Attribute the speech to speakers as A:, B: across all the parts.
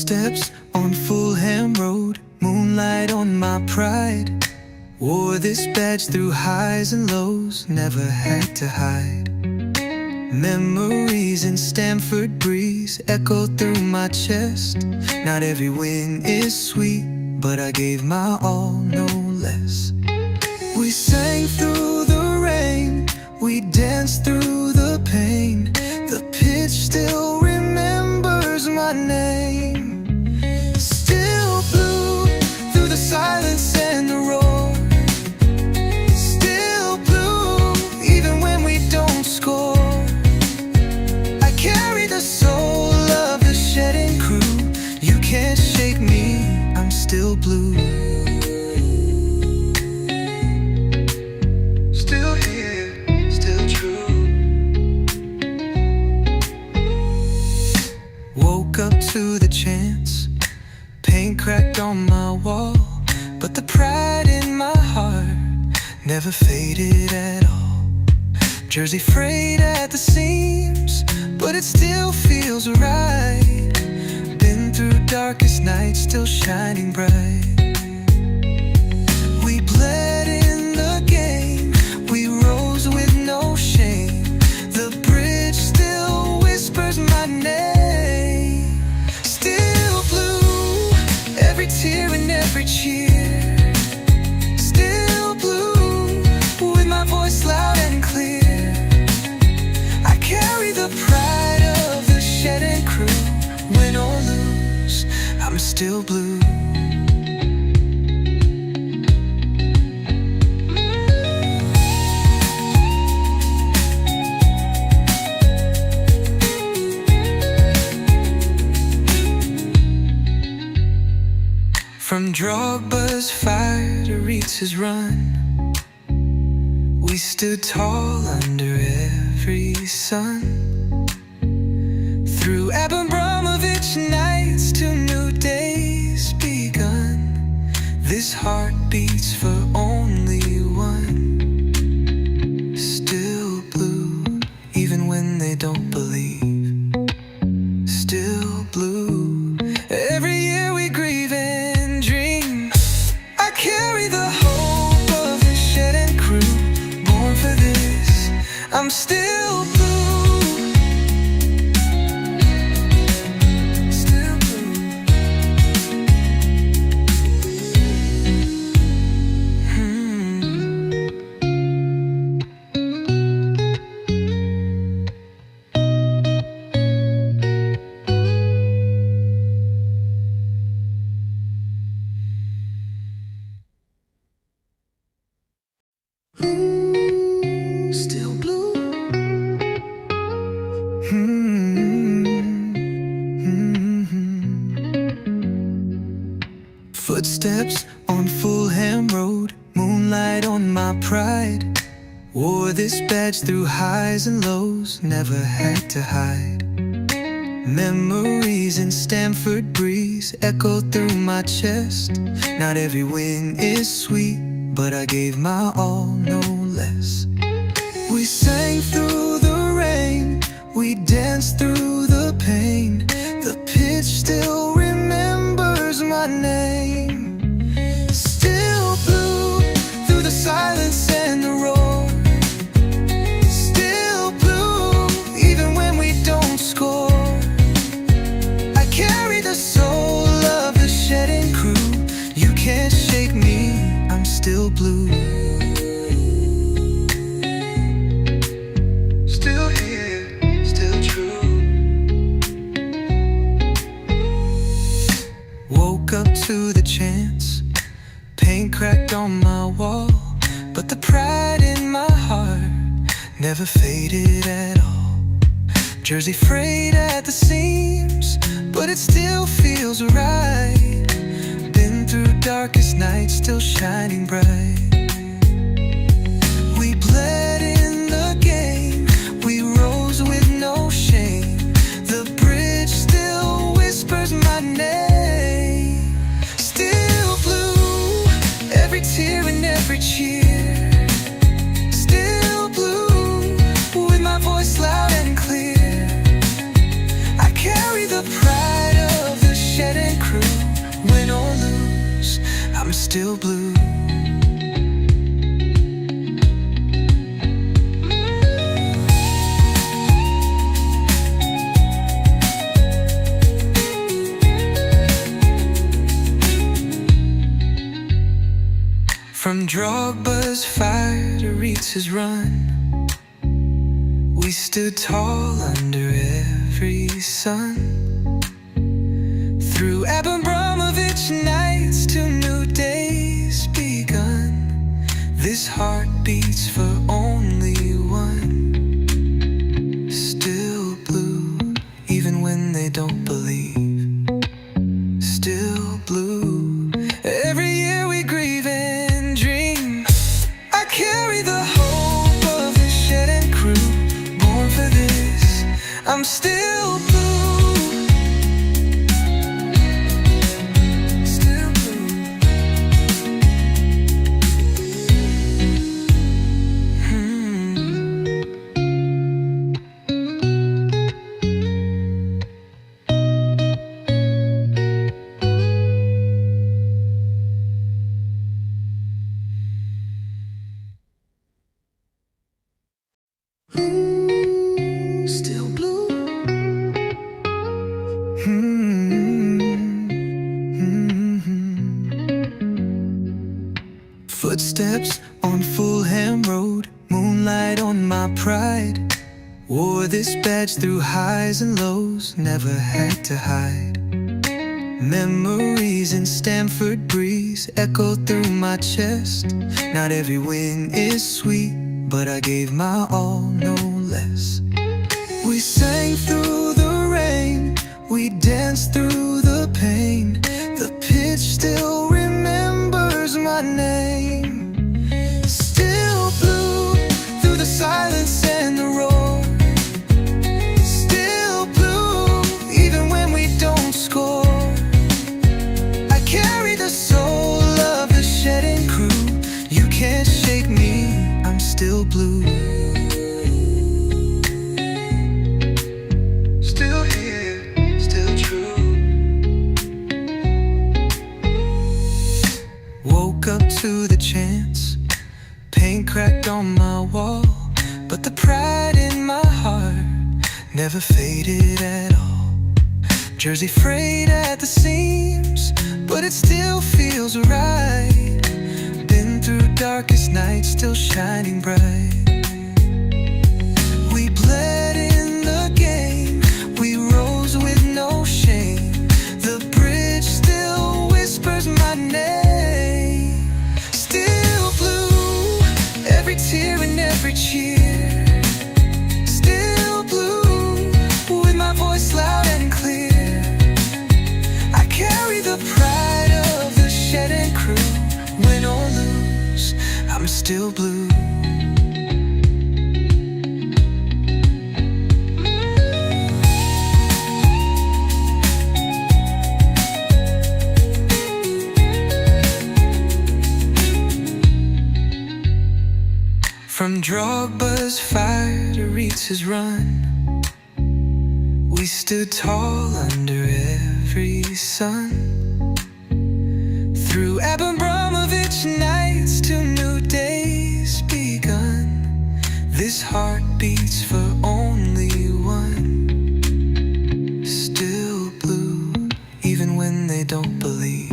A: Footsteps on Fulham Road, moonlight on my pride. Wore this badge through highs and lows, never had to hide. Memories in Stamford Breeze echo through my chest. Not every win is sweet, but I gave my all, no less. We sang through the rain, we danced through the pain. The pitch still remembers my name. Still blue through the silence and the roar. Still blue even when we don't score. I carry the soul of the shedding crew. You can't shake me, I'm still blue. Still here, still true. Woke up to the chance, paint cracked on my wall, but the pride in my heart never faded at all. Jersey frayed at the seams, but it still feels right. Been through darkest nights, still shining bright. We bled in the game, we rose with no shame. The bridge still whispers my name. Still blue, every tear and every cheer. Still blue, with my voice loud and clear. I carry the pride of the shedding crew. Win or lose, I'm still blue. From Drogba's fire to Reetz's run, we stood tall under every sun. Through Abramovich nights to new days begun, this heart beats for only one. Still blue, even when they don't believe. Still blue, every year we grieve and dream. I carry the hope of the shedding crew, born for this, I'm still blue. Still blue. Footsteps on Fulham Road, moonlight on my pride. Wore this badge through highs and lows, never had to hide. Memories in Stamford Breeze echo through my chest. Not every win is sweet, but I gave my all, no less. We sang through the rain, we danced through the pain. The pitch still remembers my name. Still blue through the silence and the roar. Still blue even when we don't score. I carry the soul of the shedding crew. You can't shake me, I'm still blue. Still here, still true. Woke up to the chance, paint cracked on my wall, but the pride in my heart never faded at all. Jersey frayed at the seams, but it still feels right. Been through darkest nights, still shining bright. We bled in the game, we rose with no shame. The bridge still whispers my name. Still blue, every tear and every cheer. Still blue, with my voice loud and clear. I carry the pride of the shedding still blue. From Drogba's fire to Ritz's run, we stood tall under every sun. Through Abramovich nights to new days begun, this heart beats for only one. Still blue, even when they don't believe. Still blue, every year we grieve and dream. I carry the hope of the shed and crew, born for this. I'm still blue. Still blue. Footsteps on Fulham Road, moonlight on my pride. Wore this badge through highs and lows, never had to hide. Memories in Stamford Breeze echo through my chest. Not every win is sweet, but I gave my all, no less. We sang through the rain, we danced through the pain. The pitch still remembers my name. Still blue through the silence and the roar. Still blue even when we don't score. I carry the soul of the shedding crew. You can't shake me, I'm still blue. Still here, still true. Woke up to the chants, paint cracked on my wall, but the pride in my heart never faded at all. Jersey frayed at the seams, but it still feels right. Been through darkest nights, still shining bright. We bled in the game, we rose with no shame. The bridge still whispers my name. Still blue, every tear and every cheer. Still blue, with my voice loud and clear. I carry the pride of the shed and crew. Win or lose, I'm still blue. From Drogba's fire to Ritz's run, we stood tall under every sun. Through Abramovich nights to new days begun, this heart beats for only one. Still blue, even when they don't believe.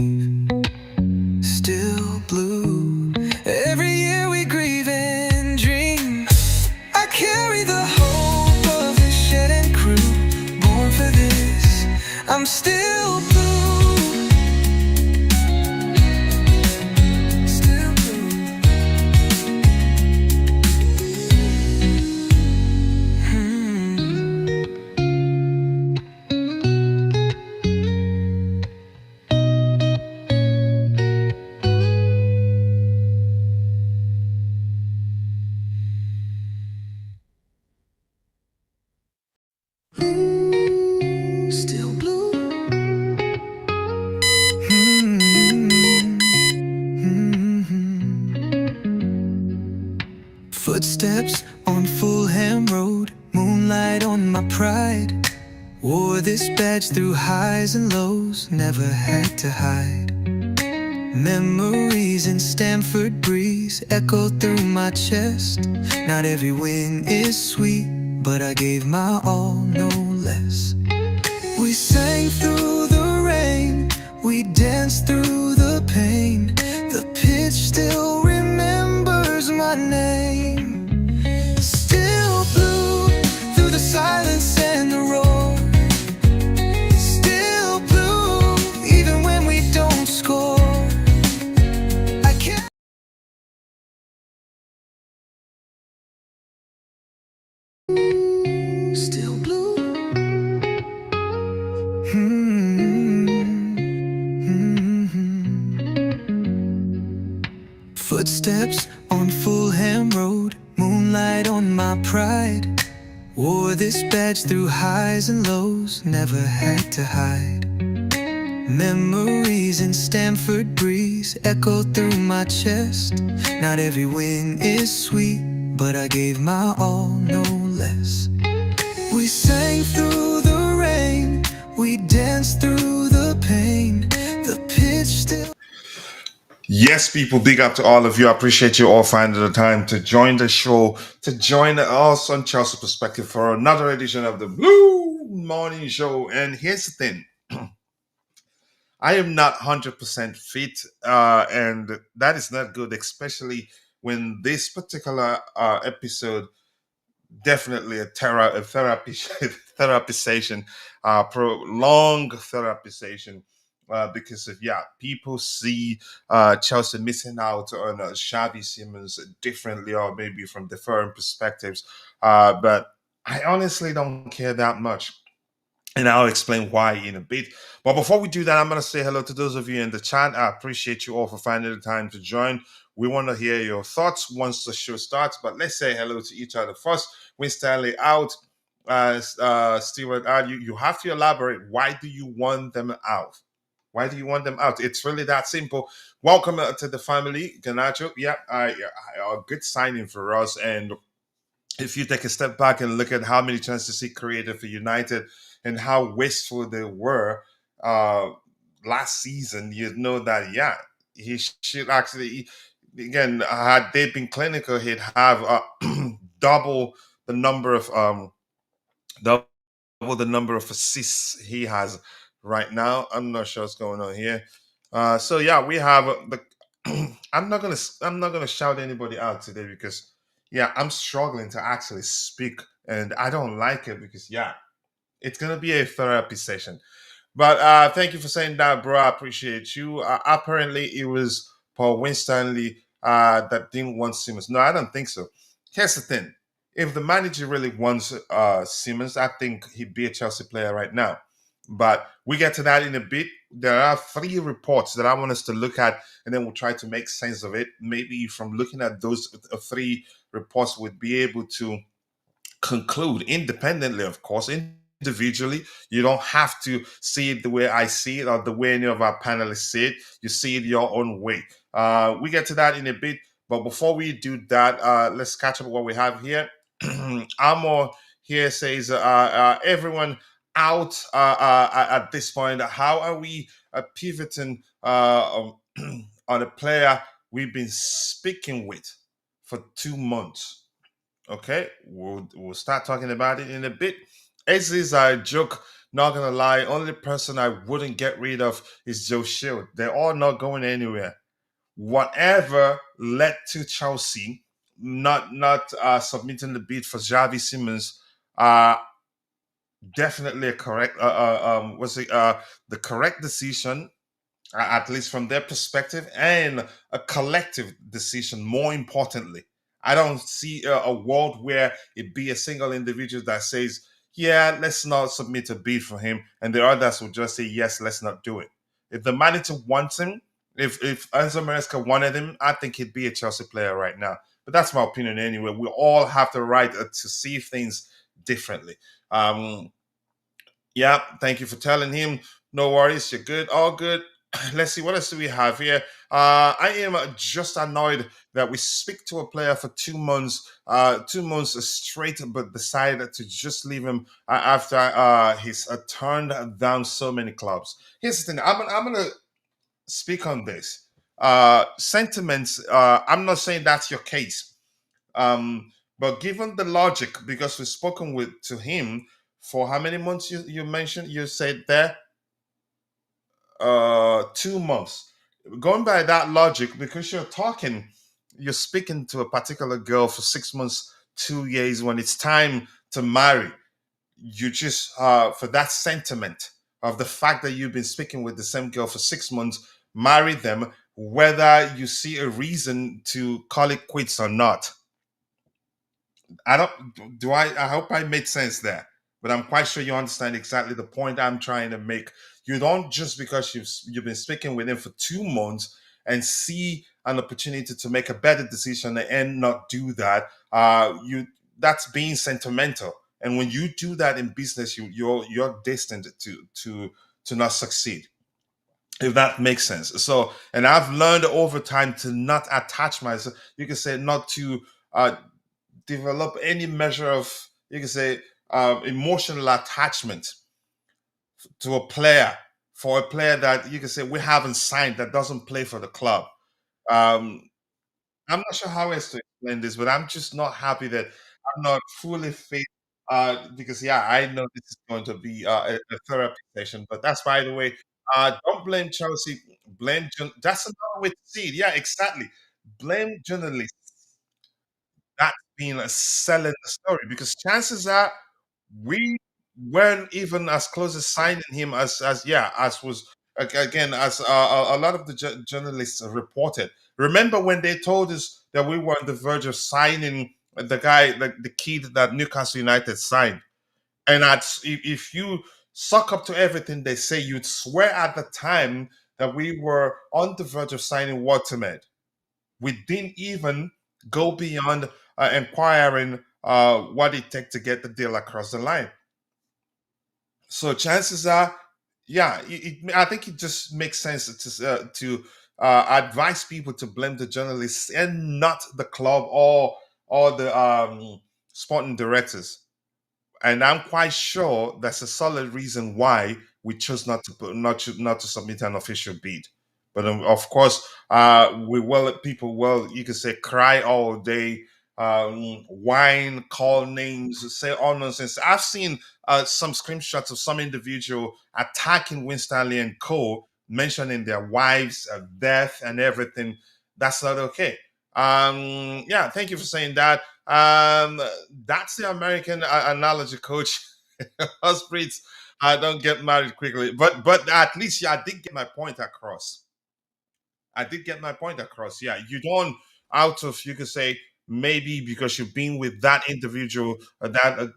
A: Still blue, every year we grieve and dream. I carry the hope of the shed and crew, born for this. I'm still blue. Still blue. Footsteps on Fulham Road, moonlight on my pride. Wore this badge through highs and lows, never had to hide. Memories in Stamford breeze echo through my chest. Not every win is sweet, but I gave my all, no less. We sang through the rain, we danced through the pain. The pitch still remembers my name. Still blue through the silence and the roar. Still blue even when we don't score. I can't. Still blue. Footsteps on Fulham Road, moonlight on my pride. Wore this badge through highs and lows, never had to hide. Memories in Stamford breeze echo through my chest. Not every win is sweet, but I gave my all, no less. We sang through the rain, we danced through the pain. The pitch still.
B: Yes, people, big up to all of you. I appreciate you all finding the time to join the show, to join us on Chelsea Perspective for another edition of the Blue Morning Show. And here's the thing, I am not 100% fit, and that is not good, especially when this particular episode definitely a therapy therapy session, prolonged therapy session. Because of people see Chelsea missing out on Xavi Simons differently, or maybe from different perspectives. But I honestly don't care that much, and I'll explain why in a bit. But before we do that, I'm going to say hello to those of you in the chat. I appreciate you all for finding the time to join. We want to hear your thoughts once the show starts, but let's say hello to each other first. Win Stanley out. Stewart out. You have to elaborate. Why do you want them out? Why do you want them out? It's really that simple. Welcome to the family, Garnacho. Yeah, a good signing for us. And if you take a step back and look at how many chances he created for United and how wasteful they were uh, last season, you'd know that, he should actually, again, had they been clinical, he'd have double the number of double the number of assists he has right now. I'm not sure what's going on here. So yeah, we have the. I'm not gonna shout anybody out today because I'm struggling to actually speak, and I don't like it because it's gonna be a therapy session. But thank you for saying that, bro. I appreciate you. Apparently, it was Paul Winstanley that didn't want Simmons. No, I don't think so. Here's the thing: if the manager really wants Simmons, I think he'd be a Chelsea player right now. But we get to that in a bit. There are three reports that I want us to look at, and then we'll try to make sense of it. Maybe from looking at those three reports, we'd be able to conclude independently, of course, individually. You don't have to see it the way I see it or the way any of our panelists see it. You see it your own way. We get to that in a bit, but before we do that, let's catch up what we have here. Amor here says, everyone out at this point. How are we pivoting on a player we've been speaking with for 2 months? Okay, we'll start talking about it in a bit. As is a joke, not gonna lie, only person I wouldn't get rid of is Joe Shield. They're all not going anywhere. Whatever led to Chelsea not submitting the bid for Xavi Simons, uh, definitely a correct was it the correct decision, at least from their perspective, and a collective decision. More importantly, I don't see a world where it be a single individual that says, "Yeah, let's not submit a bid for him," and the others will just say, "Yes, let's not do it." If the manager wants him, if Enzo Maresca wanted him, I think he'd be a Chelsea player right now. But that's my opinion anyway. We all have the right to see things differently. Um, yeah, thank you for telling him. No worries, you're good, all good. Let's see, what else do we have here? I am just annoyed that we speak to a player for 2 months, 2 months straight, but decided to just leave him after he's turned down so many clubs. Here's the thing: I'm gonna speak on this. sentiments. I'm not saying that's your case, but given the logic, because we've spoken with to him for how many months you mentioned, you said there 2 months. Going by that logic, because you're speaking to a particular girl for 6 months, 2 years, when it's time to marry, you just for that sentiment of the fact that you've been speaking with the same girl for 6 months, marry them, whether you see a reason to call it quits or not. I don't do I hope I made sense there, but I'm quite sure you understand exactly the point I'm trying to make. You don't, just because you've been speaking with him for 2 months and see an opportunity to make a better decision and not do that. You That's being sentimental. And when you do that in business, you're destined to not succeed, if that makes sense. So, and I've learned over time to not attach myself. You can say not to uh, develop any measure of, you can say, emotional attachment to a player, for a player that you can say we haven't signed, that doesn't play for the club. um, I'm not sure how else to explain this, but I'm just not happy that I'm not fully fit. Because yeah, I know this is going to be a therapy session, but that's by the way. Don't blame Chelsea. That's another way to see it. Yeah, exactly. Blame journalists. That's been selling the story, because chances are we weren't even as close as signing him as yeah, as was again, as a lot of the journalists reported. Remember when they told us that we were on the verge of signing the guy, like the kid that Newcastle United signed, and if you suck up to everything they say, you'd swear at the time that we were on the verge of signing Waterman. We didn't even go beyond inquiring what it takes to get the deal across the line. So chances are, yeah, I think it just makes sense to advise people to blame the journalists and not the club or the sporting directors. And I'm quite sure that's a solid reason why we chose not to submit an official bid. But of course, we will people will, you can say, cry all day, whine, call names, say all nonsense. I've seen some screenshots of some individual attacking Winstanley and Co, mentioning their wives' death and everything. That's not okay. Yeah, thank you for saying that. That's the American analogy, coach. Us Brits, I don't get married quickly, but at least, yeah, I did get my point across. I did get my point across. Yeah, you don't, out of, you could say, maybe because you've been with that individual, that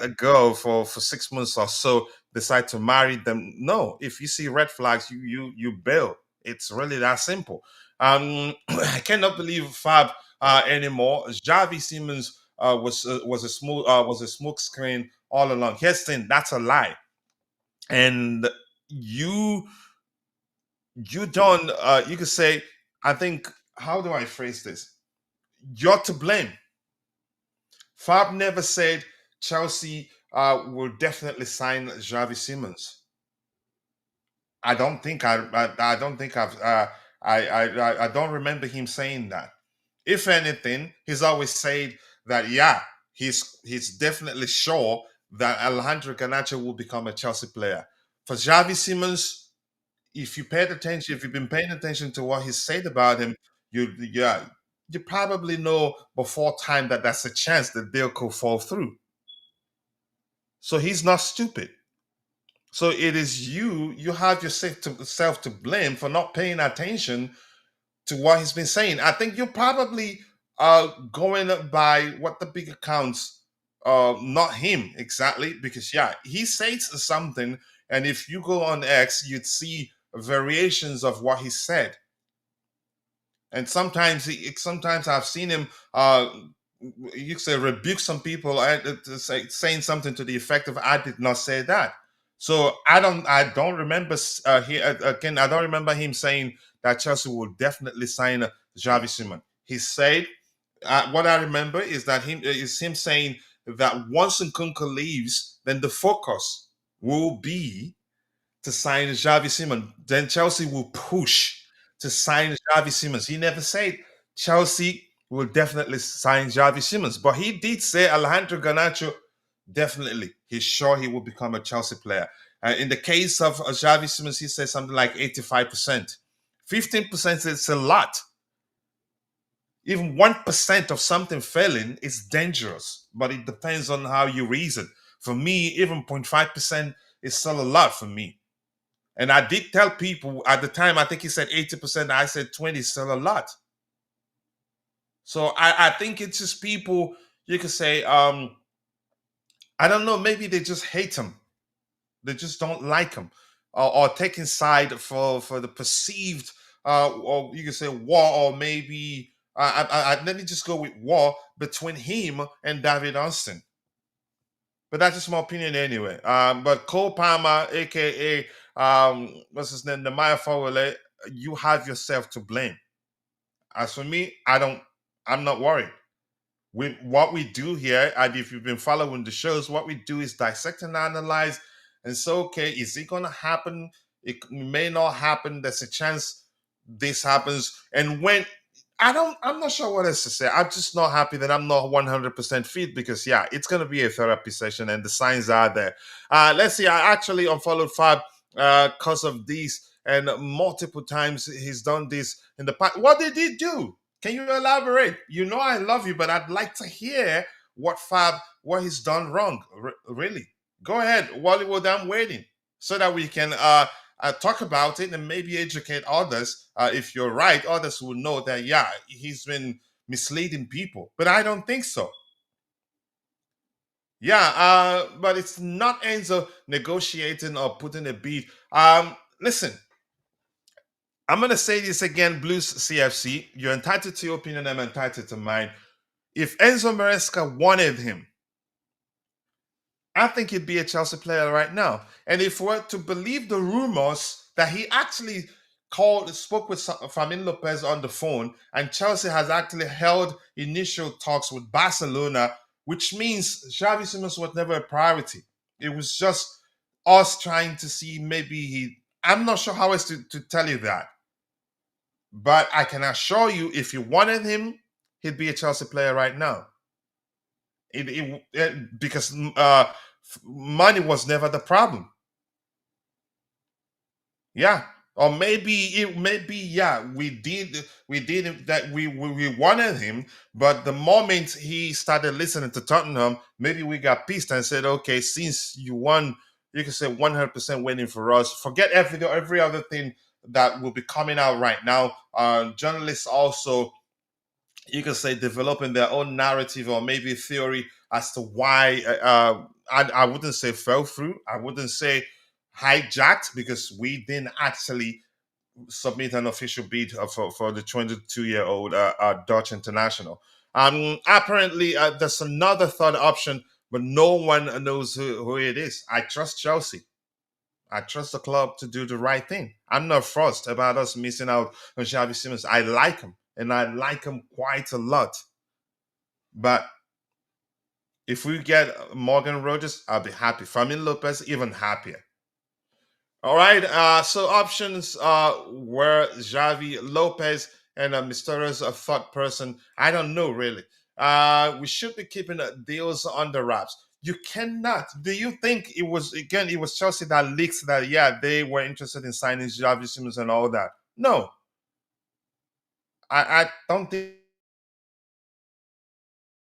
B: a girl for 6 months or so, decide to marry them. No, if you see red flags, you bail. It's really that simple. I cannot believe Fab anymore. Xavi Simons was a smoke screen all along. Here's the thing, that's a lie, and you you don't you could say, I think, how do I phrase this, you're to blame. Fab never said Chelsea will definitely sign Xavi Simons. I don't think I don't remember him saying that. If anything, he's always said that, yeah, he's definitely sure that Alejandro Garnacho will become a Chelsea player. For Xavi Simons, if you've been paying attention to what he said about him, yeah, you probably know before time that that's a chance that deal could fall through. So he's not stupid. So it is you have yourself to blame for not paying attention to what he's been saying. I think you're probably going by what the big accounts, not him exactly, because yeah, he says something, and if you go on X, you'd see variations of what he said. And sometimes I've seen him, you could say, rebuke some people, saying something to the effect of, "I did not say that." So I don't remember again. I don't remember him saying that Chelsea will definitely sign Xavi Simon. He said, what I remember is him saying that once Nkunku leaves, then the focus will be to sign Xavi Simon. Then Chelsea will push to sign Xavi Simons. He never said Chelsea will definitely sign Xavi Simons, but he did say Alejandro Garnacho definitely. He's sure he will become a Chelsea player. In the case of Xavi Simons, he said something like 85%. 15% is a lot. Even 1% of something failing is dangerous, but it depends on how you reason. For me, even 0.5% is still a lot for me. And I did tell people at the time, I think he said 80%, I said 20 is still a lot. So I think it's just people, you could say, I don't know, maybe they just hate him. They just don't like him. Or taking side for the perceived, or you could say war, or maybe, let me just go with war between him and David Austin. But that's just my opinion anyway. But Cole Palmer, aka what's his name, Nemanja Fowler, you have yourself to blame. As for me, I'm not worried. What we do here, and if you've been following the shows, what we do is dissect and analyze. And so, okay, is it gonna happen? It may not happen. There's a chance this happens. And when I'm not sure what else to say. I'm just not happy that I'm not 100% fit because, yeah, it's going to be a therapy session and the signs are there. Let's see. I actually unfollowed Fab because of this, and multiple times he's done this in the past. What did he do? Can you elaborate? You know, I love you, but I'd like to hear what he's done wrong. Really. Go ahead, Wallywood. I'm waiting so that we can talk about it and maybe educate others. If you're right, others will know that, yeah, he's been misleading people. But I don't think so. Yeah, but it's not Enzo negotiating or putting a beat. Listen, I'm going to say this again, Blues CFC. You're entitled to your opinion, I'm entitled to mine. If Enzo Maresca wanted him, I think he'd be a Chelsea player right now. And if we're to believe the rumors that he actually spoke with Famin Lopez on the phone, and Chelsea has actually held initial talks with Barcelona, which means Xavi Simons was never a priority. It was just us trying to see maybe I'm not sure how else to tell you that. But I can assure you, if you wanted him, he'd be a Chelsea player right now. Because money was never the problem. Yeah, or maybe yeah, we did that we wanted him, but the moment he started listening to Tottenham, maybe we got pissed and said, okay, since you won, you can say 100% winning for us. Forget every other thing that will be coming out right now. Journalists also, you can say, developing their own narrative or maybe theory as to why I wouldn't say fell through. I wouldn't say hijacked because we didn't actually submit an official bid for the 22-year-old Dutch international. Apparently, there's another third option, but no one knows who it is. I trust Chelsea. I trust the club to do the right thing. I'm not fussed about us missing out on Xavi Simons. I like him, and I like him quite a lot. But if we get Morgan Rogers, I'll be happy. Famin Lopez, even happier. All right. So options were Xavi Lopez and Mysterious a third person. I don't know really. We should be keeping deals under wraps. You cannot. Do you think it was again? It was Chelsea that leaked that. Yeah, they were interested in signing Xavi Simons and all that. No, I don't think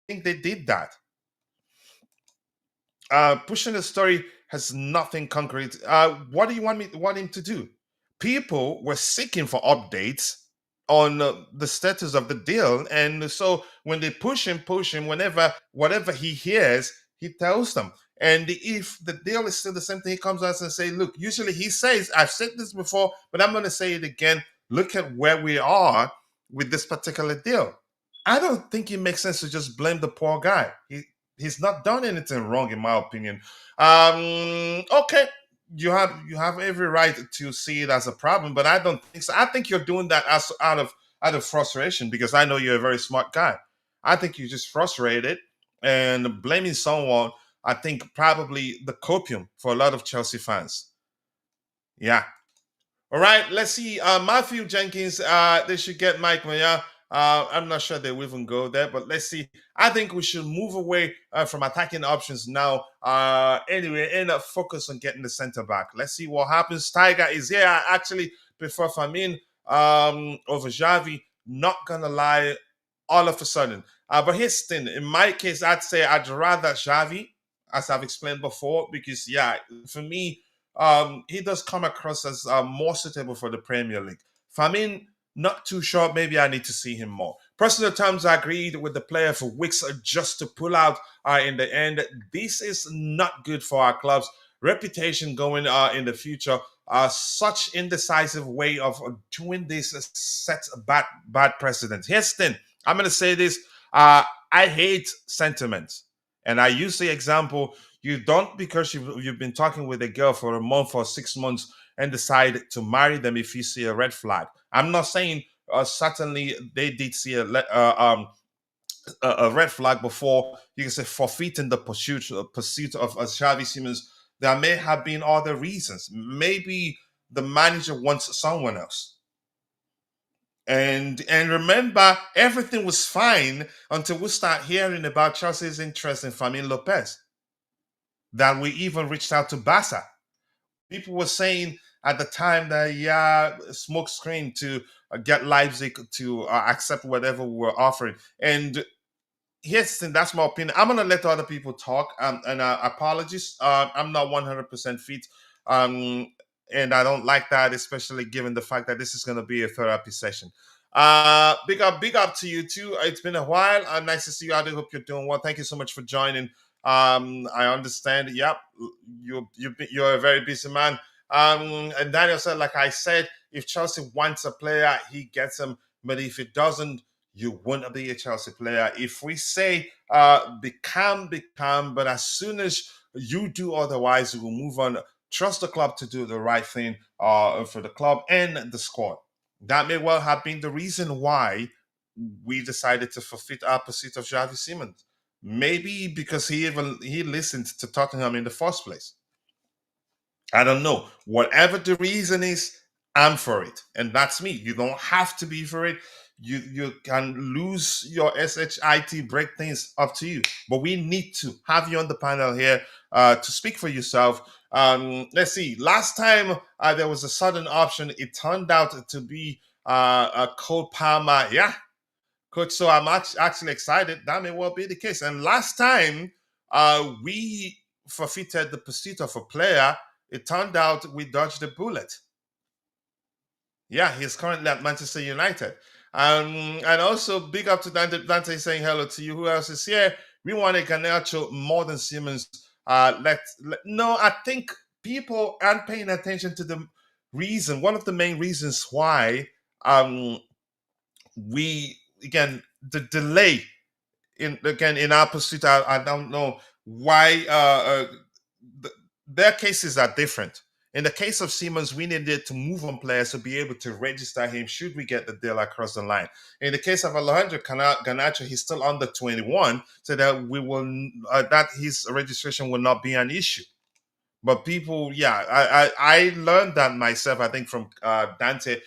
B: they did that. Pushing the story has nothing concrete. What do you want him to do? People were seeking for updates on the status of the deal, and so when they push him, whenever whatever he hears, he tells them. And if the deal is still the same thing, he comes out and say, "Look." Usually, he says, "I've said this before, but I'm going to say it again. Look at where we are with this particular deal." I don't think it makes sense to just blame the poor guy. He's not done anything wrong, in my opinion. Okay, you have every right to see it as a problem, but I don't think so. I think you're doing that as out of frustration because I know you're a very smart guy. I think you're just frustrated and blaming someone. I think probably the copium for a lot of Chelsea fans. Yeah. All right, let's see. Matthew Jenkins, they should get Mike Maya. I'm not sure they will even go there, but let's see. I think we should move away from attacking options now. Anyway, end up focus on getting the center back. Let's see what happens. Tiger is here. I actually prefer Famin over Xavi. Not gonna lie, all of a sudden. But here's the thing. In my case, I'd say I'd rather Xavi, as I've explained before, because yeah, for me, he does come across as more suitable for the Premier League. Famin, not too sure. Maybe I need to see him more. Personal terms, I agreed with the player for weeks just to pull out in the end. This is not good for our club's reputation going in the future. Such indecisive way of doing this sets a bad precedent. Here's the thing. I'm going to say this. I hate sentiment. And I use the example you don't because you've been talking with a girl for a month or 6 months and decide to marry them if you see a red flag. I'm not saying certainly they did see a red flag before you can say forfeiting the pursuit of Xavi Simons. There may have been other reasons. Maybe the manager wants someone else. And remember, everything was fine until we start hearing about Chelsea's interest in Fermin Lopez. That we even reached out to Barca. People were saying at the time that yeah, smoke screen to get Leipzig to accept whatever we were offering. And here's the thing, that's my opinion. I'm gonna let other people talk. And apologies. I'm not 100% fit. Um, and I don't like that, especially given the fact that this is gonna be a therapy session. Big up to you too. It's been a while. Nice to see you. I do hope you're doing well. Thank you so much for joining. I understand. Yep, you're a very busy man. And Daniel said, like I said, if Chelsea wants a player, he gets him. But if it doesn't, you won't be a Chelsea player. If we say be calm, but as soon as you do otherwise, we will move on. Trust the club to do the right thing for the club and the squad. That may well have been the reason why we decided to forfeit our pursuit of Xavi Simons. Maybe because he listened to Tottenham in the first place. I don't know. Whatever the reason is, I'm for it. And that's me. You don't have to be for it. You can lose your SHIT, break things up to you. But we need to have you on the panel here to speak for yourself. Let's see. Last time there was a sudden option, it turned out to be a Cole Palmer. Yeah, coach. So I'm actually excited. That may well be the case. And last time we forfeited the pursuit of a player, it turned out we dodged a bullet. Yeah, he's currently at Manchester United. And also big up to Dante. Dante saying hello to you. Who else is here? We wanted Garnacho more than Simmons. No, I think people aren't paying attention to the reason. One of the main reasons why we again the delay in our pursuit. I don't know why their cases are different. In the case of Siemens, we needed to move on players to be able to register him should we get the deal across the line. In the case of Alejandro Garnacho, he's still under 21, so that we will that his registration will not be an issue. But people, yeah, I learned that myself. I think from Dante.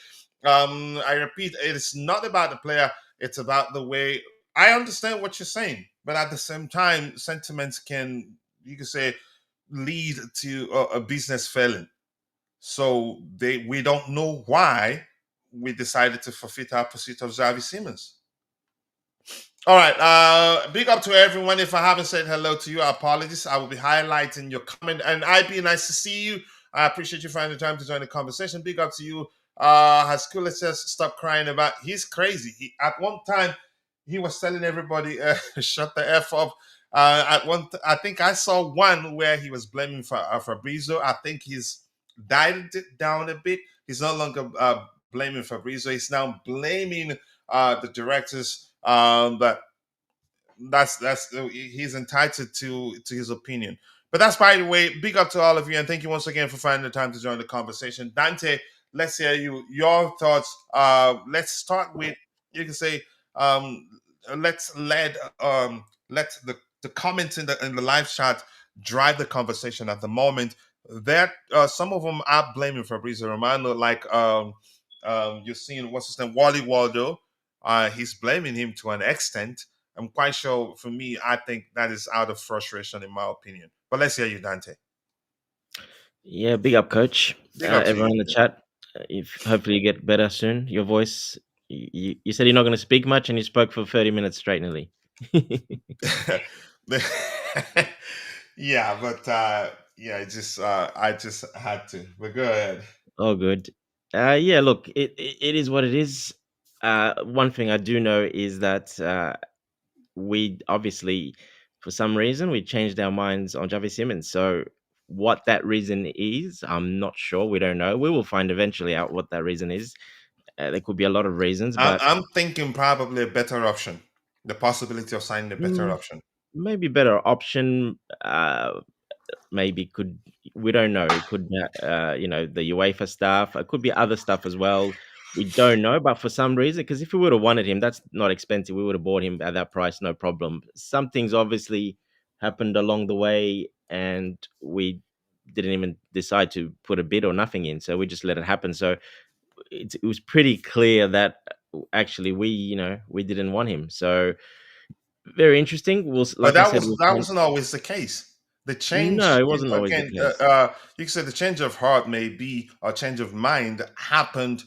B: I repeat, it is not about the player; it's about the way. I understand what you're saying, but at the same time, sentiments can you can say lead to a business failing. So we don't know why we decided to forfeit our pursuit of Xavi Simons. All right. Big up to everyone. If I haven't said hello to you, apologies. I will be highlighting your comment. And IB, nice to see you. I appreciate you finding the time to join the conversation. Big up to you. Has Kula says stop crying about he's crazy. At one time he was telling everybody shut the F up. I think I saw one where he was blaming for Fabrizio. I think he's dialed it down a bit. He's no longer blaming Fabrizio. He's now blaming the directors. But that's he's entitled to his opinion. But that's by the way. Big up to all of you, and thank you once again for finding the time to join the conversation. Dante, let's hear your thoughts. Let's start with you can say let's let the comments in the live chat drive the conversation at the moment. That some of them are blaming Fabrizio Romano, like you're seeing what's his name, Wally Waldo. He's blaming him to an extent. I'm quite sure. For me, I think that is out of frustration, in my opinion. But let's hear you, Dante.
C: Yeah, big up, coach.
B: Big up to
C: Everyone
B: you.
C: in the chat. If hopefully you get better soon. Your voice. You said you're not going to speak much, and you spoke for 30 minutes straight, nearly.
B: Yeah, but yeah, I just had to. But go ahead.
C: Oh, good. Yeah. Look, it is what it is. One thing I do know is that we obviously, for some reason, we changed our minds on Xavi Simons. So what that reason is, I'm not sure. We don't know. We will find eventually out what that reason is. There could be a lot of reasons, but
B: I'm thinking probably a better option. The possibility of signing a better
C: mm,
B: option.
C: maybe better option. Maybe could we don't know. It could be, the UEFA stuff. It could be other stuff as well. We don't know, but for some reason, because if we would have wanted him, that's not expensive. We would have bought him at that price, no problem. Some things obviously happened along the way, and we didn't even decide to put a bid or nothing in. So we just let it happen. So it was pretty clear that actually we didn't want him. So very interesting.
B: But
C: Like I said, we'll
B: that
C: find.
B: wasn't always the case. The
C: No,
B: change,
C: it wasn't always the
B: again,
C: case.
B: you can say the change of heart may be or change of mind happened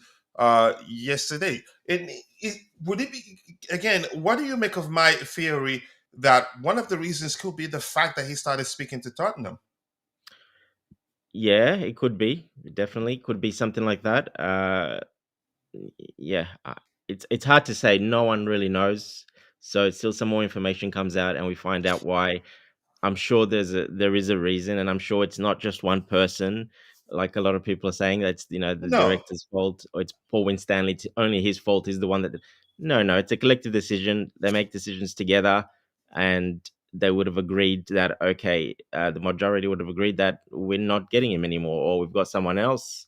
B: yesterday. Would it be again? What do you make of my theory that one of the reasons could be the fact that he started speaking to Tottenham?
C: Yeah, it could be. It definitely could be something like that. Yeah, it's hard to say. No one really knows. So until some more information comes out and we find out why, I'm sure there is a reason, and I'm sure it's not just one person. Like a lot of people are saying, that's the
B: No,
C: director's fault, or it's Paul Winstanley. Only his fault is the one that. No, no, it's a collective decision. They make decisions together, and they would have agreed that okay, the majority would have agreed that we're not getting him anymore, or we've got someone else.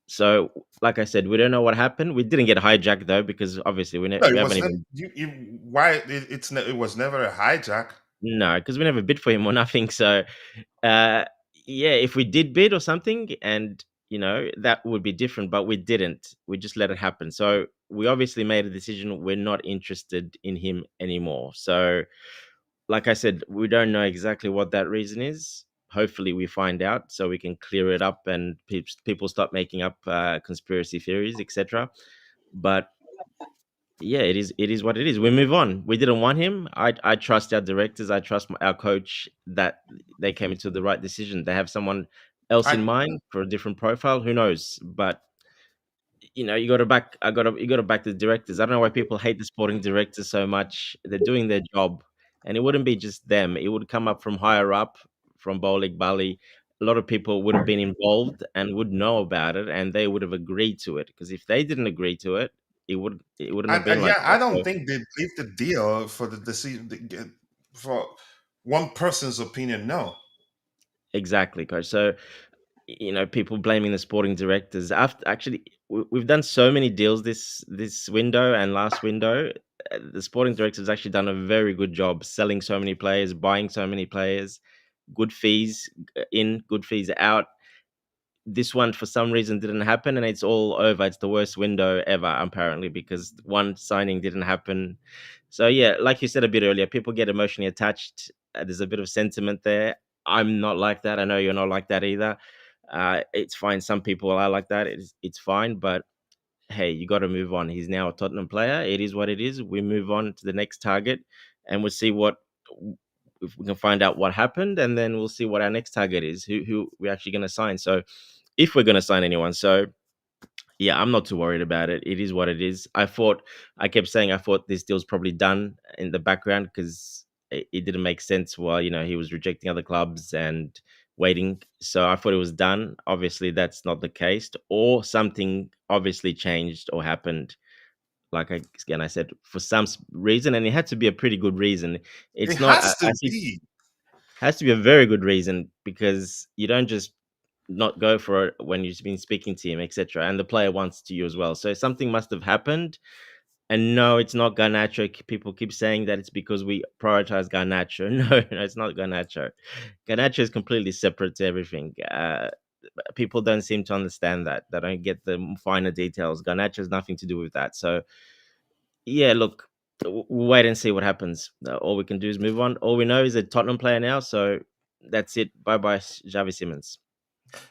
C: So, like I said, we don't know what happened. We didn't get hijacked though, because obviously
B: no,
C: we
B: it
C: haven't
B: was not.
C: even.
B: Why it was never a hijack.
C: No, because we never bid for him or nothing. So Uh, yeah, if we did bid or something, and that would be different, but we didn't. We just let it happen. So we obviously made a decision. We're not interested in him anymore. So, like I said, we don't know exactly what that reason is. Hopefully, we find out so we can clear it up and people stop making up conspiracy theories, etc. But yeah, it is what it is. We move on. We didn't want him. I trust our directors. I trust our coach that they came into the right decision. They have someone else in
B: I
C: mind for a different profile. Who knows? But you got to back. You got to back the directors. I don't know why people hate the sporting directors so much. They're doing their job, and it wouldn't be just them. It would come up from higher up, from Bolig Bali. A lot of people would have been involved and would know about it, and they would have agreed to it. Because if they didn't agree to it, it wouldn't have been like
B: yeah,
C: that.
B: I don't
C: So
B: think they leave the deal for the decision for one person's opinion. No,
C: exactly, coach. So people blaming the sporting directors. After actually, we've done so many deals this window and last window. The sporting directors actually done a very good job selling so many players, buying so many players, good fees in, good fees out. This one for some reason didn't happen, and it's all over. It's the worst window ever apparently, because one signing didn't happen. So yeah, like you said a bit earlier, people get emotionally attached. There's a bit of sentiment there. I'm not like that. I know you're not like that either. It's fine. Some people are like that. It's fine, but hey, you got to move on. He's now a Tottenham player. It is what it is. We move on to the next target, and we'll see what if we can find out what happened, and then we'll see what our next target is. Who we're actually going to sign. So if we're going to sign anyone. So yeah, I'm not too worried about it. It is what it is. I kept saying I thought this deal's probably done in the background because it didn't make sense while he was rejecting other clubs and waiting. So I thought it was done. Obviously, that's not the case, or something obviously changed or happened. Like I said, for some reason, and it had to be a pretty good reason.
B: it
C: It's not.
B: has
C: I
B: to
C: think
B: be.
C: has to be a very good reason, because you don't just not go for it when you've been speaking to him, etc. And the player wants to you as well. So something must have happened. And no, it's not Garnacho. People keep saying that it's because we prioritize Garnacho. No, it's not Garnacho. Garnacho is completely separate to everything. People don't seem to understand that. They don't get the finer details. Garnacho has nothing to do with that. So yeah, look, we'll wait and see what happens. All we can do is move on. All we know is a Tottenham player now, so that's it. Bye bye, Xavi Simons.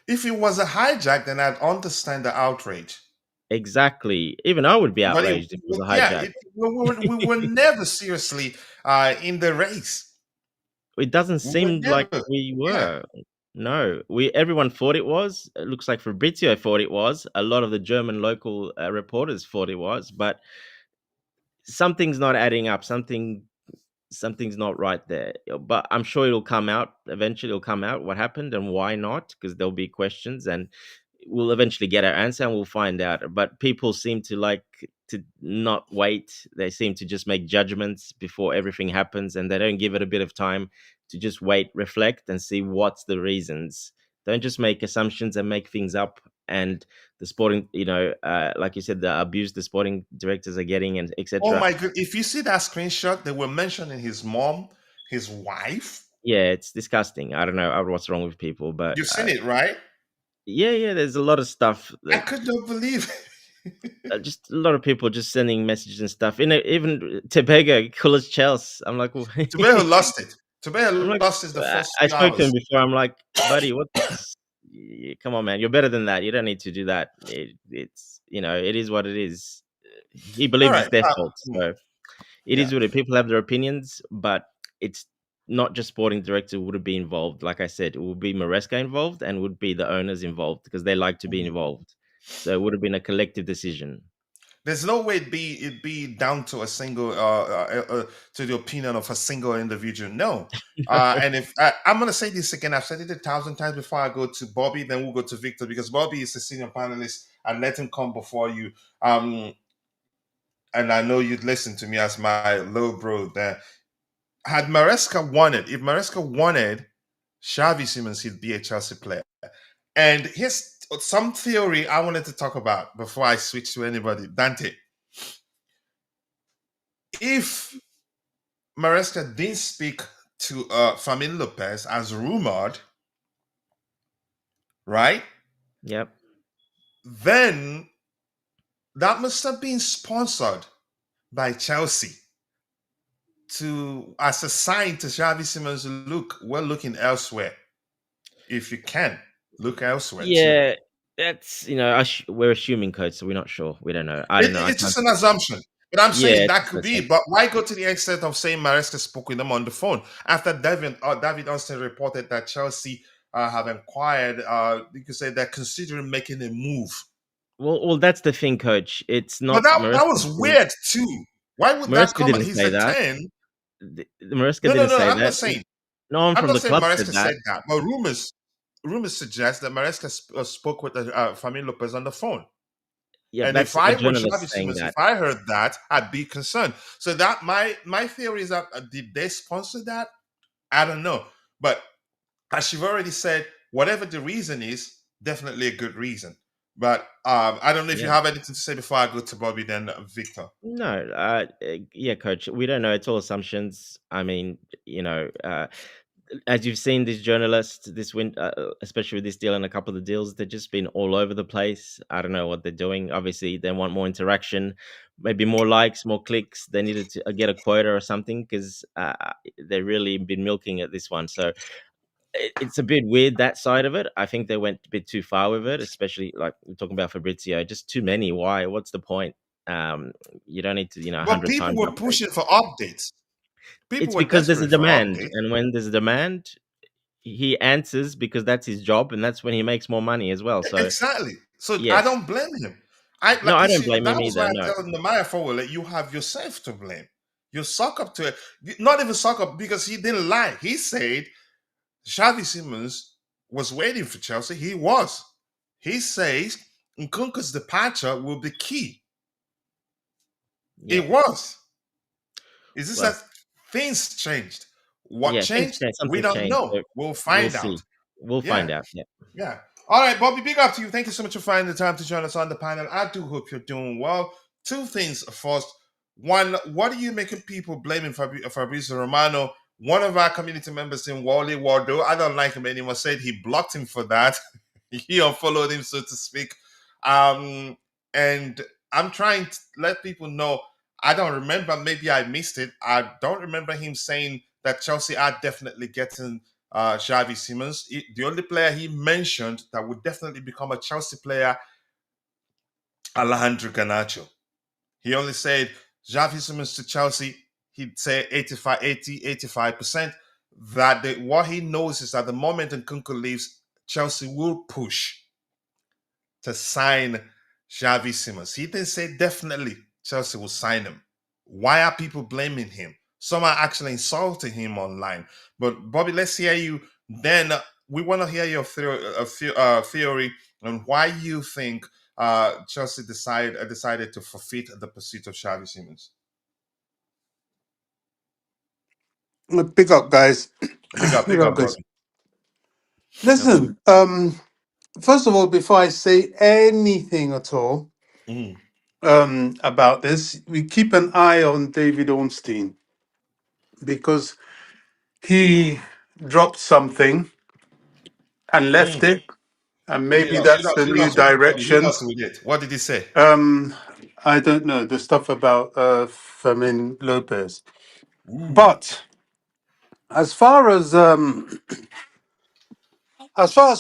B: If it was a hijack, then I'd understand the outrage.
C: Exactly. Even I would be
B: But
C: outraged if it was a
B: yeah,
C: hijack.
B: we were never seriously in the race.
C: It doesn't
B: We were
C: seem like
B: never.
C: we
B: Yeah.
C: were. No, we everyone thought it was. It looks like Fabrizio thought it was. A lot of the German local reporters thought it was, but something's not adding up. Something's not right there. But I'm sure it'll come out eventually. It'll come out what happened and why not, because there'll be questions, and we'll eventually get our answer and we'll find out. But people seem to like to not wait. They seem to just make judgments before everything happens, and they don't give it a bit of time to just wait, reflect, and see what's the reasons. Don't just make assumptions and make things up. And the sporting, like you said, the abuse the sporting directors are getting, and
B: Oh
C: etc.
B: my god! If you see that screenshot, they were mentioning his mom, his wife.
C: Yeah, it's disgusting. I don't know what's wrong with people, but
B: You've seen it, right?
C: yeah, there's a lot of stuff
B: I
C: that
B: could not believe it.
C: just a lot of people just sending messages and stuff. Even Tebega, Coolest Chelsea. I'm like,
B: Tobeho lost it.
C: I'm
B: Tobeho
C: like,
B: lost it the first
C: I
B: few
C: spoke to him
B: hours.
C: before. I'm like, buddy, come on, man, you're better than that. You don't need to do that. It's it is what it is. He
B: All
C: believes it's
B: right.
C: their fault, so it
B: Yeah.
C: is what it. People have their opinions, but it's not just sporting director would be involved. Like I said, it would be Maresca involved and would be the owners involved because they like to be
B: Mhm.
C: involved. So it would have been a collective decision.
B: There's no way it'd be down to a single to the opinion of a single individual. No. And if I'm gonna say this again, I've said it 1,000 times before I go to Bobby, then we'll go to Victor because Bobby is a senior panelist and let him come before you. And I know you'd listen to me as my little bro there. Had Maresca wanted, if Maresca wanted Xavi Simons, he'd be a Chelsea player. And here's some theory I wanted to talk about before I switch to anybody. Dante, if Maresca didn't speak to Famin Lopez as rumored, right?
C: Yep.
B: Then that must have been sponsored by Chelsea to as a sign to Xavi Simons, look, we're looking elsewhere. If you can, look elsewhere too.
C: Yeah, that's we're assuming code, so we're not sure. We don't know. I
B: It,
C: don't know. I
B: it's
C: can't.
B: just an assumption. But I'm
C: Yeah,
B: saying
C: it's
B: that
C: just an
B: could be.
C: assumption.
B: But why go to the extent of saying Maresca spoke with them on the phone after David Austin reported that Chelsea have inquired? You could say they're considering making a move.
C: Well, that's the thing, coach. It's
B: But
C: not
B: that was weird too. Why would that
C: Maresca
B: come?
C: didn't
B: He's
C: say
B: a
C: that.
B: 10.
C: Maresca
B: No, no,
C: didn't
B: no.
C: say
B: I'm not
C: that.
B: saying.
C: No one
B: I'm
C: from
B: not
C: the
B: saying
C: club said
B: Maresca
C: that.
B: said that. But rumors suggest that Maresca spoke with Famin Lopez on the phone.
C: Yeah,
B: And if
C: that's a
B: I were
C: journalist
B: Xavi
C: saying
B: Simons, if
C: that.
B: I heard that, I'd be concerned. So that my theory is that did they sponsor that? I don't know. But as you've already said, whatever the reason is, definitely a good reason. But I don't know if you
C: Yeah.
B: have anything to say before I go to Bobby, then Victor.
C: No, yeah, coach. We don't know. It's all assumptions. I mean, as you've seen, these journalists, especially with this deal and a couple of the deals, they've just been all over the place. I don't know what they're doing. Obviously, they want more interaction, maybe more likes, more clicks. They needed to get a quota or something because they've really been milking at this one. So it's a bit weird that side of it. I think they went a bit too far with it, especially like we're talking about Fabrizio. Just too many. Why? What's the point? You don't need to, a
B: But
C: hundred
B: people
C: times
B: were
C: update.
B: pushing for updates. People
C: It's
B: were
C: because there's a
B: desperate for
C: demand,
B: updates.
C: and when there's a demand, he answers because that's his job, and that's when he makes more money as well. So
B: Exactly. So I
C: yes,
B: don't blame him. I
C: no,
B: like
C: I
B: you
C: don't
B: see,
C: blame
B: that
C: him
B: was why
C: either.
B: I
C: No,
B: tell Nehemiah forward that you have yourself to blame. You suck up to it. Not even suck up because he didn't lie. He said Xavi Simons was waiting for Chelsea. He was. He says Nkunku's departure will be key.
C: yeah,
B: It was. Is this
C: well,
B: that things changed? What
C: yeah, things
B: changed?
C: change.
B: We
C: Something's
B: don't
C: changed.
B: know.
C: So
B: We'll
C: we'll
B: find
C: see.
B: out.
C: We'll
B: Yeah.
C: find out. Yeah,
B: Yeah. All right, Bobby, big up to you. Thank you so much for finding the time to join us on the panel. I do hope you're doing well. Two things first. One, what are you making people blaming Fabrizio Romano? One of our community members in Wally Wardo, I don't like him anymore, said he blocked him for that. He unfollowed him, so to speak. Um, and I'm trying to let people know I don't remember, maybe I missed it. I don't remember him saying that Chelsea are definitely getting Xavi Simons. The only player he mentioned that would definitely become a Chelsea player, Alejandro Garnacho. He only said Xavi Simons to Chelsea, he'd say 85, 80, 85%. That what he knows is that the moment Nkunku leaves, Chelsea will push to sign Xavi Simons. He didn't say definitely Chelsea will sign him. Why are people blaming him? Some are actually insulting him online. But Bobby, let's hear you. Then we want to hear your theory on why you think Chelsea decided to forfeit the pursuit of Xavi Simons.
D: Pick up, guys.
B: Big
D: Pick up,
B: up,
D: guys.
B: Bobby. Yep.
D: Listen, first of all, before I say anything at all
B: Mm,
D: about this, we keep an eye on David Ornstein because he dropped something and left
B: mm.
D: it, and
B: Lead
D: maybe
B: us,
D: that's the
B: lead
D: new
B: us with it, Bobby. Lead
D: direction.
B: us with it. What did he say?
D: Um, I don't know the stuff about Fermin Lopez,
B: Ooh.
D: but as far as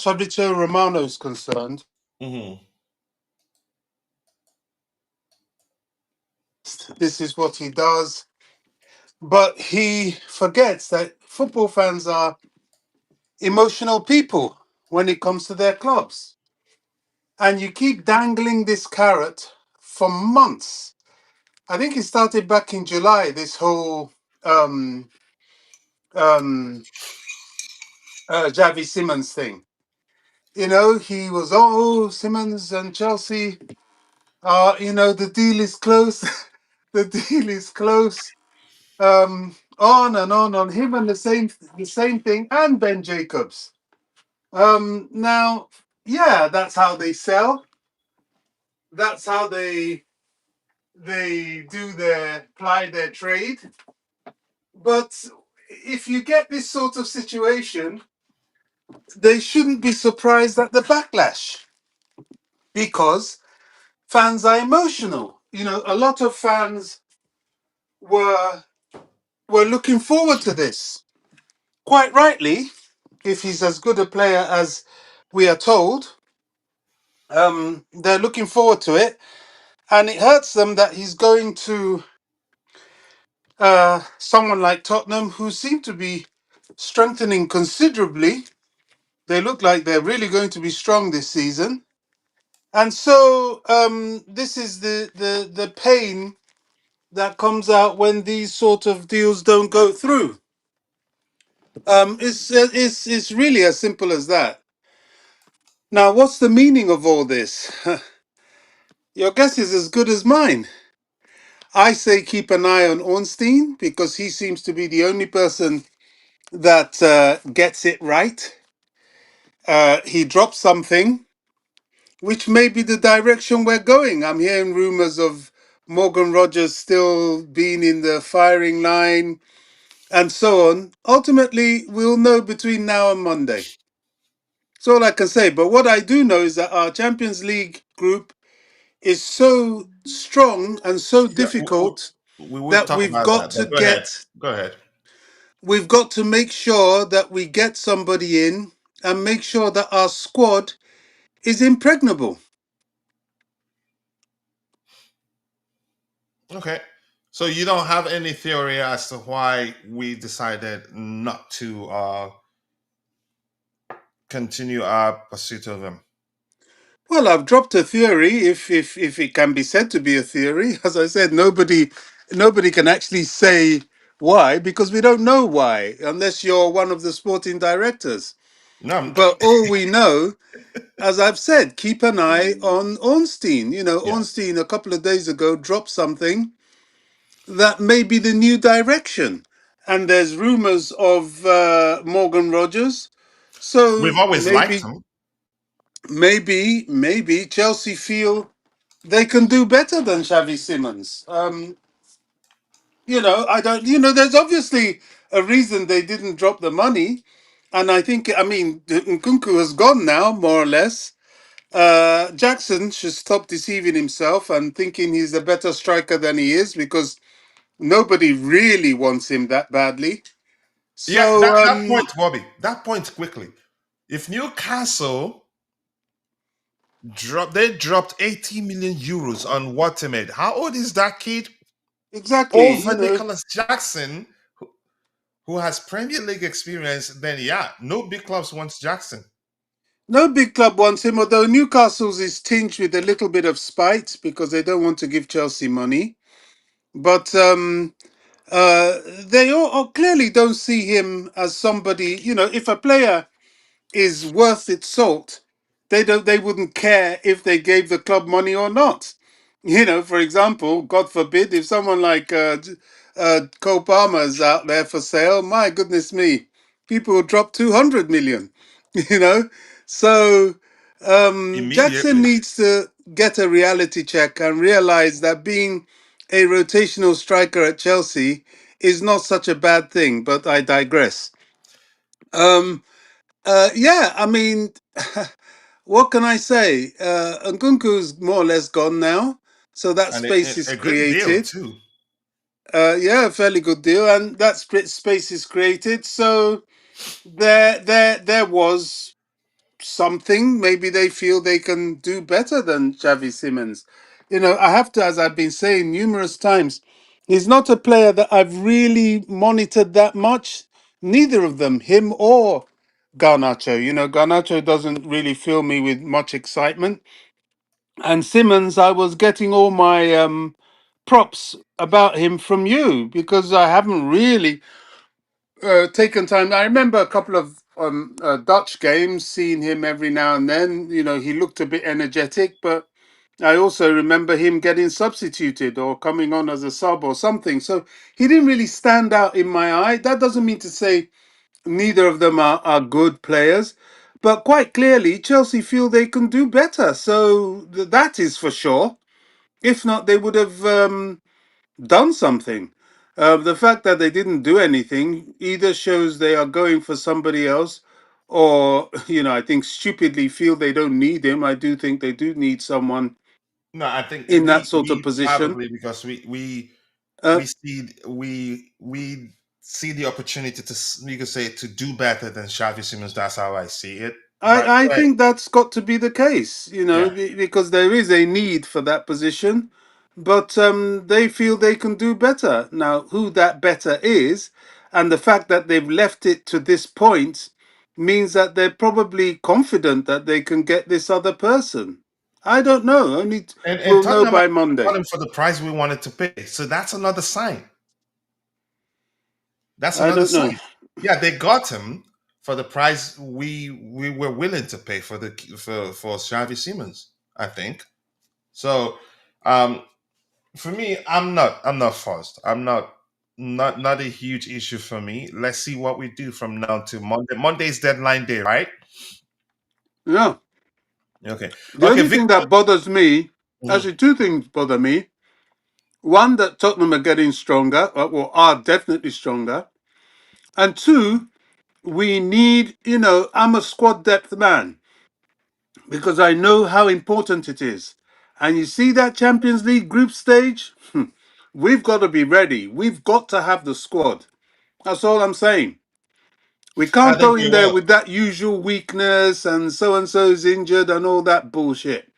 D: Fabrizio Romano is concerned,
B: Mm-hmm.
D: this is what he does. But he forgets that football fans are emotional people when it comes to their clubs. And you keep dangling this carrot for months. I think it started back in July, this whole um, um, Xavi Simons thing. You know, he was, oh, Simons and Chelsea, the deal is close. The deal is close. On and on him and the same thing, and Ben Jacobs. Now, yeah, that's how they sell. That's how they do their ply their trade. But if you get this sort of situation, they shouldn't be surprised at the backlash because fans are emotional. You know, a lot of fans were were looking forward to this. Quite rightly, if he's as good a player as we are told, they're looking forward to it. And it hurts them that he's going to someone like Tottenham, who seem to be strengthening considerably. They look like they're really going to be strong this season. And so this is the pain that comes out when these sort of deals don't go through. It's really as simple as that. Now, what's the meaning of all this? Your guess is as good as mine. I say keep an eye on Ornstein because he seems to be the only person that gets it right. He dropped something, which may be the direction we're going. I'm hearing rumors of Morgan Rogers still being in the firing line and so on. Ultimately, we'll know between now and Monday. That's all I can say. But what I do know is that our Champions League group is so strong and so
B: Yeah,
D: difficult
B: we will
D: that
B: talk
D: we've
B: about
D: got
B: that.
D: to
B: But go ahead.
D: get
B: Go ahead.
D: we've got to make sure that we get somebody in and make sure that our squad is impregnable.
B: Okay. So you don't have any theory as to why we decided not to continue our pursuit of him.
D: Well, I've dropped a theory, if it can be said to be a theory. As I said, nobody can actually say why because we don't know why unless you're one of the sporting directors.
B: No,
D: But all we know, as I've said, keep an eye on Ornstein. You know,
B: yeah.
D: Ornstein a couple of days ago dropped something that may be the new direction, and there's rumors of Morgan Rogers.
B: We've
D: So
B: always liked him.
D: maybe Chelsea feel they can do better than Xavi Simons. I don't. There's obviously a reason they didn't drop the money, and I mean, Nkunku has gone now, more or less. Jackson should stop deceiving himself and thinking he's a better striker than he is, because nobody really wants him that badly.
B: Yeah,
D: So,
B: that point, Bobby. That point quickly. If Newcastle dropped 80 million euros on Watermed, how old is that kid?
D: exactly,
B: Over Nicholas Jackson, who has Premier League experience, then yeah, no big clubs wants Jackson.
D: no big club wants him, although Newcastle's is tinged with a little bit of spite because they don't want to give Chelsea money. But they all clearly don't see him as somebody. If a player is worth its salt, they wouldn't care if they gave the club money or not. For example, God forbid, if someone like Cole Palmer's out there for sale, my goodness me, people will drop 200 million. You know, so Jackson
B: Immediately.
D: needs to get a reality check and realize that being a rotational striker at Chelsea is not such a bad thing. But I digress. Um, yeah, I mean, what can I say? Nkunku's more or less gone now, so that
B: And
D: space is
B: a good deal
D: created.
B: too.
D: Yeah, a fairly good deal, and that space is created. So there was something. Maybe they feel they can do better than Xavi Simons. I have to, as I've been saying numerous times, he's not a player that I've really monitored that much. Neither of them, him or Garnacho. Garnacho doesn't really fill me with much excitement. And Simmons, I was getting all my props about him from you because I haven't really taken time. I remember a couple of Dutch games, seeing him every now and then. He looked a bit energetic, but I also remember him getting substituted or coming on as a sub or something. So he didn't really stand out in my eye. That doesn't mean to say neither of them are good players, but quite clearly, Chelsea feel they can do better. So that is for sure. If not, they would have done something. The fact that they didn't do anything either shows they are going for somebody else, or I think stupidly feel they don't need him. I do think they do need someone
B: No, I think
D: in that sort of
B: we
D: position.
B: probably because
D: Uh,
B: we see the opportunity to we could say to do better than Xavi Simons. That's how I see it. But
D: I
B: right,
D: think that's got to be the case,
B: yeah,
D: because there is a need for that position, but they feel they can do better. Now, who that better is, and the fact that they've left it to this point means that they're probably confident that they can get this other person. I don't know. Only
B: and
D: we'll know
B: Tottenham
D: by
B: got
D: Monday.
B: him for the price we wanted to pay. So that's another sign. That's
D: I
B: another
D: don't know.
B: sign. Yeah, they got him for the price we were willing to pay for for Xavi Simons. I think so. Um, for me, I'm not fussed. I'm not a huge issue for me. Let's see what we do from now to Monday. Monday's deadline day, right?
D: Yeah.
B: Okay.
D: The
B: Okay,
D: only thing
B: Victor.
D: that bothers me,
B: Mhm.
D: actually, two things bother me. One, that Tottenham are getting stronger, or are definitely stronger. And two, we need, I'm a squad depth man because I know how important it is. And you see that Champions League group stage? We've got to be ready. We've got to have the squad. That's all I'm saying. We
B: I
D: can't go
B: think we
D: in there
B: will.
D: with that usual weakness and so's injured and all that bullshit.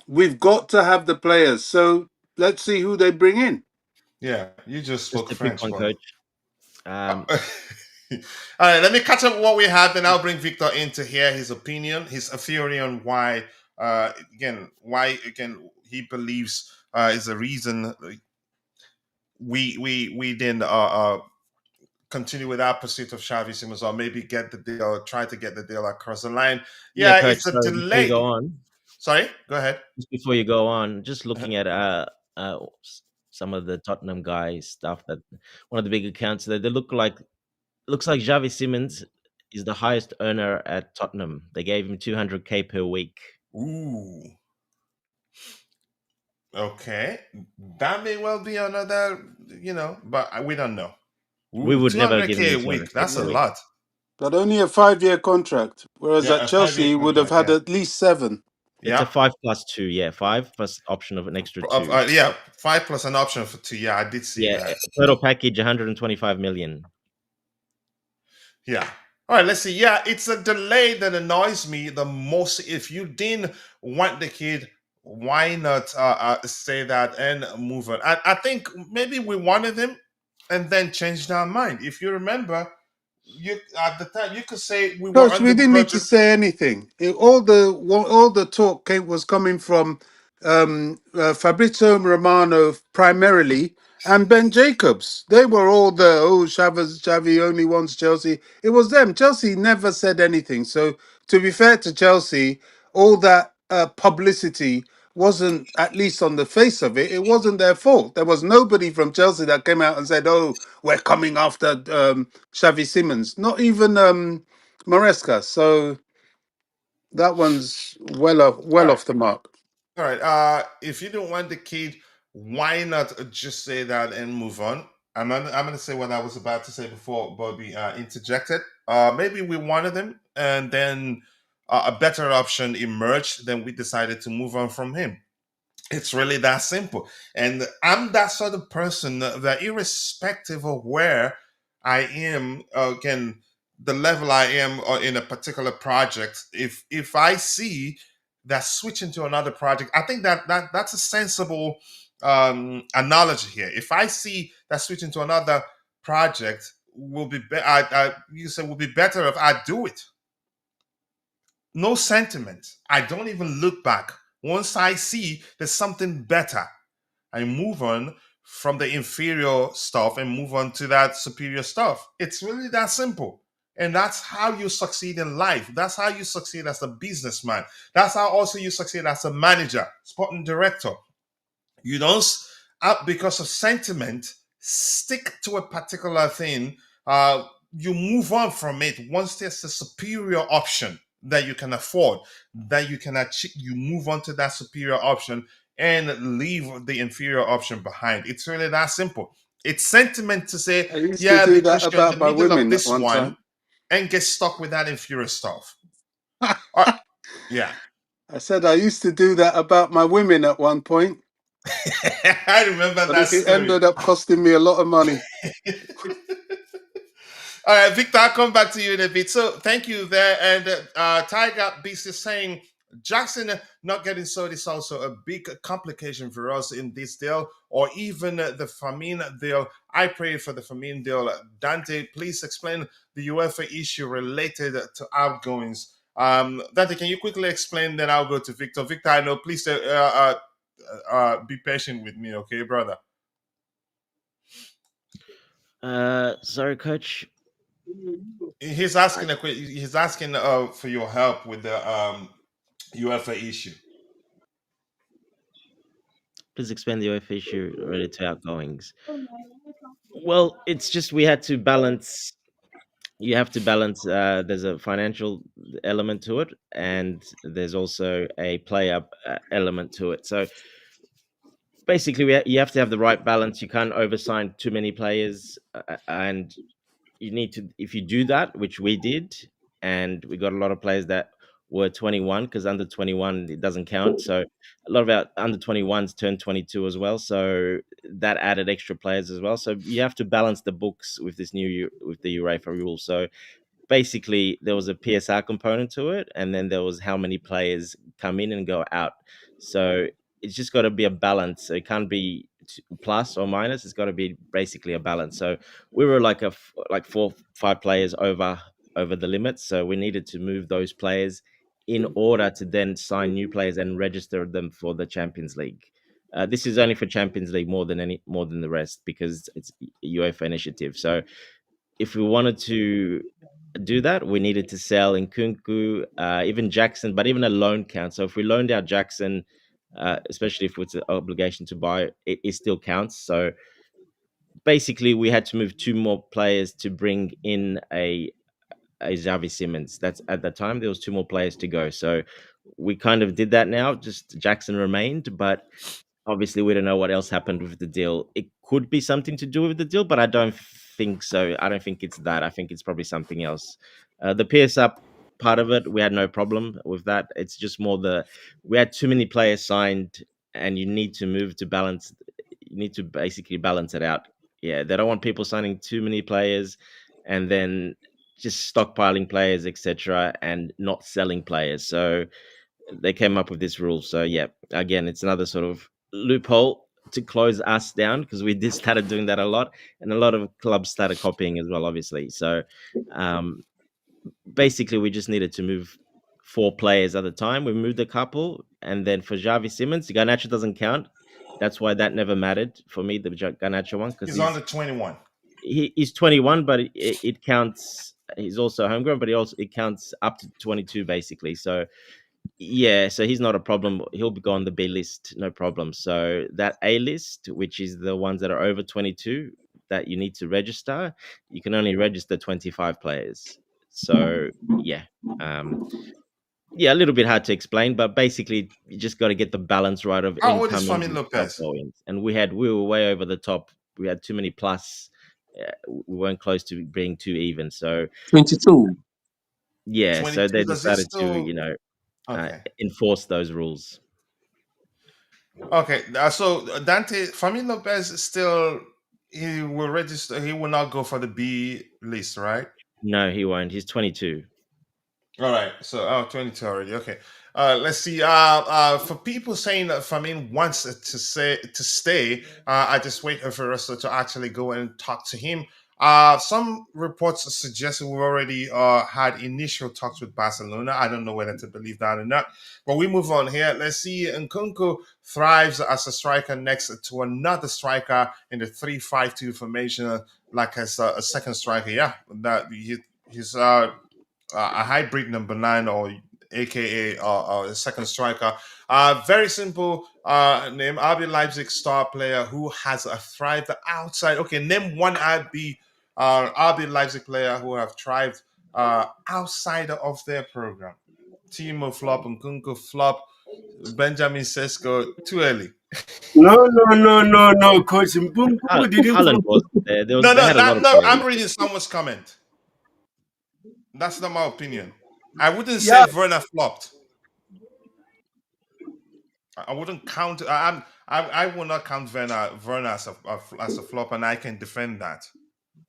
D: We've got to have the players. So let's see who they bring in.
B: Yeah, you just
C: Just
B: spoke
C: a quick
B: French,
C: one,
B: Bobby.
C: coach. Um,
B: All right, let me catch up with what we have, then I'll bring Victor in to hear his opinion, his theory on why, again he believes is the reason we didn't continue with our pursuit of Xavi Simons, or maybe get the deal, or try to get the deal across the line.
C: yeah,
B: Yeah,
C: coach.
B: it's a
C: Sorry, before you go
B: delay.
C: on,
B: Sorry, go ahead.
C: just looking at some of the Tottenham guys stuff that one of the big accounts there, they looks like Xavi Simons is the highest earner at Tottenham. They gave him 200K per week.
B: Ooh, Okay, that may well be another, but we don't know.
C: We
B: Ooh,
C: would never give him
B: 200K
C: the
B: a week.
C: 200k
B: That's
C: per
B: a
D: Yeah.
C: week.
B: lot.
D: But only a 5-year contract, whereas
B: Yeah,
D: at
B: a 5 year
D: Chelsea he would have
B: contract.
D: had
B: Yeah.
D: at least 7.
C: It's a
B: Yeah.
C: 5 plus 2, yeah, 5 plus option of an extra two.
B: Yeah, 5 plus an option for 2. Yeah, I did see
C: Yeah,
B: that.
C: total package 125 million.
B: Yeah. All right, let's see. Yeah, it's a delay that annoys me the most. If you didn't want the kid, why not say that and move on? I think maybe we wanted him and then changed our mind. If you remember, you at the time you could say we were
D: Coach, we
B: under
D: didn't need to
B: budget.
D: say anything. All the talk was coming from Fabrizio Romano primarily and Ben Jacobs. They were all Xavi only wants Chelsea. It was them. Chelsea never said anything. So to be fair to Chelsea, all that publicity wasn't, at least on the face of it, it wasn't their fault. There was nobody from Chelsea that came out and said, "Oh, we're coming after Xavi Simons." Not even Maresca. So that one's
B: All
D: well
B: right.
D: off the mark.
B: All right. If you don't want the kid, why not just say that and move on? I'm gonna say what I was about to say before Bobby interjected. Maybe we wanted him, and then a better option emerged. Then we decided to move on from him. It's really that simple. And I'm that sort of person that, irrespective of where I am, again, the level I am in a particular project, if I see that switching to another project, I think that's a sensible analogy here. If I see that switching to another project will you say will be better if I do it. No sentiment. I don't even look back. Once I see there's something better, I move on from the inferior stuff and move on to that superior stuff. It's really that simple. And that's how you succeed in life. That's how you succeed as a businessman. That's how also you succeed as a manager, sporting director. You don't because of sentiment stick to a particular thing. You move on from it once there's a superior option that you can afford, that you can achieve. You move on to that superior option and leave the inferior option behind. It's really that simple. It's sentiment to say,
D: I used to
B: yeah,
D: do that
B: because you're in the
D: about my
B: middle of
D: women at
B: this
D: one
B: one,
D: time.
B: and get stuck with that inferior stuff. Uh, yeah.
D: I said I used to do that about my women at one point,
B: I remember
D: but
B: that
D: it
B: story.
D: ended up costing me a lot of money.
B: All right, Victor, I'll come back to you in a bit. So thank you there. And Tiger Beast is saying Jackson not getting sold is also a big complication for us in this deal, or even the Firmino deal. I pray for the Firmino deal. Dante, please explain the UEFA issue related to outgoings. Dante, can you quickly explain? Then I'll go to Victor. Victor, I know. Please be patient with me, okay, brother?
C: Sorry, coach.
B: He's asking for your help with the UEFA issue.
C: Please explain the OF issue related to outgoings. Well, it's just we had to balance. You have to balance. There's a financial element to it, and there's also a player element to it. So basically, you have to have the right balance. You can't oversign too many players, and you need to. If you do that, which we did, and we got a lot of players that were 21, because under 21 it doesn't count. So a lot of our under 21s turned 22 as well. So that added extra players as well. So you have to balance the books with this with the UEFA rule. So basically there was a PSR component to it, and then there was how many players come in and go out. So it's just got to be a balance. So it can't be plus or minus. It's got to be basically a balance. So we were like like 4 5 players over the limit. So we needed to move those players in order to then sign new players and register them for the Champions League. This is only for Champions League more than the rest because it's UEFA initiative. So if we wanted to do that, we needed to sell Nkunku, even Jackson, but even a loan count. So if we loaned out Jackson, especially if it's an obligation to buy, it still counts. So basically, we had to move 2 more players to bring in a Xavi Simons. That's at the time there was 2 more players to go. So we kind of did that now. Just Jackson remained, but obviously we don't know what else happened with the deal. It could be something to do with the deal, but I don't think so. I don't think it's that. I think it's probably something else. The PSR part of it, we had no problem with that. It's just more we had too many players signed, and you need to move to balance. You need to basically balance it out. Yeah, they don't want people signing too many players, and then just stockpiling players, etc., and not selling players. So they came up with this rule. So yeah, again, it's another sort of loophole to close us down because we did started doing that a lot, and a lot of clubs started copying as well, obviously. So um, basically, we just needed to move 4 players at a time. We moved a couple, and then for Xavi Simons, Garnacho doesn't count. That's why that never mattered for me, the Garnacho one, because
B: He's under 21.
C: he's 21, but it counts. He's also homegrown, but it counts up to 22 basically. So yeah, so he's not a problem. He'll be go on the B list, no problem. So that A list, which is the ones that are over 22 that you need to register, you can only register 25 players. So yeah, um, yeah, a little bit hard to explain, but basically you just got to get the balance right of
B: How old is
C: incomings
B: Famin
C: and
B: Lopez?
C: outgoings. And we were way over the top. We had too many plus. We weren't close to being too even. So
E: 22.
C: yeah, so
B: 22.
C: they
B: Does he
C: decided to
B: still? Okay.
C: enforce those rules.
B: Okay. So Dante Famin Lopez is still, he will register. He will not go for the B list, right?
C: No, he won't. He's 22.
B: All right. So 22 already. Okay. Let's see. For people saying that Famin wants to stay, I just wait for us to actually go and talk to him. Some reports suggest we've already had initial talks with Barcelona. I don't know whether to believe that or not. But we move on here. Let's see. Nkunku thrives as a striker next to another striker in the 3-5-2 formation, like as a second striker. Yeah, he's a hybrid number 9, or aka a second striker. Very simple name. RB Leipzig star player who has thrived outside. Okay, name one RB Leipzig player who have thrived outside of their program. Timo flop, Nkunku flop, Benjamin Sesko too early.
E: No, Coach Mpungu didn't
C: Haaland
E: flop.
C: was there.
B: No,
C: They
B: no,
C: had a lot
B: no,
C: of
B: no.
C: players.
B: I'm reading someone's comment. That's not my opinion. I wouldn't say
E: Yeah,
B: Werner flopped. I wouldn't count. I will not count Werner as a flop, and I can defend that.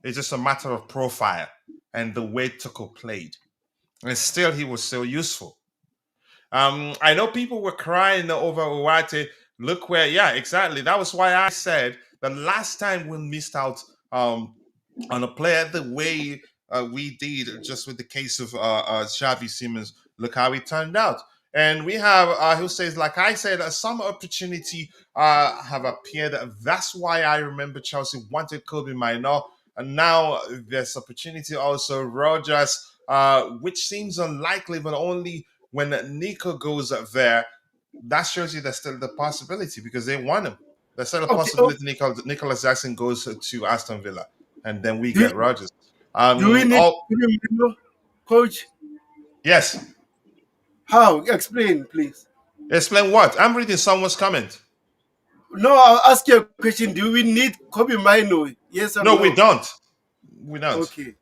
B: It's just a matter of profile and the way Tuchel played, and still he was still useful. I know people were crying over Uwate. Look where, yeah, exactly. That was why I said the last time we missed out on a player the way we did, just with the case of Xavi Simons. Look how it turned out. And we have who says, like I said, some opportunity have appeared. That's why I remember Chelsea wanted Kobe Minor, and now there's opportunity also. Rogers, which seems unlikely, but only when Nico goes up there. That shows you there's still the possibility because they want him. There's still a
E: okay. Oh,
B: possibility Nicholas Jackson goes to Aston Villa, and then we
E: do,
B: get Rogers.
E: do we need
B: Oh
E: Coach?
B: yes.
E: How? Explain, please.
B: Explain what? I'm reading someone's comment.
E: No, I'll ask you a question. Do we need Kobe Mino? Yes or
B: No, we
E: no?
B: don't. We don't.
E: Okay.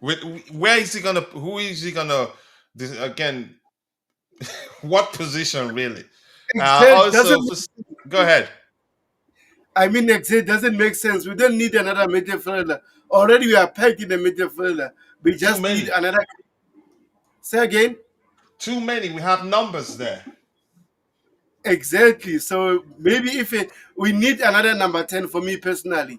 B: Where is he gonna? Who is he gonna? Again, what position really?
E: Excel
B: Also,
E: doesn't.
B: go ahead.
E: I mean, Excel doesn't make sense. We don't need another midfielder. Already, we are packed in the midfielder. We
B: Too
E: just need
B: many.
E: another. Say again.
B: Too many. We have numbers there.
E: Exactly. So maybe we need another number 10 for me personally.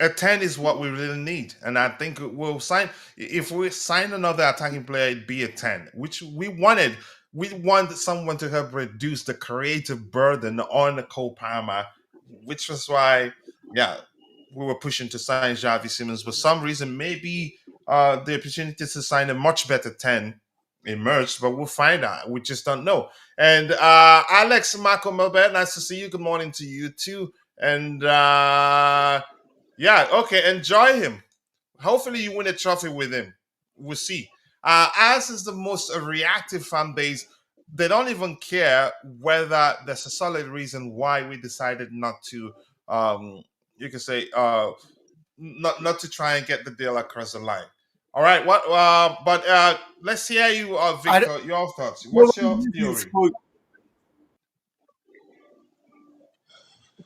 B: A 10 is what we really need. And I think we'll sign, if we sign another attacking player, it'd be a 10, which we wanted. We want someone to help reduce the creative burden on Cole Palmer, which was why, yeah, we were pushing to sign Xavi Simons. For some reason, maybe the opportunity to sign a much better 10 emerged, but we'll find out. We just don't know. And Alex Marco Melbert, nice to see you. Good morning to you too. And yeah, okay. Enjoy him. Hopefully, you win a trophy with him. We'll see. As is the most reactive fan base, they don't even care whether there's a solid reason why we decided not to. You can say not to try and get the deal across the line. All right. What? But let's hear you,
E: I don't
B: Victor. Your thoughts.
E: know
B: What's your
E: if he's
B: theory,
E: good.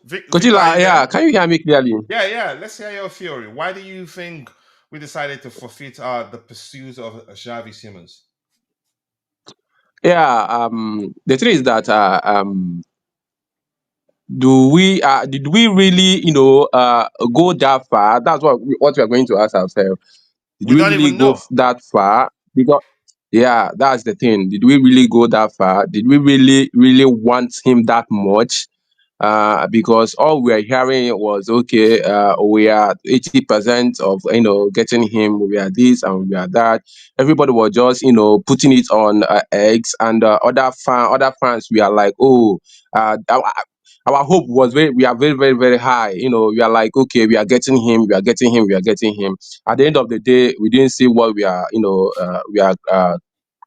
B: Victor? Are
F: Kotila,
B: you there?
F: yeah, can you hear me clearly?
B: Yeah, yeah. Let's hear your theory. Why do you think we decided to forfeit the pursuit of Xavi Simons?
F: Yeah, the thing is that do we did we really, go that far? That's what we are going to ask ourselves. Did
B: We
F: we
B: don't
F: really
B: even
F: go
B: know.
F: that far? Because yeah, that's the thing. Did we really go that far? Did we really want him that much? Because all we are hearing was okay, we are 80% of getting him, we are this and we are that. Everybody was just putting it on X, and other fans, we are like, oh, our hope was we are very, very, very high. We are like, okay, we are getting him, we are getting him, we are getting him. At the end of the day, we didn't see what we are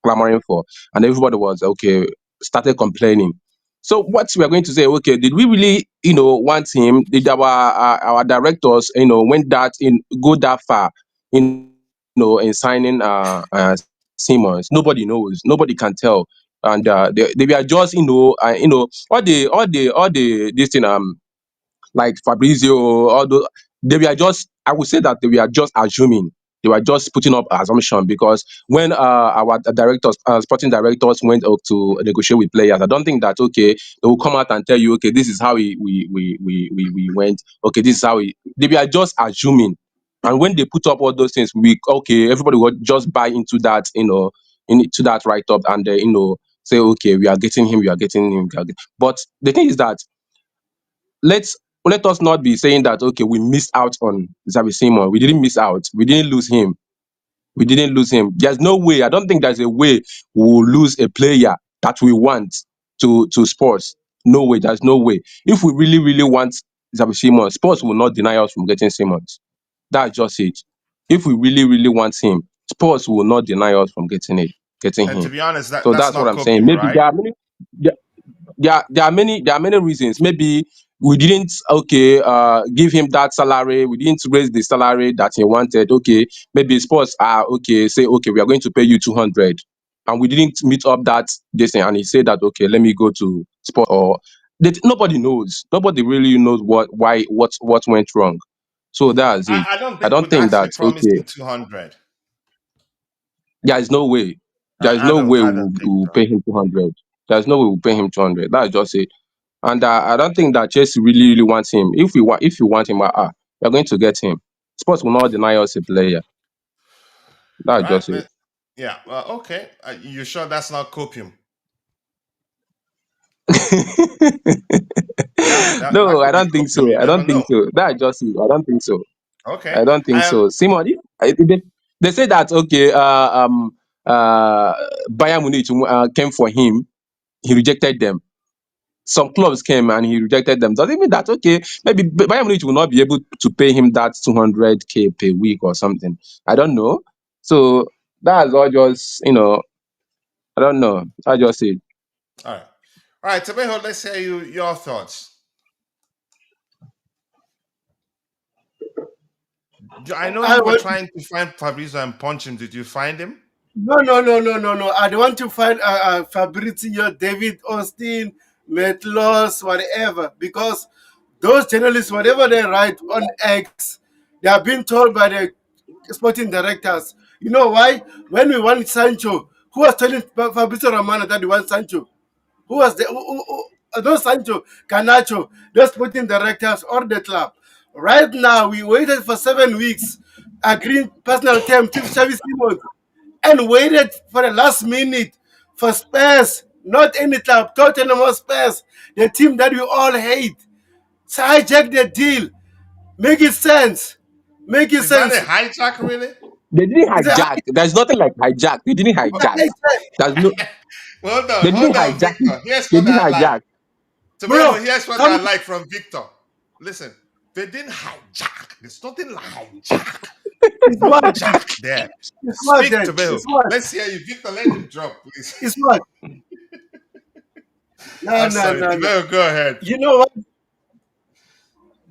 F: clamoring for, and everybody was okay, started complaining. So what we are going to say, okay, did we really, want him? Did our directors, went that in go that far, in signing Simons? Nobody knows. Nobody can tell. And they were just, all the this thing, like Fabrizio, all those, they were just, I would say that they were just assuming. They were just putting up assumption, because when our directors, sporting directors, went up to negotiate with players, I don't think that okay, they will come out and tell you, okay, this is how we went. Okay, this is how we. They were just assuming, and when they put up all those things, we okay, everybody will just buy into that, into that write up, and say okay, we are getting him, we are getting him. But the thing is that let's let us not be saying that okay, we missed out on Xavi Simon. We didn't miss out. We didn't lose him. We didn't lose him. There's no way. I don't think there's a way we will lose a player that we want to sports. No way. There's no way. If we really, really want Xavi Simon, sports will not deny us from getting Simons. That's just it. If we really, really want him, sports will not deny us from getting
B: And to
F: him.
B: be honest,
F: So
B: that's
F: that's what
B: not
F: I'm saying.
B: copium,
F: Maybe
B: right?
F: there are many. There are many reasons. Maybe we didn't okay give him that salary. We didn't raise the salary that he wanted. Okay, maybe sports are okay. Say okay, we are going to pay you 200, and we didn't meet up that this thing. And he said that okay, let me go to sport, or nobody knows. Nobody really knows what went wrong. So that's it.
B: I don't
F: I
B: think
F: don't
B: we'd
F: think
B: actually
F: that
B: promised
F: okay.
B: him 200.
F: There is no way. There is
B: I
F: no way
B: don't. I
F: we'll,
B: don't think
F: we'll
B: so.
F: pay him 200. There's no way we'll pay him 200. That's just it. And I don't think that Chelsea really, really wants him. If you want him, we're going to get him. Sports will not deny us a player.
B: All
F: That's
B: right.
F: just it.
B: Yeah. Well, okay. You sure that's not copium? Yeah. That
F: No, I
B: could be
F: don't think
B: copium.
F: so.
B: You
F: I
B: never
F: don't think
B: know.
F: so. That's just it. I don't think so.
B: Okay.
F: I don't think so. Simon, they say that okay, uh, Bayern Munich came for him. He rejected them. Some clubs came and he rejected them. Does it mean that okay, maybe Bayern Munich will not be able to pay him that 200K per week or something? I don't know. So that's all just I don't know. I just say
B: All right. All right. Tabeho, let's hear your thoughts. I know
E: I
B: you were
E: want
B: trying to find Fabrizio and punch him. Did you find him?
E: no, no, no, no, no, no. I don't want to find Fabrizio, David Austin, Metlos, whatever, because those journalists, whatever they write on X, they are being told by the sporting directors. You know why? When we want Sancho, who was telling Fabrizio Romano that they want Sancho? Who was the those Sancho, Garnacho, those sporting directors or the club? Right now, we waited for 7 weeks, agreeing personal terms to Xavi Simons, and waited for the last minute for Spurs, not any club, Tottenham or Spurs, the team that we all hate. So hijack the deal. Make it sense. Make it
B: Is that a
E: sense.
B: hijack, really?
F: they didn't
E: It's a
F: hijack. There's nothing like hijack. They didn't hijack.
E: hijack.
F: There's no. They didn't
B: Hold on,
F: hijack it.
B: Victor. Here's
F: They
B: what
F: didn't
B: I like.
F: hijack.
B: Tabeho,
E: Bro,
B: here's what
E: come
B: I
E: on.
B: like from Victor. Listen, they didn't hijack. There's nothing like hijack.
E: It's
B: No
E: what then?
B: jack there.
E: It's what
B: Speak,
E: then?
B: Tabeho.
E: It's what?
B: Let's hear you. Victor, let him drop, please.
E: It's what? No,
B: I'm
E: no,
B: sorry.
E: no, no.
B: Go ahead.
E: You know what?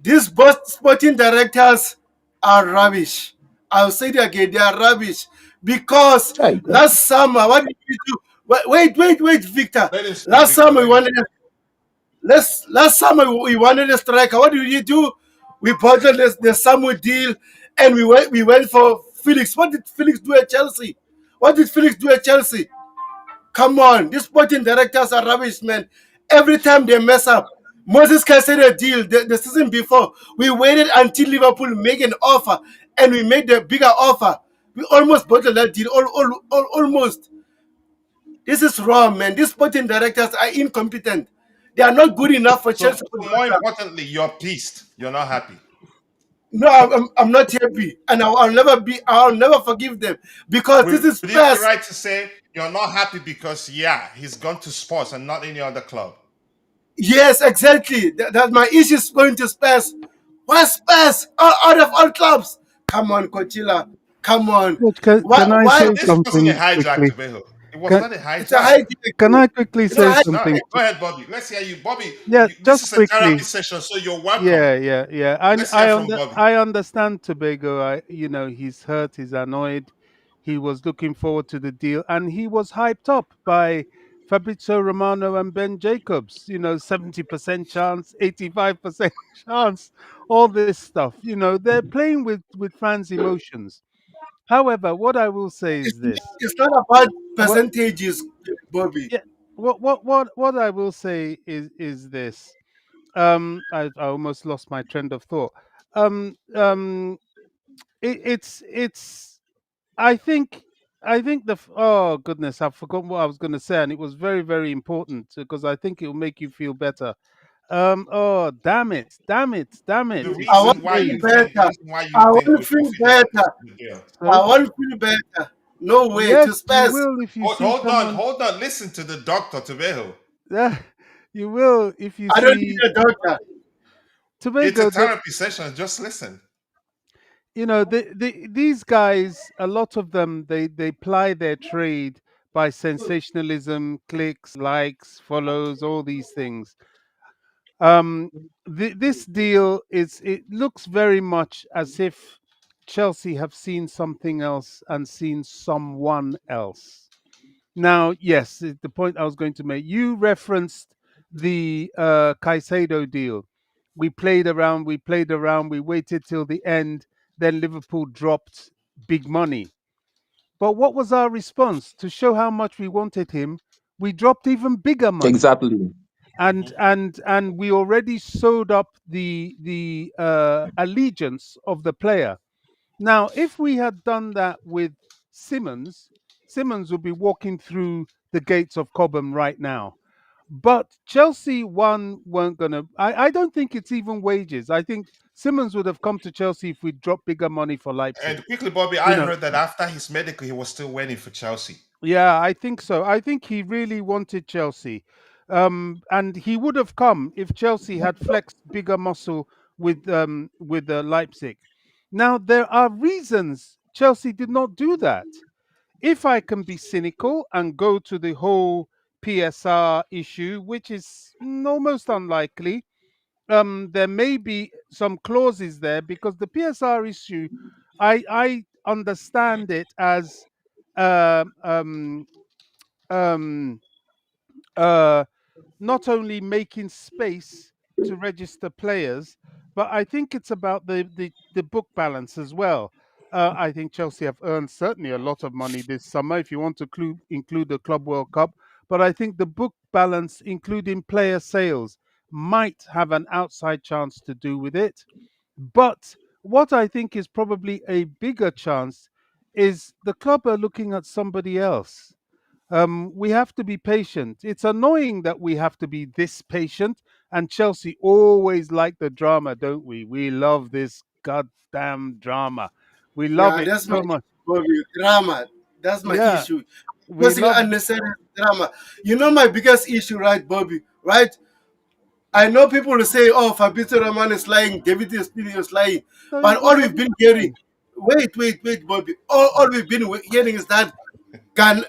E: These both sporting directors are rubbish. I'll say it again, they are rubbish. Because
F: Hey,
E: last summer, what did we do? Wait, Victor.
B: Let him speak,
E: Last
B: Victor.
E: summer we
B: Let him
E: wanted
B: speak.
E: last summer we wanted a striker. What did we do? We bought the summer deal and we went for Felix. What did Felix do at Chelsea? What did Felix do at Chelsea? Come on, these sporting directors are rubbish, man. Every time they mess up. Moses Caicedo deal the season before. We waited until Liverpool make an offer and we made the bigger offer. We almost bottled that deal. Almost. This is wrong, man. These sporting directors are incompetent. They are not good enough for
B: So,
E: Chelsea
B: so more
E: Football Club.
B: importantly, you're pissed. You're not happy.
E: No, I'm not happy, and I'll never forgive them because this
B: Would
E: is
B: it be
E: Spurs.
B: right to say you're not happy because, yeah, he's gone to sports and not any other club?
E: Yes, exactly. That my issue is going to Spurs. Why Spurs? Out of all clubs. Come on, Coachella. Come on.
G: But
E: Why?
G: can I
E: Why?
G: say
B: No, this wasn't a
G: something
B: hijack
G: quickly?
B: to Beho. It was
G: Can
B: not a
E: It's a
B: hijack.
E: high.
G: can I quickly
E: It's a
G: say
E: high.
B: It's not.
G: something?
B: Go ahead, Bobby. Let's hear you, Bobby.
G: Yeah,
B: This
G: just
B: is a therapy
G: quickly.
B: session, so you're welcome.
G: Yeah.
B: Let's hear from Bobby.
G: I understand Tobago. He's hurt. He's annoyed. He was looking forward to the deal, and he was hyped up by Fabrizio Romano and Ben Jacobs. 70% chance, 85% chance, all this stuff. They're playing with fans' emotions. However, what I will say
E: It's,
G: is this:
E: it's not about
G: what
E: percentages, Bobby.
G: yeah, what I will say is this. I almost lost my trend of thought. Um, um, it's. I think oh goodness, I've forgotten what I was going to say, and it was very very important because I think it will make you feel better. Oh damn it!
B: The
E: I want
B: reason
E: to
B: why
E: feel
B: you
G: Please,
B: think, the
E: better.
B: reason why you
E: I
B: think
E: want to
B: we
E: feel
B: forfeited
E: better.
B: the deal.
E: I
G: sorry.
E: want to feel better. No way to
G: Yes, you
E: Spurs.
G: will if you
B: Hold,
G: see
B: hold on,
G: someone.
B: hold on. Listen to the doctor, Tobeho.
G: Yeah, you will if you
E: I don't need
G: see
E: a doctor.
B: It's a
G: Tobago.
B: therapy session. Just listen.
G: These guys, a lot of them, they ply their trade by sensationalism, clicks, likes, follows, all these things. um this deal it looks very much as if Chelsea have seen something else and seen someone else. Now, yes, the point I was going to make, you referenced the Caicedo deal. We played around, we waited till the end, then Liverpool dropped big money. But what was our response? To show how much we wanted him, we dropped even bigger money.
F: exactly.
G: And
B: Mhm.
G: we already sewed up the allegiance of the player. Now, if we had done that with Simmons, Simmons would be walking through the gates of Cobham right now. But Chelsea, one, weren't going to. I don't think it's even wages. I think Simmons would have come to Chelsea if we dropped bigger money for Leipzig.
B: And quickly, Bobby,
G: You
B: I
G: know,
B: heard that after his medical, he was still waiting for Chelsea.
G: yeah, I think so. I think he really wanted Chelsea. And he would have come if Chelsea had flexed bigger muscle with Leipzig. Now there are reasons Chelsea did not do that. If I can be cynical and go to the whole PSR issue, which is almost unlikely, there may be some clauses there because the PSR issue, I understand it as um, um, um, uh, not only making space to register players, but I think it's about the book balance as well. I think Chelsea have earned certainly a lot of money this summer, if you want to include the Club World Cup. But I think the book balance, including player sales, might have an outside chance to do with it. But what I think is probably a bigger chance is the club are looking at somebody else. We have to be patient. It's annoying that we have to be this patient. And Chelsea always like the drama, don't we? We love this goddamn drama. We love
E: Yeah,
G: it
E: that's my
G: so much.
E: issue, Bobby. Drama. That's my
G: Yeah,
E: issue.
G: we
E: Causing
G: love.
E: unnecessary drama. You know my biggest issue, right, Bobby? Right? I know people will say, "Oh, Fabrizio Romano is lying, David is lying,"
G: No,
E: but
G: he's
E: all
G: not.
E: we've been hearing, wait, Bobby. All we've been hearing is that Gan,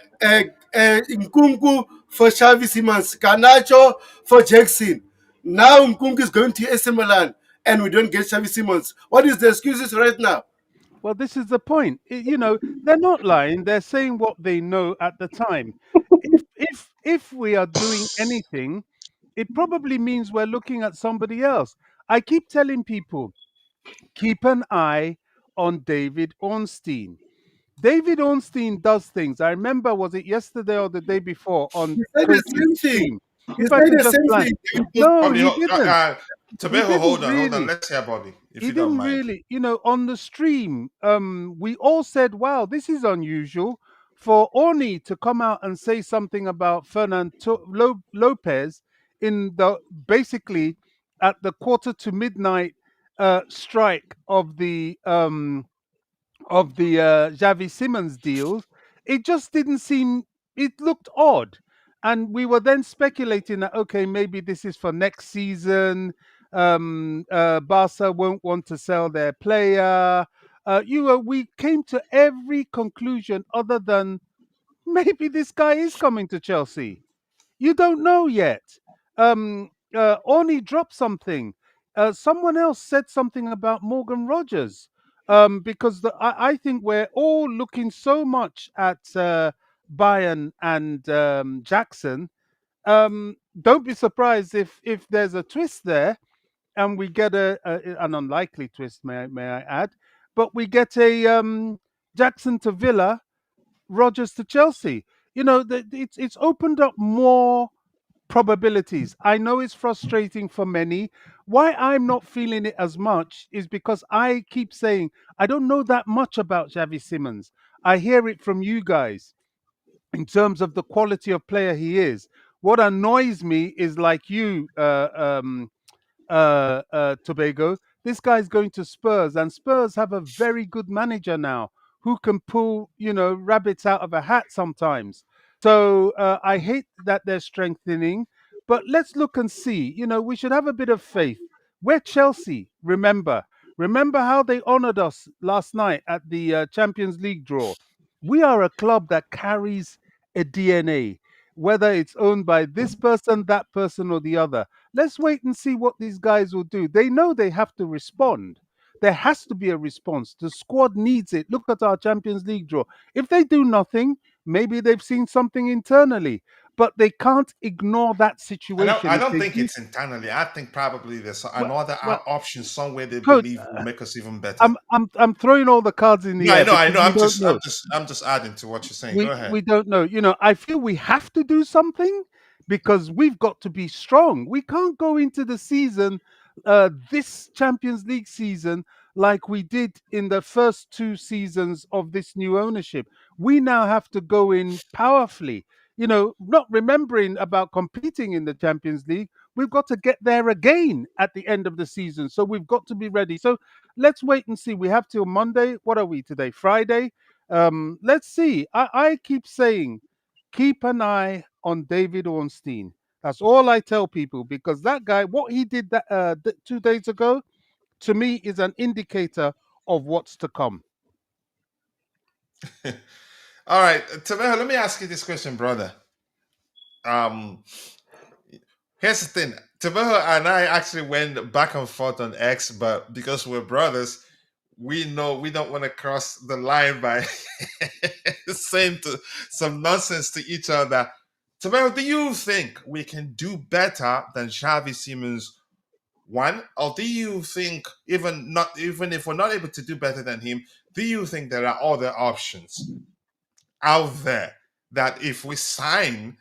E: Nkunku for Xavi Simons, Garnacho for Jackson. Now Nkunku is going to AC Milan and we don't get Xavi Simons. What is the excuses right now?
G: Well, this is the point. They're not lying. They're saying what they know at the time. If we are doing anything, it probably means we're looking at somebody else. I keep telling people, keep an eye on David Ornstein. David Ornstein does things. I remember, was it yesterday or the day before on
E: He said the
G: Koji's
E: same thing.
G: stream?
E: He
G: If I
E: said
G: could
E: the
G: just
E: same
G: blank.
E: thing.
G: No,
B: Bobby,
G: he didn't. He
B: Tobago,
G: didn't
B: hold on.
G: really.
B: Let's hear Bobby, if
G: He
B: you don't
G: didn't
B: mind.
G: really, on the stream, we all said, wow, this is unusual for Orni to come out and say something about Lopez in the basically at the quarter to midnight strike of the Xavi Simons deal. It just didn't seem. It looked odd, and we were then speculating that okay, maybe this is for next season. Barca won't want to sell their player. We came to every conclusion other than maybe this guy is coming to Chelsea. You don't know yet. Orny dropped something. Someone else said something about Morgan Rogers. Because I think we're all looking so much at Bayern and Jackson. Don't be surprised if there's a twist there, and we get an unlikely twist, may I add, but we get a Jackson to Villa, Rogers to Chelsea. It's opened up more probabilities. I know it's frustrating for many. Why I'm not feeling it as much is because I keep saying I don't know that much about Xavi Simons. I hear it from you guys in terms of the quality of player he is. What annoys me is like you, Tobago. This guy's going to Spurs, and Spurs have a very good manager now who can pull, rabbits out of a hat sometimes. So I hate that they're strengthening, but let's look and see. We should have a bit of faith. We're Chelsea, remember how they honored us last night at the Champions League draw. We are a club that carries a DNA, whether it's owned by this person, that person, or the other. Let's wait and see what these guys will do. They know they have to respond. There has to be a response. The squad needs it. Look at our Champions League draw. If they do nothing, maybe they've seen something internally, but they can't ignore that situation.
B: I
G: If
B: don't
G: they
B: think
G: do,
B: it's internally. I think probably there's
G: well,
B: another
G: well,
B: option somewhere they
G: coach,
B: believe will make us even better.
G: I'm throwing all the cards in the
B: No,
G: air
B: I
G: because
B: know.
G: we don't know.
B: I'm just adding to what you're saying. Go
G: We
B: ahead.
G: don't know. I feel we have to do something because we've got to be strong. We can't go into the season, this Champions League season, like we did in the first two seasons of this new ownership. We now have to go in powerfully. Not remembering about competing in the Champions League. We've got to get there again at the end of the season. So we've got to be ready. So let's wait and see. We have till Monday. What are we today? Friday. Let's see. I keep saying, keep an eye on David Ornstein. That's all I tell people because that guy, what he did 2 days ago, to me is an indicator of what's to come.
B: All right, Tavejo, let me ask you this question, brother. Um, Here's the thing. Tavejo and I actually went back and forth on X, but because we're brothers, we know we don't want to cross the line by saying some nonsense to each other. Tavejo, do you think we can do better than Xavi Simons one, or do you think even if we're not able to do better than him, do you think there are other options out there that if we sign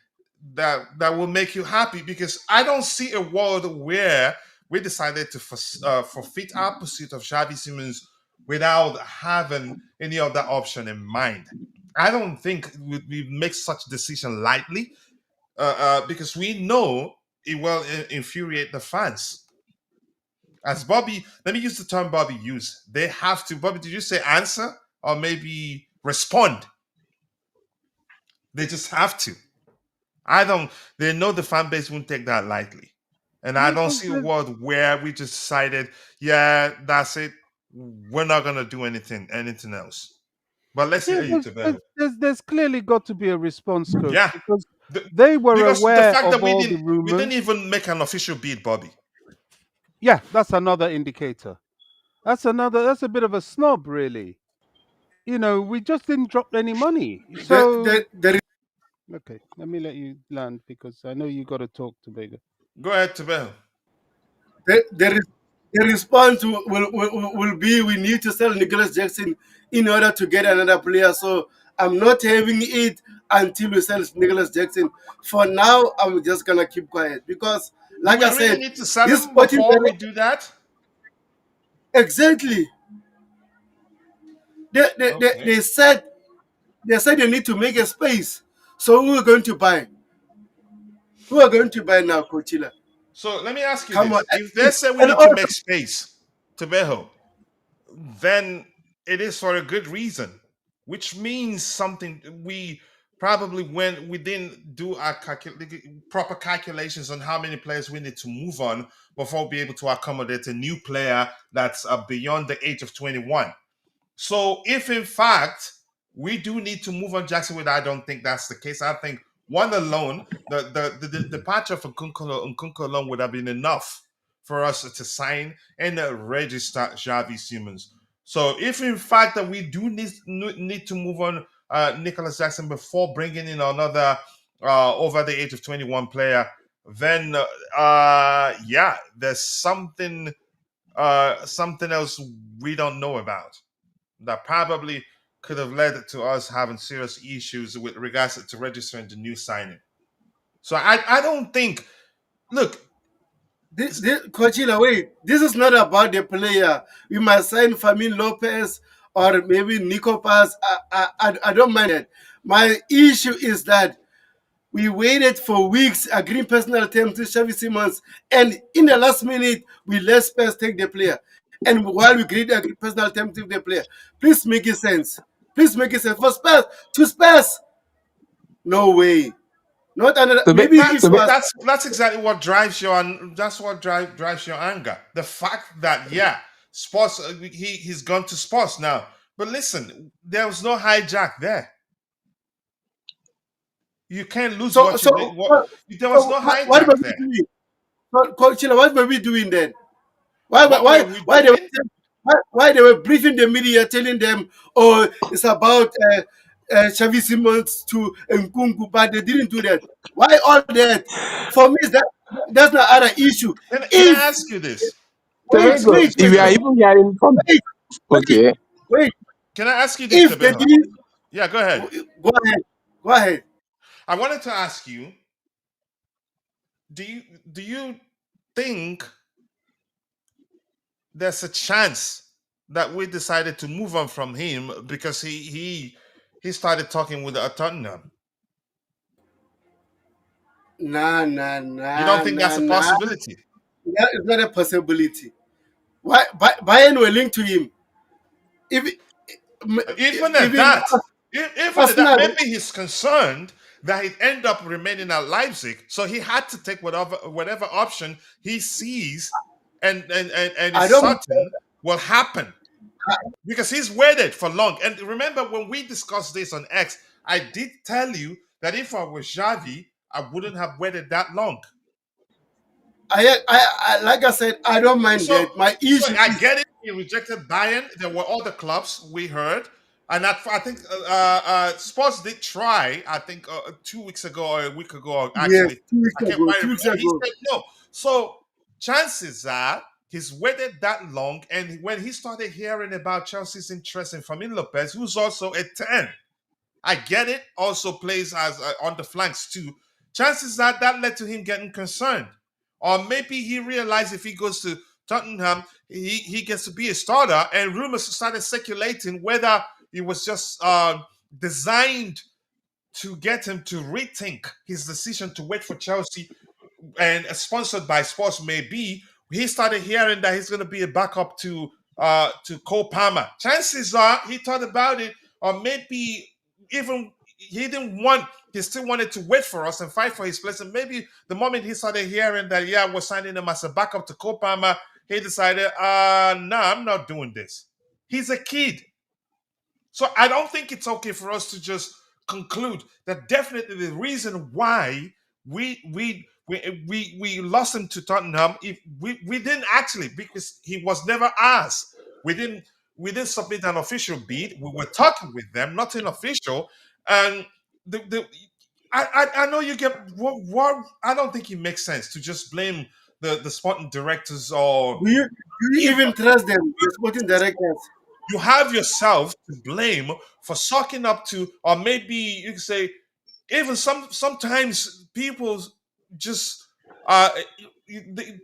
B: that will make you happy? Because I don't see a world where we decided to forfeit our pursuit of Xavi Simons without having any other option in mind. I don't think we make such decision lightly, because we know it will infuriate the fans. As Bobby, let me use the term Bobby used. They have to. Bobby, did you say answer or maybe respond? They just have to. I don't. They know the fan base won't take that lightly, and I
G: Yeah,
B: don't see a world where we just decided, yeah, that's it. We're not gonna do anything else. But let's
G: yeah,
B: hear you, Tabel.
G: there's clearly got to be a response, coach,
B: Yeah,
G: because
B: The-
G: They were
B: because the
G: aware
B: fact that
G: of all the
B: we didn't
G: rumors.
B: even make an official bid, Bobby.
G: Yeah, that's another indicator. That's a bit of a snob, really. We just didn't drop any money. So
E: The
G: okay, let me let you land because I know you got to talk to Vega.
B: Go ahead, Tabel.
E: the response will be we need to sell Nicholas Jackson in order to get another player. So I'm not having it until we sell Nicholas Jackson. For now, I'm just gonna keep quiet because,
B: Do
E: like
B: we
E: I
B: really
E: said,
B: need to sell
E: this
B: him
E: sporting
B: before we
E: director
B: do that?
E: exactly.
B: Okay.
E: They said they need to make a space. So who are going to buy? Who are going to buy now, Coachella?
B: So let me ask you
E: Come on,
B: this: if they say we
E: and
B: need to make
E: also
B: space, Tabejo, then it is for a good reason, which means something. We probably when we didn't do our proper calculations on how many players we need to move on before we be able to accommodate a new player that's beyond the age of 21. So if in fact we do need to move on Jackson Wade, I don't think that's the case. I think one alone, the departure of Nkunku alone would have been enough for us to sign and register Xavi Simons. So if in fact that we do need to move on Nicholas Jackson before bringing in another over the age of 21 player, then yeah, there's something else we don't know about that probably could have led to us having serious issues with regards to registering the new signing. So I don't think. Look,
E: Coachella, wait. This is not about the player. We must sign Famin Lopez or maybe Nico Paz. I don't mind it. My issue is that we waited for weeks, agreeing personal terms to Xavi Simons, and in the last minute, we let Spurs take the player. And while we agree personal terms with the player, please make it sense. Please make it sense. For Spurs, to Spurs, no way. Not another.
F: To be,
E: Maybe if
B: that's
F: to
E: it
F: be,
E: was,
B: that's exactly what drives your that's what drives your anger. The fact that yeah, sports he's gone to sports now. But listen, there was no hijack there. You can't lose
E: so
B: what you
E: so
B: did. What
E: what,
B: there was
E: so
B: no
E: what were
B: hijack
E: we
B: there.
E: doing? Coach, what were we doing then? Why
B: What
E: why
B: were we
E: why they were
B: doing?
E: why they were briefing the media, telling them, oh, it's about Xavi Simons to Nkunku, but they didn't do that. Why all that? For me, that's not other issue.
B: Can I
E: If
B: ask you this? Can I
E: wait,
B: ask you
F: Tobago,
B: this,
E: wait,
F: if
E: wait,
F: you are
B: Tabel?
E: wait,
F: even hearing from,
E: wait, wait,
F: okay,
E: wait.
B: Can I ask you this,
E: If they
B: Tabel?
E: didn't,
B: Yeah, go ahead.
E: go ahead, go ahead.
B: I wanted to ask you, do you think there's a chance that we decided to move on from him because he started talking with Tottenham?
E: Nah, nah,
B: You don't
E: nah,
B: think
E: nah,
B: that's a
E: nah.
B: possibility?
E: That is not a possibility. Why Bayern were linked to him. If
B: Even at
E: even
B: that, even at that,
E: Arsenal,
B: maybe he's concerned that he'd end up remaining at Leipzig, so he had to take whatever option he sees and
E: I
B: is
E: don't.
B: certain will happen because he's waited for long. And remember when we discussed this on X, I did tell you that if I was Xavi, I wouldn't have waited that long.
E: Like I said, I don't mind
B: So,
E: that. My
B: so
E: issue
B: I
E: is
B: get it. He rejected Bayern. There were other clubs we heard, and I think Sports did try. I think 2 weeks ago or a week ago, or
E: yes,
B: actually,
E: 2 weeks
B: I can't
E: ago.
B: quite
E: 2 weeks
B: remember. He
E: ago,
B: said no. So chances are he's waited that long, and when he started hearing about Chelsea's interest in Famin Lopez, who's also a 10, I get it. Also plays as on the flanks too. Chances are that led to him getting concerned, or maybe he realized if he goes to Tottenham, he gets to be a starter. And rumors started circulating whether it was just designed to get him to rethink his decision to wait for Chelsea and sponsored by sports maybe he started hearing that he's going to be a backup to Cole Palmer. Chances are he thought about it, or maybe even he didn't want. He still wanted to wait for us and fight for his place. And maybe the moment he started hearing that, yeah, we're signing him as a backup to Cole Palmer, he decided, no, I'm not doing this. He's a kid. So I don't think it's okay for us to just conclude that definitely the reason why we lost him to Tottenham, if we didn't actually, because he was never asked. We didn't submit an official bid. We were talking with them, nothing official. And the I know you get what I don't think it makes sense to just blame the sporting directors, or
E: Do you
B: if
E: even trust them, the sporting directors?
B: you have yourself to blame for sucking up to, or maybe you can say, even sometimes people just uh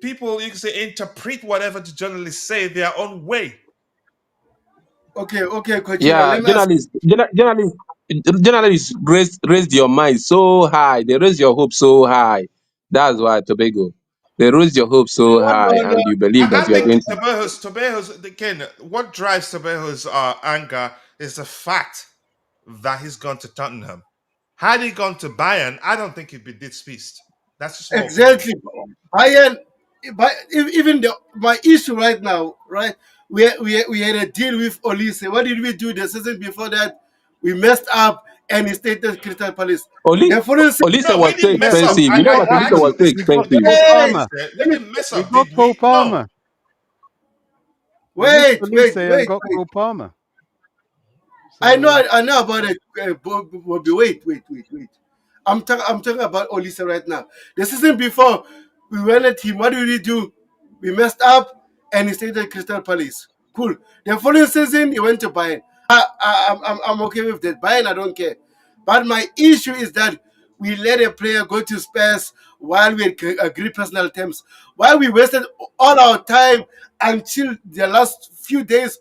B: people, you can say, interpret whatever the journalists say their own way.
E: Okay, Kochila,
F: Yeah,
E: let me ask you.
F: journalists raised your mind so high. They raise your hope so high. That's why Tobago. They raise your hope so
E: No,
F: high,
E: no, no,
F: and you
E: no,
F: believe that
B: I
F: you are
B: think
E: no.
F: going to.
B: Tobejo's again, what drives Tobejo's anger is the fact that he's gone to Tottenham. Had he gone to Bayern, I don't think he'd be displeased. That's just my opinion.
E: Exactly. Bayern, even my issue right now, right? We had a deal with Olise. What did we do the season before that? We messed up and he stayed at Crystal Palace.
F: Oli
E: The following season,
F: Olise
B: No, we
F: was so
B: didn't
G: Yeah,
B: mess
G: but
B: up.
F: expensive.
B: I,
F: You know
B: I,
F: what?
G: what
B: I
F: Olise
B: actually
F: was
G: happened?
F: so
G: We
B: disagree
G: got
B: with you.
F: expensive.
G: Cole
B: Hold on,
E: wait,
G: Palmer.
B: Alistair. We
E: let me
B: didn't mess
G: We
B: up,
G: got
B: did
G: Cole
B: we? No.
G: Palmer. We missed
E: wait,
G: Elise and
E: wait,
G: got
E: wait.
G: Cole Palmer.
E: I know,
G: So
E: I know about it. Bobby. Wait. I'm talking about Olisa right now. The season before, we went at him. What did we do? We messed up, and he stayed at Crystal Palace. Cool. The following season, he went to Bayern. I'm okay with that. Bayern, I don't care. But my issue is that we let a player go to Spurs while we agreed personal terms. While we wasted all our time until the last few days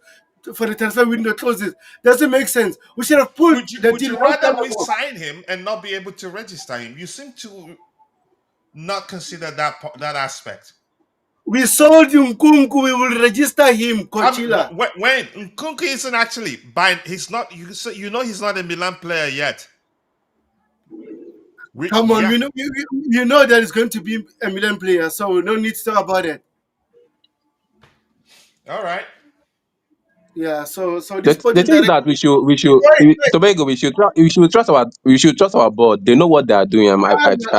E: for the transfer window closes. Doesn't make sense. We should have pulled the
B: Would
E: deal
B: you
E: long time
B: rather we
E: ago.
B: sign him and not be able to register him? You seem to not consider that aspect.
E: We sold Nkunku. We will register him, Coachella.
B: When Nkunku isn't actually buying, he's not. He's not a Milan player yet.
E: Come on,
B: Yeah.
E: you know that it's going to be a Milan player, so no need to talk about it.
B: All right.
E: Yeah, so the
F: The
E: sporting
F: thing is
E: director.
F: that
E: Wait,
F: Tobago, we should trust our board. They know what they are doing.
E: I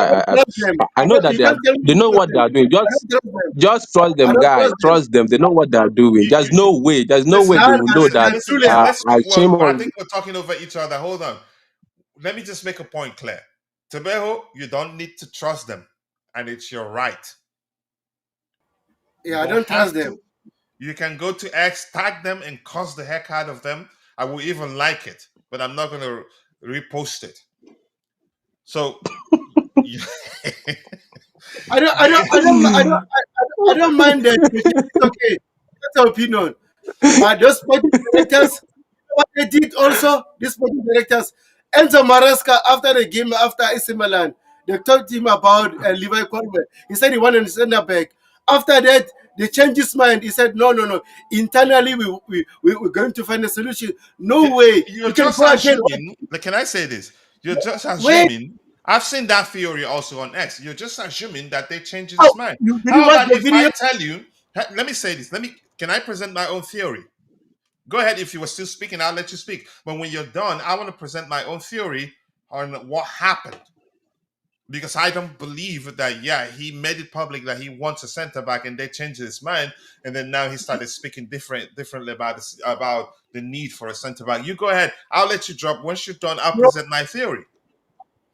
E: don't trust them.
F: I know that
E: You can't tell me
F: they
E: to
F: know
E: trust
F: what they
E: them.
F: are doing.
E: I don't trust them.
F: Just trust
E: I
F: them,
E: don't
F: guy.
E: trust them.
F: Trust them. They know what they are doing.
B: You, you, you
F: There's no way
B: listen,
F: they
E: Nah,
F: will know that.
B: listen,
E: Truly.
B: let's speak.
F: I
B: Well,
F: shame
B: I
F: on.
B: think we're talking over each other. Hold on. Let me just make a point clear. Tebejo, you don't need to trust them, and it's your right. You
E: Yeah, I
B: don't
E: don't
B: have
E: trust them.
B: to. You can go to X, tag them, and cuss the heck out of them. I will even like it, but I'm not going to repost it. So, yeah.
E: I don't mind that. It's okay. That's your opinion. But those sporting directors, what they did also, these sporting directors, Enzo Maresca, after the game, after AC Milan, they talked to him about Levi Colwell. He said he wanted to send her back. After that, they changed his mind. He said, no. Internally, we're going to find a solution. No way.
B: You're
E: You can
B: just
E: go again.
B: assuming. Like, can I say this? You're just
E: Wait.
B: assuming. I've seen that theory also on X. You're just assuming that they changed
E: Oh,
B: his mind.
E: you didn't
B: How
E: watch
B: about
E: the
B: if I
E: video?
B: tell you? Let me say this. Can I present my own theory? Go ahead. If you were still speaking, I'll let you speak. But when you're done, I want to present my own theory on what happened, because I don't believe that. Yeah, he made it public that he wants a center back, and they changed his mind, and then now he started speaking differently about about the need for a center back. You go ahead. I'll let you drop. Once you're done, I'll present my theory.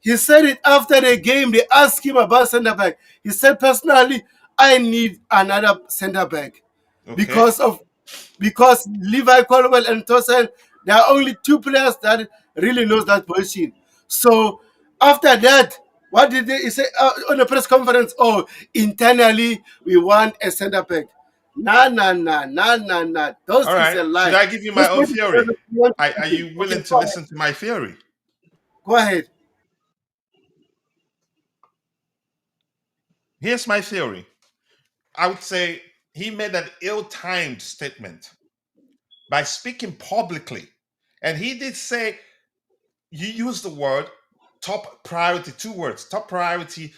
E: He said it after the game. They asked him about center back. He said, personally, I need another center back
B: Okay.
E: because of because Levi Colwell and Tosin, there are only two players that really knows that position. So after that, what did they say on the press conference? Oh, internally we want a center back. Nah.
B: All
E: Those is
B: right.
E: a
B: Should
E: lie.
B: I give you my
E: Those
B: own
E: people
B: theory?
E: want
B: Are
E: something.
B: you
E: Okay,
B: willing to listen to my theory?
E: go ahead.
B: Here's my theory. I would say he made an ill-timed statement by speaking publicly, and he did say, you used the word top priority, two words, top priority,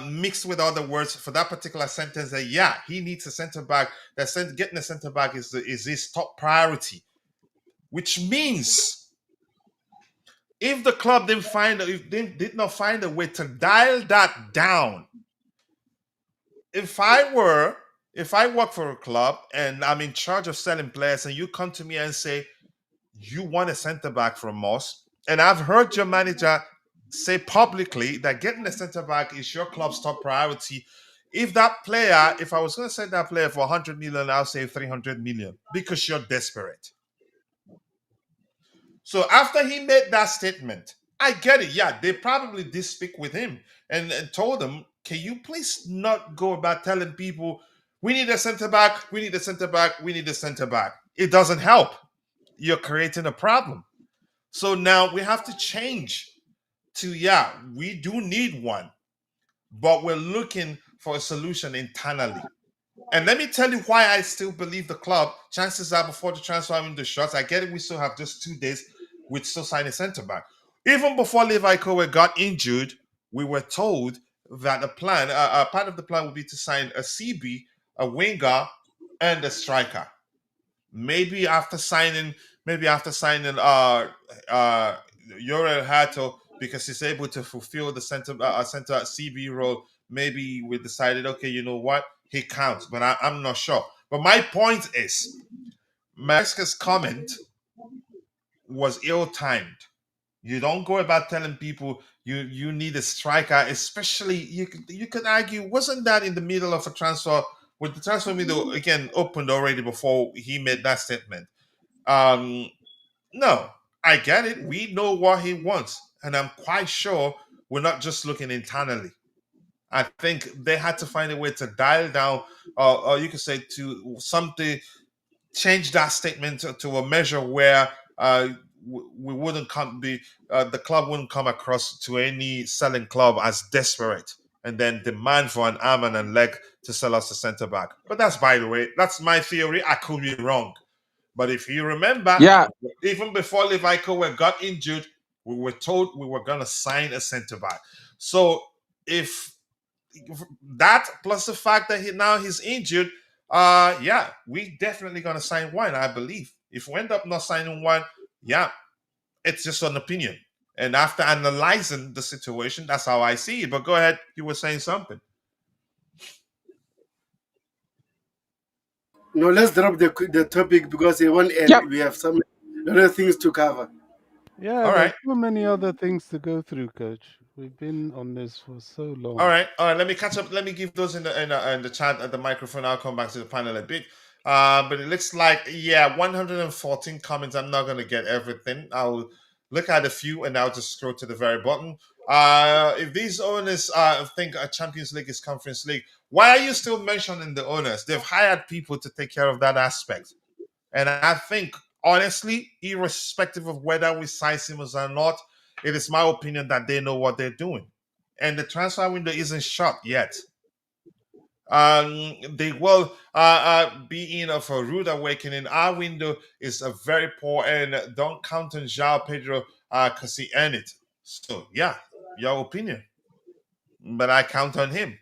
B: mixed with other words for that particular sentence. That, yeah, he needs a center back. Getting a center back is his top priority, which means If the club if they did not find a way to dial that down, if I were, if I work for a club and I'm in charge of selling players, and you come to me and say you want a centre back from us, and I've heard your manager say publicly that getting a centre back is your club's top priority. If that player, if I was going to send that player for 100 million, I'll say 300 million because you're desperate. So after he made that statement, I get it. Yeah, they probably did speak with him and told him, can you please not go about telling people we need a centre back, we need a centre back, we need a centre back. It doesn't help. You're creating a problem. So now we have to change to, yeah, we do need one, but we're looking for a solution internally. And let me tell you why I still believe the club, chances are before the transfer window shuts, I get it, we still have just 2 days, we'd still sign a centre back. Even before Levi Kowe got injured, we were told that the plan, part of the plan would be to sign a CB, a winger, and a striker. Maybe after signing Yorel Hato, because he's able to fulfill the center CB role, maybe we decided, okay, you know what, he counts, but I'm not sure. But my point is, Maresca's comment was ill-timed. You don't go about telling people you need a striker, especially you could argue, wasn't that in the middle of a transfer, with the transfer window again opened already before he made that statement? Um, no, I get it. We know what he wants, and I'm quite sure we're not just looking internally. I think they had to find a way to dial down, or you could say to something, change that statement to a measure where we wouldn't come be the club wouldn't come across to any selling club as desperate and then demand for an arm and a leg to sell us a centre back. But that's, by the way, that's my theory. I could be wrong. But if you remember,
F: Yeah,
B: even before Levi Kowe got injured, we were told we were going to sign a centre back. So if that plus the fact that he's injured, yeah, we definitely gonna sign one, I believe. If we end up not signing one, yeah, it's just an opinion. And after analyzing the situation, that's how I see it. But go ahead, you were saying something.
E: No, let's drop the topic because it won't end.
F: yeah,
E: We have some other things to cover.
G: Yeah,
B: All
G: there's
B: right.
G: so many other things to go through, Coach. We've been on this for so
B: All
G: long.
B: right, all right. Let me catch up. Let me give those in the chat at the microphone. I'll come back to the panel a bit. But it looks like, yeah, 114 comments. I'm not gonna get everything. I'll look at a few and I'll just scroll to the very bottom. If these owners think a Champions League is Conference League, why are you still mentioning the owners? They've hired people to take care of that aspect. And I think, honestly, irrespective of whether we sign Simmons or not, it is my opinion that they know what they're doing. And the transfer window isn't shut yet. They will be in of a rude awakening. Our window is a very poor, and don't count on João Pedro because he earned it. So, yeah, your opinion. But I count on him.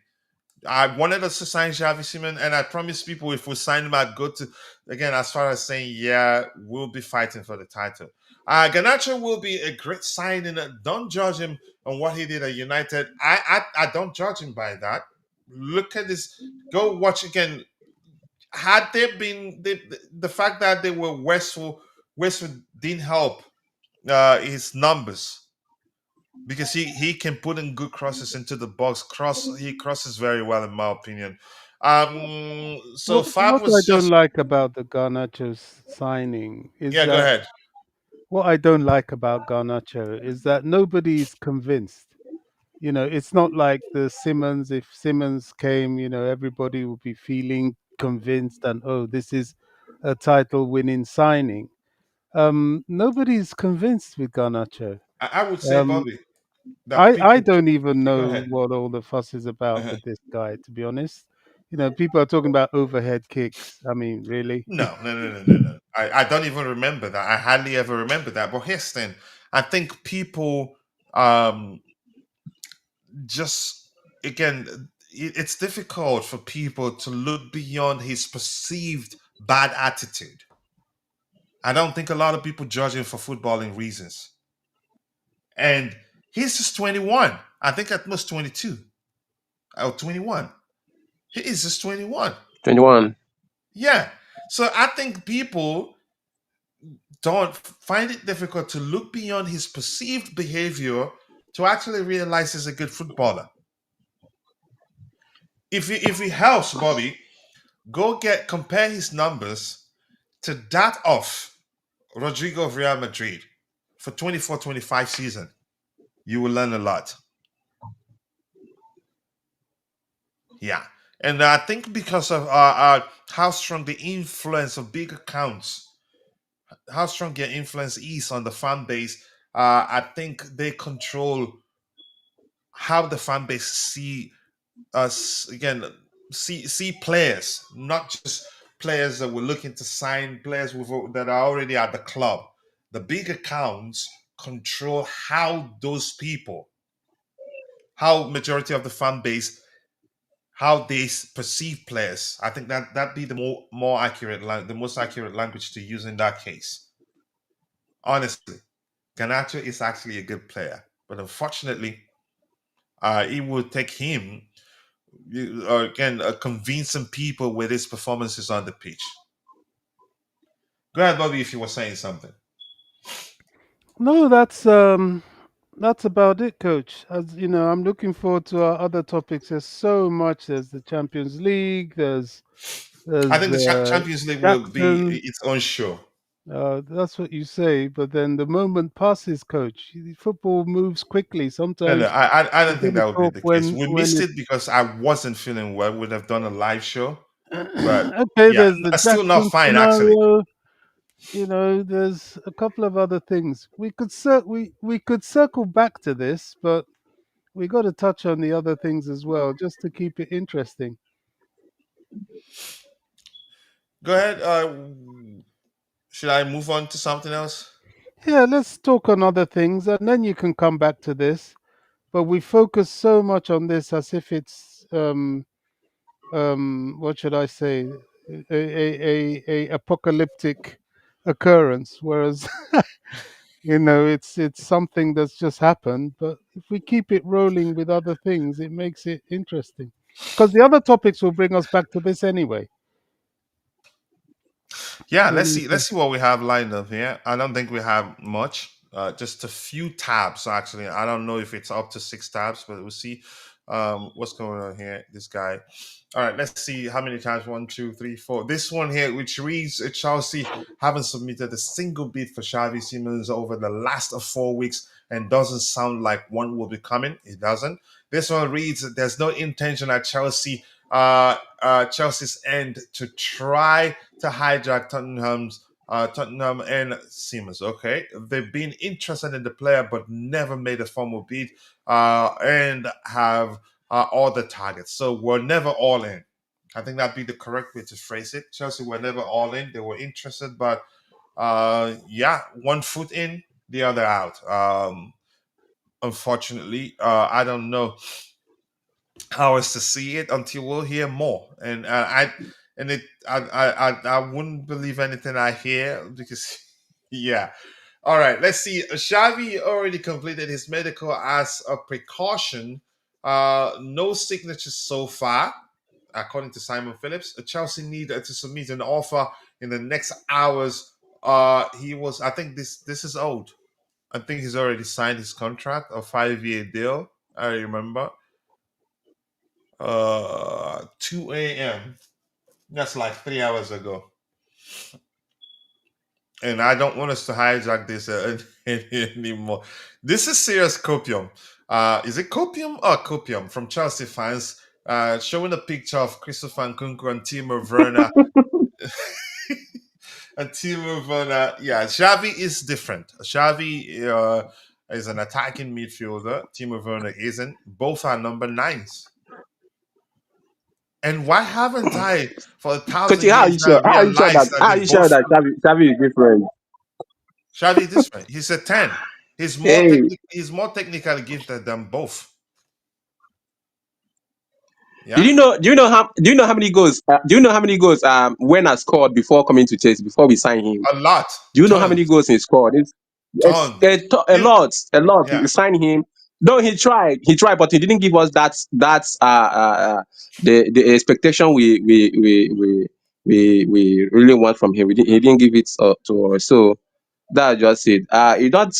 B: I wanted us to sign Xavi Simons, and I promised people if we sign him, I'd go to, again, as far as saying, yeah, we'll be fighting for the title. Garnacho will be a great signing. Don't judge him on what he did at United. I don't judge him by that. Look at this. Go watch again. Had there been the fact that they were Westwood didn't help his numbers because he can put in good crosses into the box. He crosses very well, in my opinion. So Fab
G: What I
B: was
G: don't
B: just,
G: like about the Garnacho signing is
B: yeah. Go
G: that
B: ahead.
G: what I don't like about Garnacho is that nobody's convinced. It's not like the Simmons. If Simmons came, everybody would be feeling convinced and, oh, this is a title winning signing. Nobody's convinced with Garnacho.
B: I would say,
G: Um,
B: Bobby, that
G: I
B: people.
G: don't even
B: Go
G: know
B: ahead.
G: what all the fuss is about
B: Uh-huh.
G: with this guy, to be honest. People are talking about overhead kicks. I mean, really?
B: No, no, no, no, no, no. I don't even remember that. I hardly ever remember that. But here's the thing. I think people um just again it's difficult for people to look beyond his perceived bad attitude. I don't think a lot of people judge him for footballing reasons. and he's just 21. I think at most 22 or 21. He is just 21.
F: 21.
B: Yeah. So I think people don't find it difficult to look beyond his perceived behavior to actually realize he's a good footballer. If he helps Bobby, go get compare his numbers to that of Rodrigo of Real Madrid for 24-25 season. You will learn a lot. Yeah. And I think because of how strong the influence of big accounts, how strong their influence is on the fan base, I think they control how the fan base see us again, see players, not just players that we're looking to sign, players that are already at the club. The big accounts control how those people, how majority of the fan base, how they perceive players. I think that be the more accurate, the most accurate language to use in that case. Honestly, Garnacho is actually a good player, but unfortunately, it will take him again convincing people with his performances on the pitch. Go ahead, Bobby, if you were saying something.
G: No, that's about it, Coach. As you know, I'm looking forward to our other topics. There's so much. There's the Champions League.
B: I
G: There's
B: think the Champions League will be
G: Jackson.
B: its own show.
G: That's what you say, but then the moment passes, Coach. Football moves quickly.
B: No,
G: Sometimes
B: I
G: you
B: don't think
G: got to
B: that would be
G: talk
B: the case.
G: when
B: We
G: when
B: missed
G: it.
B: it because I wasn't feeling well. Would have done a live show, but
G: Okay,
B: yeah,
G: there's the
B: still not
G: Jackson
B: fine actually.
G: scenario. You know, there's a couple of other things we could circle back to this, but we got to touch on the other things as well, just to keep it interesting.
B: Go ahead. Should I move on to something else?
G: Yeah, let's talk on other things, and then you can come back to this. But we focus so much on this as if it's what should I say, a apocalyptic occurrence, whereas you know it's something that's just happened. But if we keep it rolling with other things, it makes it interesting, because the other topics will bring us back to this anyway.
B: Yeah,
G: What
B: let's
G: do you
B: see.
G: think?
B: Let's see what we have lined up here. I don't think we have much. Just a few tabs actually. I don't know if it's up to 6 tabs, but we'll see. What's going on here? This guy. All right, let's see how many times. One, two, three, four. This one here, which reads Chelsea haven't submitted a single bid for Xavi Simons over the last 4 weeks, and doesn't sound like one will be coming. It doesn't. This one reads there's no intention at Chelsea's end to try to hijack Tottenham and Siemens. Okay, they've been interested in the player, but never made a formal bid, and have all the targets. So we're never all in. I think that'd be the correct way to phrase it. Chelsea were never all in. They were interested, but yeah, one foot in, the other out. Unfortunately, I don't know how is to see it until we'll hear more. And I wouldn't believe anything I hear because yeah. All right, let's see. Xavi already completed his medical as a precaution. No signatures so far, according to Simon Phillips. Chelsea need to submit an offer in the next hours. He was, I think this is old. I think he's already signed his contract, a 5-year deal. I remember. 2 a.m. That's like 3 hours ago. And I don't want us to hijack this anymore. This is serious copium. Is it copium or copium from Chelsea fans? Showing a picture of Christopher Nkunku and Timo Werner. And Timo Werner, yeah, Xavi is different. Xavi is an attacking midfielder. Timo Werner isn't. Both are number nines. And why haven't I, for a
F: Coach,
B: thousand years, now
F: how are you sure that
B: realized that they both
F: Xavi is different?
B: Xavi is different? He's a 10.
F: Hey,
B: He's more technically gifted than both.
F: did
B: Yeah,
F: you know? Do you know how many goals? Do you know how many goals Werner scored before coming to Chelsea before we signed him?
B: a lot,
F: Do you know how many
B: tons.
F: goals he scored? It's
B: Ton.
F: a
B: You,
F: lot, a lot.
B: yeah.
F: He signed him. Though he tried, but he didn't give us the expectation we really want from him. He didn't give it to us. So that's just it.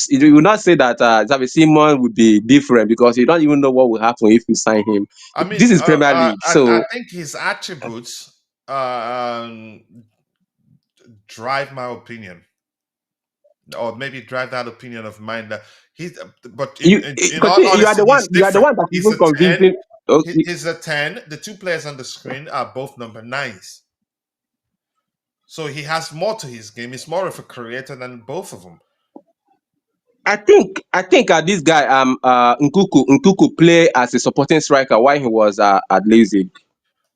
F: You will not say that Xavi Simon would be different because you don't even know what will happen if we sign him.
B: I mean,
F: This is Premier League,
B: I
F: so
B: think his attributes drive my opinion, or maybe drive that opinion of mine that he's. But in all
F: continue.
B: honesty, he's
F: You are the
B: different.
F: one that is
B: He's
F: even
B: a 10.
F: convincing. Okay,
B: He's a 10. The two players on the screen are both number nines. So he has more to his game. He's more of a creator than both of them.
F: I think this guy Nkunku play as a supporting striker while he was at Leipzig.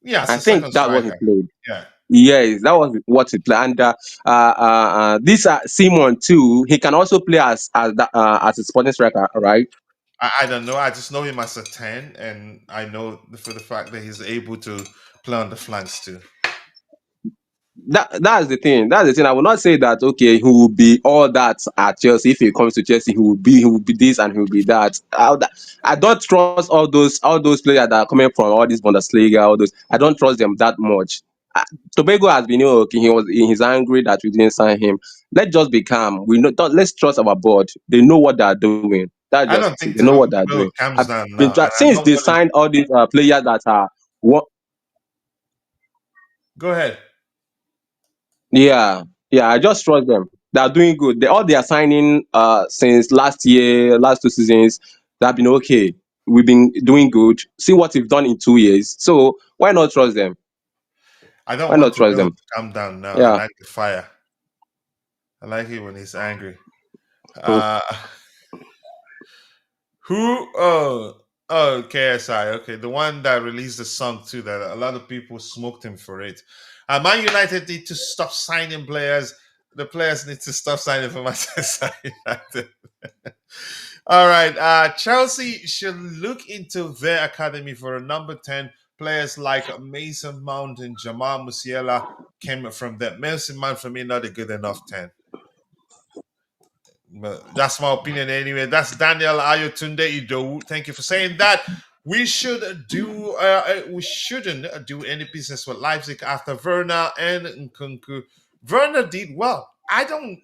B: Yeah, it's
F: I
B: a
F: think
B: second
F: that was he
B: striker.
F: played.
B: Yeah.
F: Yes, that was what he played. And this Simon too, he can also play as a supporting striker, right?
B: I don't know. I just know him as a 10, and I know for the fact that he's able to play on the flanks too.
F: That's the thing. That's the thing. I will not say that okay, he will be all that at Chelsea. If he comes to Chelsea, he will be this and he will be that. I don't trust all those players that are coming from all this Bundesliga, all those. I don't trust them that much. Uh, Tobago has been okay. He's angry that we didn't sign him. Let's just be calm. We know. Let's trust our board. They know what they are doing. That's
B: I
F: just
B: don't
F: it.
B: think
F: They know what they are
B: Tobago
F: doing.
B: comes
F: I've
B: down
F: been
B: now, and I
F: since
B: know
F: they
B: what is.
F: signed all these players that are
B: Go ahead.
F: yeah, yeah, I just trust them. They are doing good. All they are signing since last year, last 2 seasons, they have been okay. We've been doing good. See what we've done in 2 years. So why not trust them?
B: I don't
F: Why
B: want
F: not trust
B: Tobago
F: them?
B: to calm down now. I
F: Yeah.
B: like the fire. I like it when he's angry.
F: Mm.
B: Uh, who? Oh, KSI. Okay, the one that released the song too. That a lot of people smoked him for it. Man United need to stop signing players. The players need to stop signing for Manchester United. All right. Chelsea should look into their academy for a number 10. Players like Mason Mount and Jamal Musiala came from that. Mason Mount for me not a good enough 10. But that's my opinion anyway. That's Daniel Ayotunde Idowu. Thank you for saying that. We shouldn't do any business with Leipzig after Werner and Nkunku. Werner did well. I don't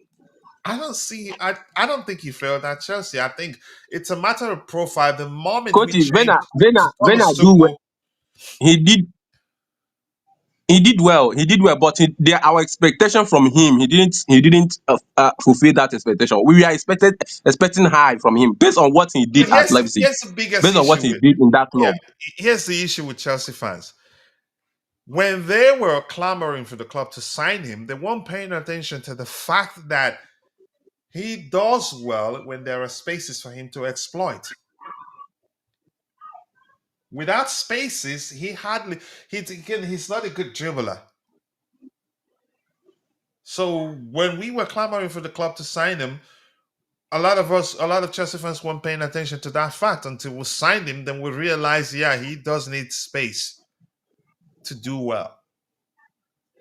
B: think he failed at Chelsea. I think it's a matter of profile. The moment we
F: Coach
B: changed to
F: Vena
B: Thomas
F: do well.
B: Tuchel,
F: He did he did well. He did well, but our expectation from him, he didn't fulfill that expectation. We were expecting high from him based on what he did at Leipzig,
B: here's the biggest
F: based on what
B: issue
F: he
B: with
F: did in that
B: yeah.
F: club.
B: Here's the issue with Chelsea fans. When they were clamoring for the club to sign him, they weren't paying attention to the fact that he does well when there are spaces for him to exploit. Without spaces, he's not a good dribbler. So when we were clamoring for the club to sign him, a lot of Chelsea fans weren't paying attention to that fact until we signed him. Then we realized, yeah, he does need space to do well.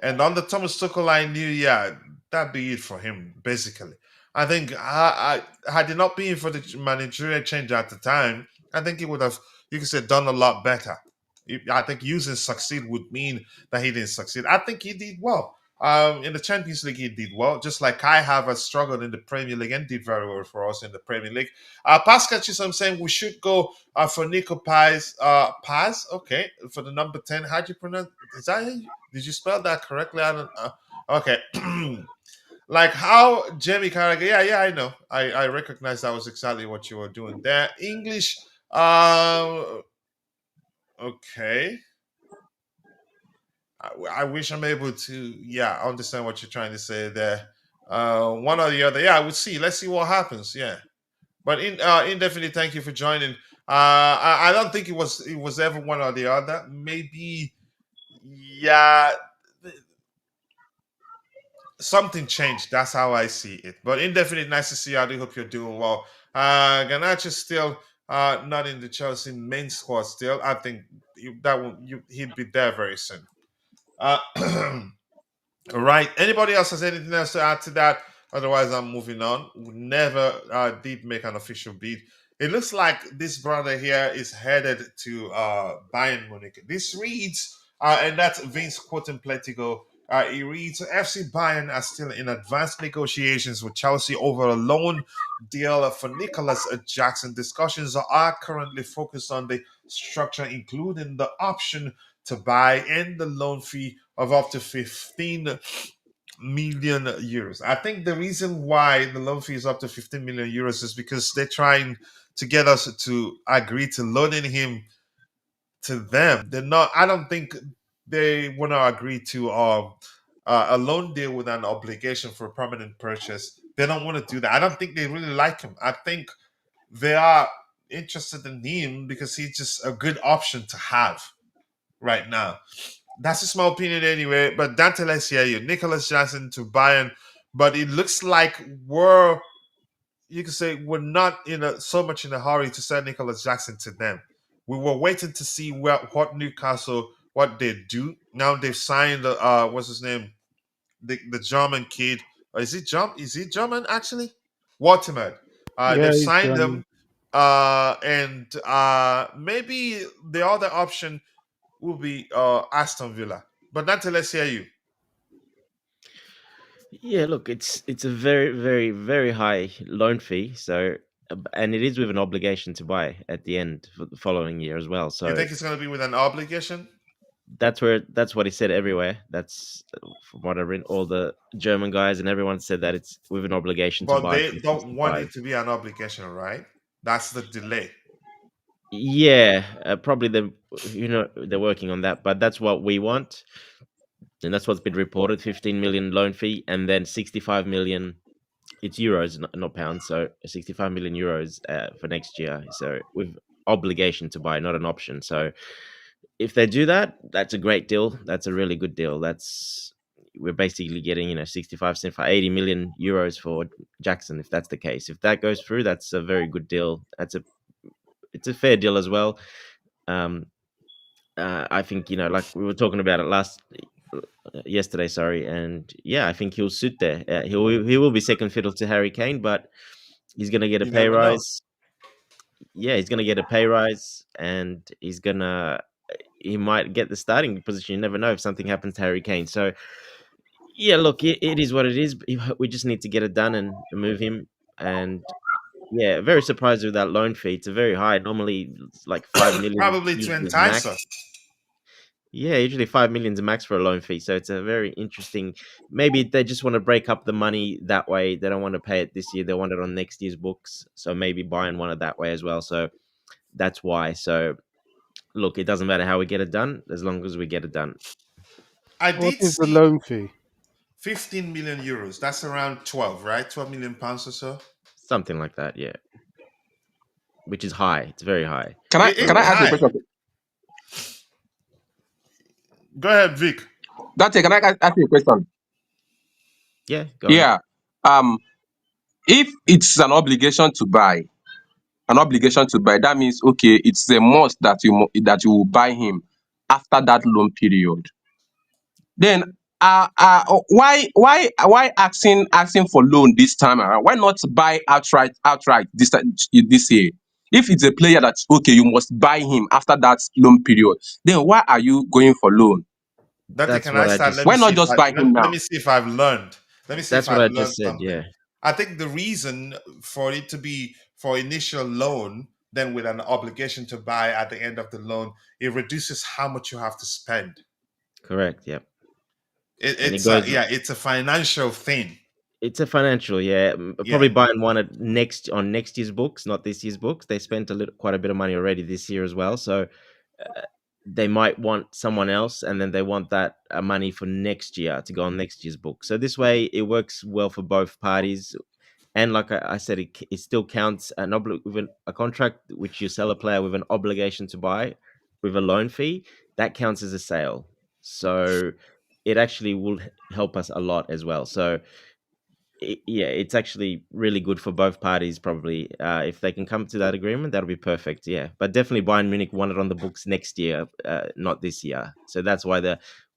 B: And under Thomas Tuchel, I knew, yeah, that'd be it for him, basically. I think had it not been for the managerial change at the time, I think he would have, you could say, done a lot better. I think using succeed would mean that he didn't succeed. I think he did well. In the Champions League, he did well. Just like Kai Havertz struggled in the Premier League and did very well for us in the Premier League. Pascal Chisholm saying we should go for Nico Paz. Paz, okay, for the number 10. How do you pronounce? Is that did you spell that correctly? I don't. Okay. Like how Jamie Carragher. Yeah, I know. I recognize that was exactly what you were doing there. English. Okay. I wish I'm able to. Yeah, understand what you're trying to say there. One or the other. Yeah, we'll see. Let's see what happens. Yeah. But indefinitely, thank you for joining. I don't think it was ever one or the other. Maybe, yeah, something changed. That's how I see it. But indefinitely, nice to see you. I do hope you're doing well. Garnacho still not in the Chelsea main squad. Still, I think he'd be there very soon. Uh, all right. Anybody else has anything else to add to that? Otherwise, I'm moving on. We never did make an official bid. It looks like this brother here is headed to Bayern Munich. This reads, and that's Vince quoting Pletico. It reads, FC Bayern are still in advanced negotiations with Chelsea over a loan deal for Nicholas Jackson. Discussions are currently focused on the structure, including the option to buy and the loan fee of up to 15 million euros. I think the reason why the loan fee is up to 15 million euros is because they're trying to get us to agree to loaning him to them. They're not. I don't think they want to agree to a loan deal with an obligation for a permanent purchase. They don't want to do that. I don't think they really like him. I think they are interested in him because he's just a good option to have right now. That's just my opinion anyway. But Dante, let's hear you. Nicholas Jackson to Bayern. But it looks like you could say we're not so much in a hurry to send Nicholas Jackson to them. We were waiting to see what Newcastle, what they do. Now they've signed, what's his name? The German kid. Is he German actually? Waterman.
G: Yeah,
B: They've
G: he's
B: signed
G: German.
B: him. And maybe the other option will be Aston Villa. But Dante, let's hear you.
C: Yeah, look, it's a very, very, very high loan fee. So, and it is with an obligation to buy at the end for the following year as well.
B: You
C: So
B: think it's going to be with an obligation?
C: that's what he said everywhere. That's from what I've read. All the German guys and everyone said that it's with an obligation to
B: But
C: buy
B: they
C: from
B: don't want
C: 65.
B: it to be an obligation, right? That's the delay.
C: Yeah, probably they're working on that, but that's what we want, and that's what's been reported: 15 million loan fee, and then 65 million. It's euros, not pounds. So 65 million euros for next year. So with obligation to buy, not an option. So if they do that, that's a great deal. That's a really good deal. We're basically getting 65 cent for 80 million euros for Jackson. If that's the case, if that goes through, that's a very good deal. It's a fair deal as well. Um, I think like we were talking about it yesterday, sorry, and yeah, I think he'll suit there. He will be second fiddle to Harry Kane, but he's gonna get a
B: You
C: pay
B: never know.
C: rise. Yeah, he's gonna get a pay rise, and he might get the starting position. You never know if something happens to Harry Kane. So yeah, look, it is what it is. We just need to get it done and move him. And yeah, very surprised with that loan fee. It's a very high. Normally, it's like 5 million
B: Probably to
C: usually is
B: entice her.
C: max. Yeah, usually 5 million is max for a loan fee. So it's a very interesting. Maybe they just want to break up the money that way. They don't want to pay it this year. They want it on next year's books. So maybe Bayern want it that way as well. So that's why. So look, it doesn't matter how we get it done as long as we get it done.
B: I
G: What
B: did
G: is the
B: see
G: loan fee?
B: 15 million euros. That's around 12, right? 12 million pounds or so.
C: Something like that, yeah. Which is high. It's very high.
F: Can I
B: It's
F: can I
C: So
F: ask you a
B: high.
F: question?
B: Go ahead, Vic.
F: Dante, can I ask you a question?
C: yeah, go ahead.
F: Yeah. Um, if it's an obligation to buy, that means okay, it's a must that that you will buy him after that loan period. Then why asking for loan this time around? Why not buy outright this year? If it's a player that okay, you must buy him after that loan period, then why are you going for loan?
B: Dante,
C: That's
B: can
C: what
B: I
C: I
B: start?
C: just
B: Let me
F: Why
B: see
F: not
B: if
F: just buy him
B: let
F: now?
B: me see if I've learned. Let me see if
C: that's what
B: I've
C: I
B: learned
C: just said,
B: something.
C: yeah.
B: I think the reason for it to be for initial loan, then with an obligation to buy at the end of the loan, it reduces how much you have to spend.
C: Correct, yeah.
B: It,
C: And it
B: it's a
C: goes
B: yeah, it's a financial thing.
C: it's a financial, yeah.
B: Yeah,
C: Probably Bayern won it next year's books, not this year's books. They spent quite a bit of money already this year as well. So they might want someone else, and then they want that money for next year to go on next year's book. So this way, it works well for both parties. And like I said, it still counts with a contract which you sell a player with an obligation to buy with a loan fee. That counts as a sale. So it actually will help us a lot as well. So yeah, it's actually really good for both parties. Probably, if they can come to that agreement, that'll be perfect. Yeah, but definitely Bayern Munich want it on the books next year, not this year. So that's why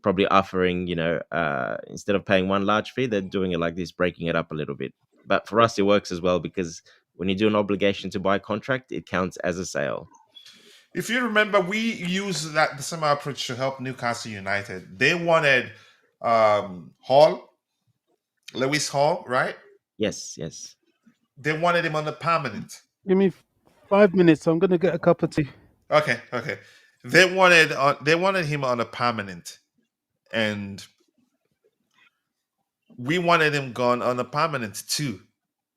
C: probably offering, instead of paying one large fee, they're doing it like this, breaking it up a little bit. But for us, it works as well because when you do an obligation to buy contract, it counts as a sale.
B: If you remember, we used that the same approach to help Newcastle United. They wanted Hall, Lewis Hall, right?
C: Yes, yes.
B: They wanted him on the permanent.
G: Give me 5 minutes. I'm gonna get a cup of tea.
B: Okay, okay. They wanted him on a permanent, and we wanted him gone on a permanent too.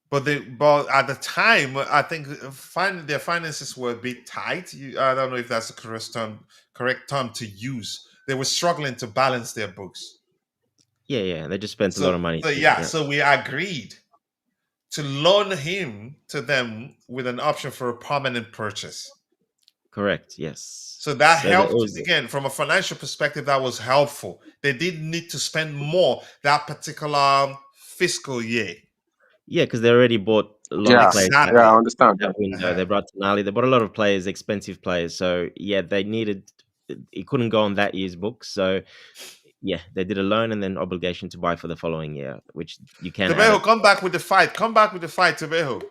B: But at the time, I think their finances were a bit tight. I don't know if that's the correct term to use. They were struggling to balance their books.
C: Yeah. They just spent a lot
B: So,
C: of money
B: so
C: too.
B: yeah,
C: Yeah,
B: so we agreed to loan him to them with an option for a permanent purchase.
C: correct. Yes.
B: So that
C: So that
B: helped
C: was
B: again from a financial perspective. That was helpful. They didn't need to spend more that particular fiscal year.
C: Yeah, because they already bought a lot of
F: Yeah,
C: players
F: yeah,
B: Exactly.
F: I understand.
C: that window.
B: Uh-huh.
C: They brought Tonali. They bought a lot of players, expensive players. So yeah, they needed. It couldn't go on that year's books. So yeah, they did a loan and then obligation to buy for the following year, which you can add
B: Tebejo,
C: it.
B: come back with the fight. Come back with the fight, Tebejo,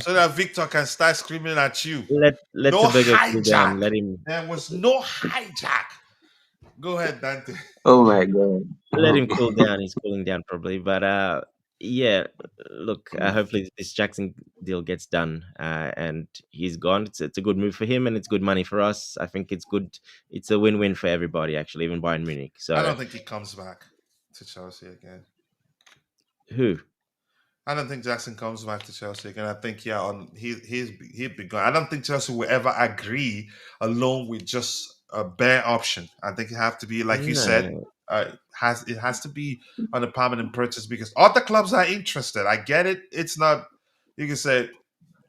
B: so that Victor can start screaming at you.
C: Let
B: No
C: Tobago cool down.
B: hijack.
C: Let him
B: There was no hijack. Go ahead, Dante.
F: Oh my god.
C: let him cool down. He's cooling down probably, but yeah. Look, hopefully this Jackson deal gets done, and he's gone. It's a good move for him, and it's good money for us. I think it's good. It's a win-win for everybody, actually, even Bayern Munich.
B: I
C: So
B: don't think he comes back to Chelsea again.
C: who?
B: I don't think Jackson comes back to Chelsea again. I think he'd be gone. I don't think Chelsea will ever agree alone with just a bare option. I think it have to be like you said.
C: No,
B: Has to be on a permanent purchase because other clubs are interested. I get it. It's not, you can say,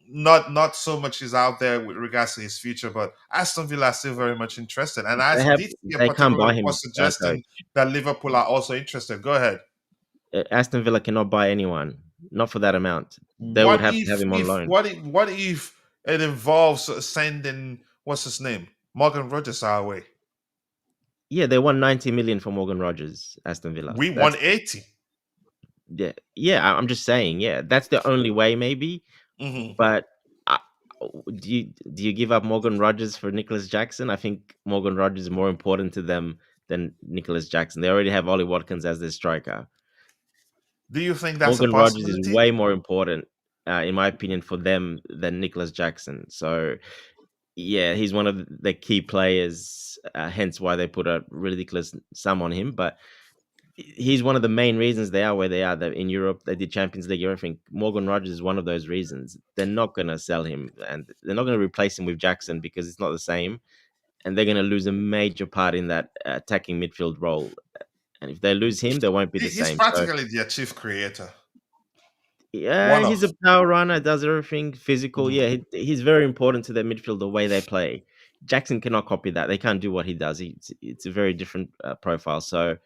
B: not so much is out there with regards to his future, but Aston Villa are still very much interested. And I
C: they have.
B: did see a
C: They can't
B: particular
C: buy
B: report
C: him,
B: suggesting
C: coach.
B: that Liverpool are also interested. Go ahead.
C: Aston Villa cannot buy anyone, not for that amount. They would have to have him on loan.
B: What if it involves sending what's his name Morgan Rogers our way?
C: Yeah, they won 90 million for Morgan Rogers, Aston Villa.
B: We won
C: That's
B: 80.
C: yeah. I'm just saying, yeah, that's the only way, maybe.
B: Mhm.
C: But uh, do you give up Morgan Rogers for Nicholas Jackson? I think Morgan Rogers is more important to them than Nicholas Jackson. They already have Ollie Watkins as their striker.
B: Do you think that's a
C: Morgan Rogers is
B: possibility?
C: way more important, in my opinion, for them than Nicholas Jackson. So yeah, he's one of the key players. Hence why they put a ridiculous sum on him. But he's one of the main reasons they are where they are. In Europe, they did Champions League, everything. Morgan Rogers is one of those reasons. They're not going to sell him, and they're not going to replace him with Jackson because it's not the same. And they're going to lose a major part in that attacking midfield role. And if they lose him, they won't be the
B: He's
C: same. So
B: practically their chief creator.
C: yeah,
B: One of.
C: he's a power runner, does everything physical.
B: Mhm.
C: Yeah, he's very important to their midfield, the way they play. Jackson cannot copy that. They can't do what he does. It's a very different profile. So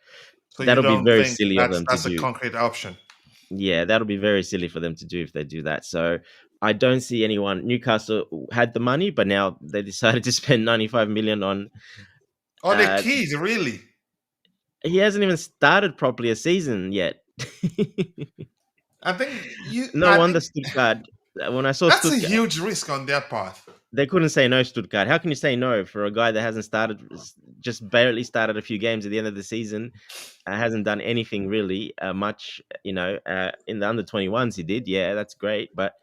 B: So you
C: that'll be
B: don't
C: very
B: think
C: silly of them to
B: that's a
C: do.
B: concrete option?
C: Yeah, that'll be very silly for them to do if they do that. So I don't see anyone. Newcastle had the money, but now they decided to spend 95 million on.
B: On the
C: Uh,
B: keys, really?
C: he hasn't even started properly a season yet.
B: I think you.
C: No
B: I
C: wonder
B: think
C: Stuttgart. When I saw
B: that's a
C: Stuttgart,
B: huge risk on their part.
C: they couldn't say no. Stuttgart. How can you say no for a guy that hasn't started, just barely started a few games at the end of the season, hasn't done anything really much? In the under 21s he did. Yeah, that's great, but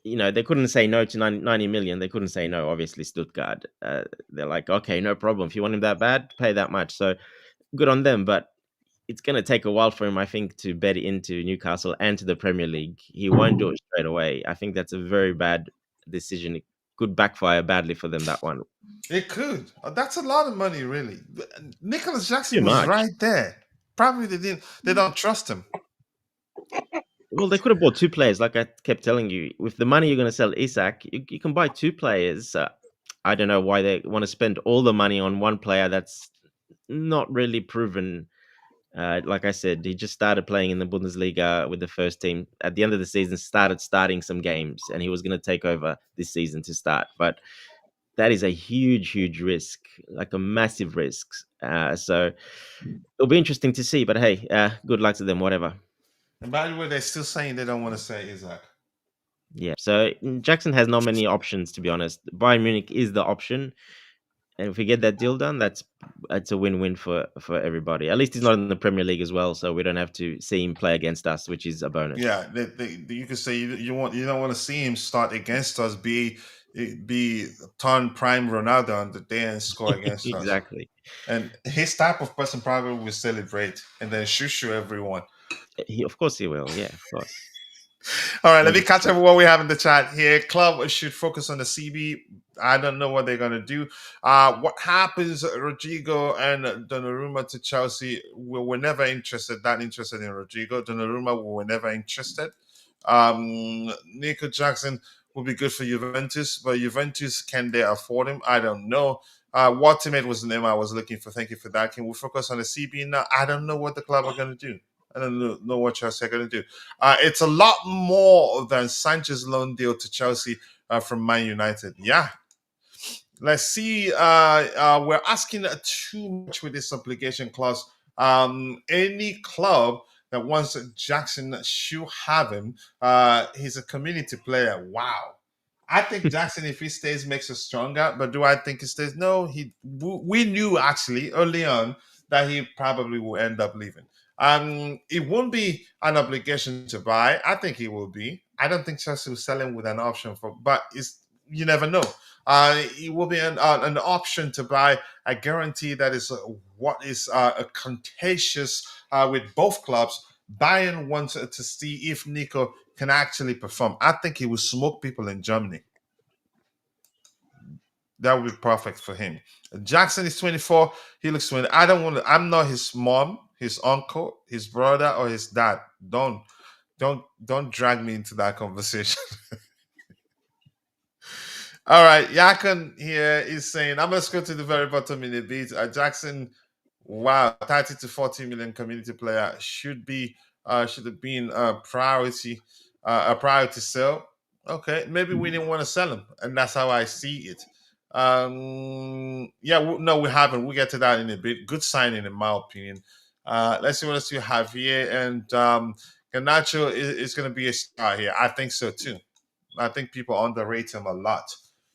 C: they couldn't say no to 90 million. They couldn't say no, obviously, Stuttgart. They're like, okay, no problem. If you want him that bad, pay that much. So good on them. But it's going to take a while for him, I think, to bed into Newcastle and to the Premier League. He won't do it straight away. I think that's a very bad decision. It could backfire badly for them, that one.
B: It could. That's a lot of money, really. Nicholas
C: Too
B: Jackson was
C: much.
B: right there. Probably they didn't. They don't trust him.
C: Well, they could have bought two players, like I kept telling you. With the money you're going to sell Isak, you can buy two players. I don't know why they want to spend all the money on one player that's not really proven. Like I said, he just started playing in the Bundesliga with the first team. At the end of the season, starting some games, and he was going to take over this season to start. But that is a huge risk, like a massive risk. So it'll be interesting to see. But hey, good luck to them. Whatever.
B: And by the way, they're still saying they don't want to say Isaac.
C: Yeah. So Jackson has not many options, to be honest. Bayern Munich is the option, and if we get that deal done, that's a win-win for everybody. At least he's not in the Premier League as well, so we don't have to see him play against us, which is a bonus.
B: Yeah, you could say you don't want to see him start against us, be turn prime Ronaldo on the day and score against us.
C: Exactly.
B: And his type of person probably will celebrate and then shoo everyone.
C: Of course he will. Yeah, of course.
B: All right, let me catch
C: 100%.
B: up with what we have in the chat here. Club should focus on the CB. I don't know what they're gonna do. What happens, Rodrigo and Donnarumma to Chelsea? We were never that interested in Rodrigo. Donnarumma, we were never interested. Nico Jackson will be good for Juventus, but Juventus, can they afford him? I don't know. What teammate was the name I was looking for? Thank you for that. Can we focus on the CB now? I don't know what the club are gonna do. I don't know what Chelsea are going to do. It's a lot more than Sanchez loan deal to Chelsea from Man United. Yeah. Let's see. We're asking too much with this obligation clause. Any club that wants Jackson should have him. He's a community player. Wow. I think Jackson, if he stays, makes us stronger. But do I think he stays? No. We knew actually early on that he probably will end up leaving. It won't be an obligation to buy. I think it will be. I don't think Chelsea will sell him with an option for, but you never know. It will be an option to buy. I guarantee that is what is contagious with both clubs. Bayern wants to see if Nico can actually perform. I think he will smoke people in Germany. That would be perfect for him. Jackson is 24. He looks 20. I don't want to. I'm not his mom, his uncle, his brother, or his dad. Don't drag me into that conversation. All right, Yakan here is saying, I'm going to go to the very bottom in a bit. Jackson, wow, 30 to 40 million community player should have been a priority sale. Okay, maybe we didn't want to sell him, and that's how I see it. Yeah, no, we haven't. We'll get to that in a bit. Good signing, in my opinion. Let's see what else you have here. And Garnacho is going to be a star here. I think so too. I think people underrate him a lot.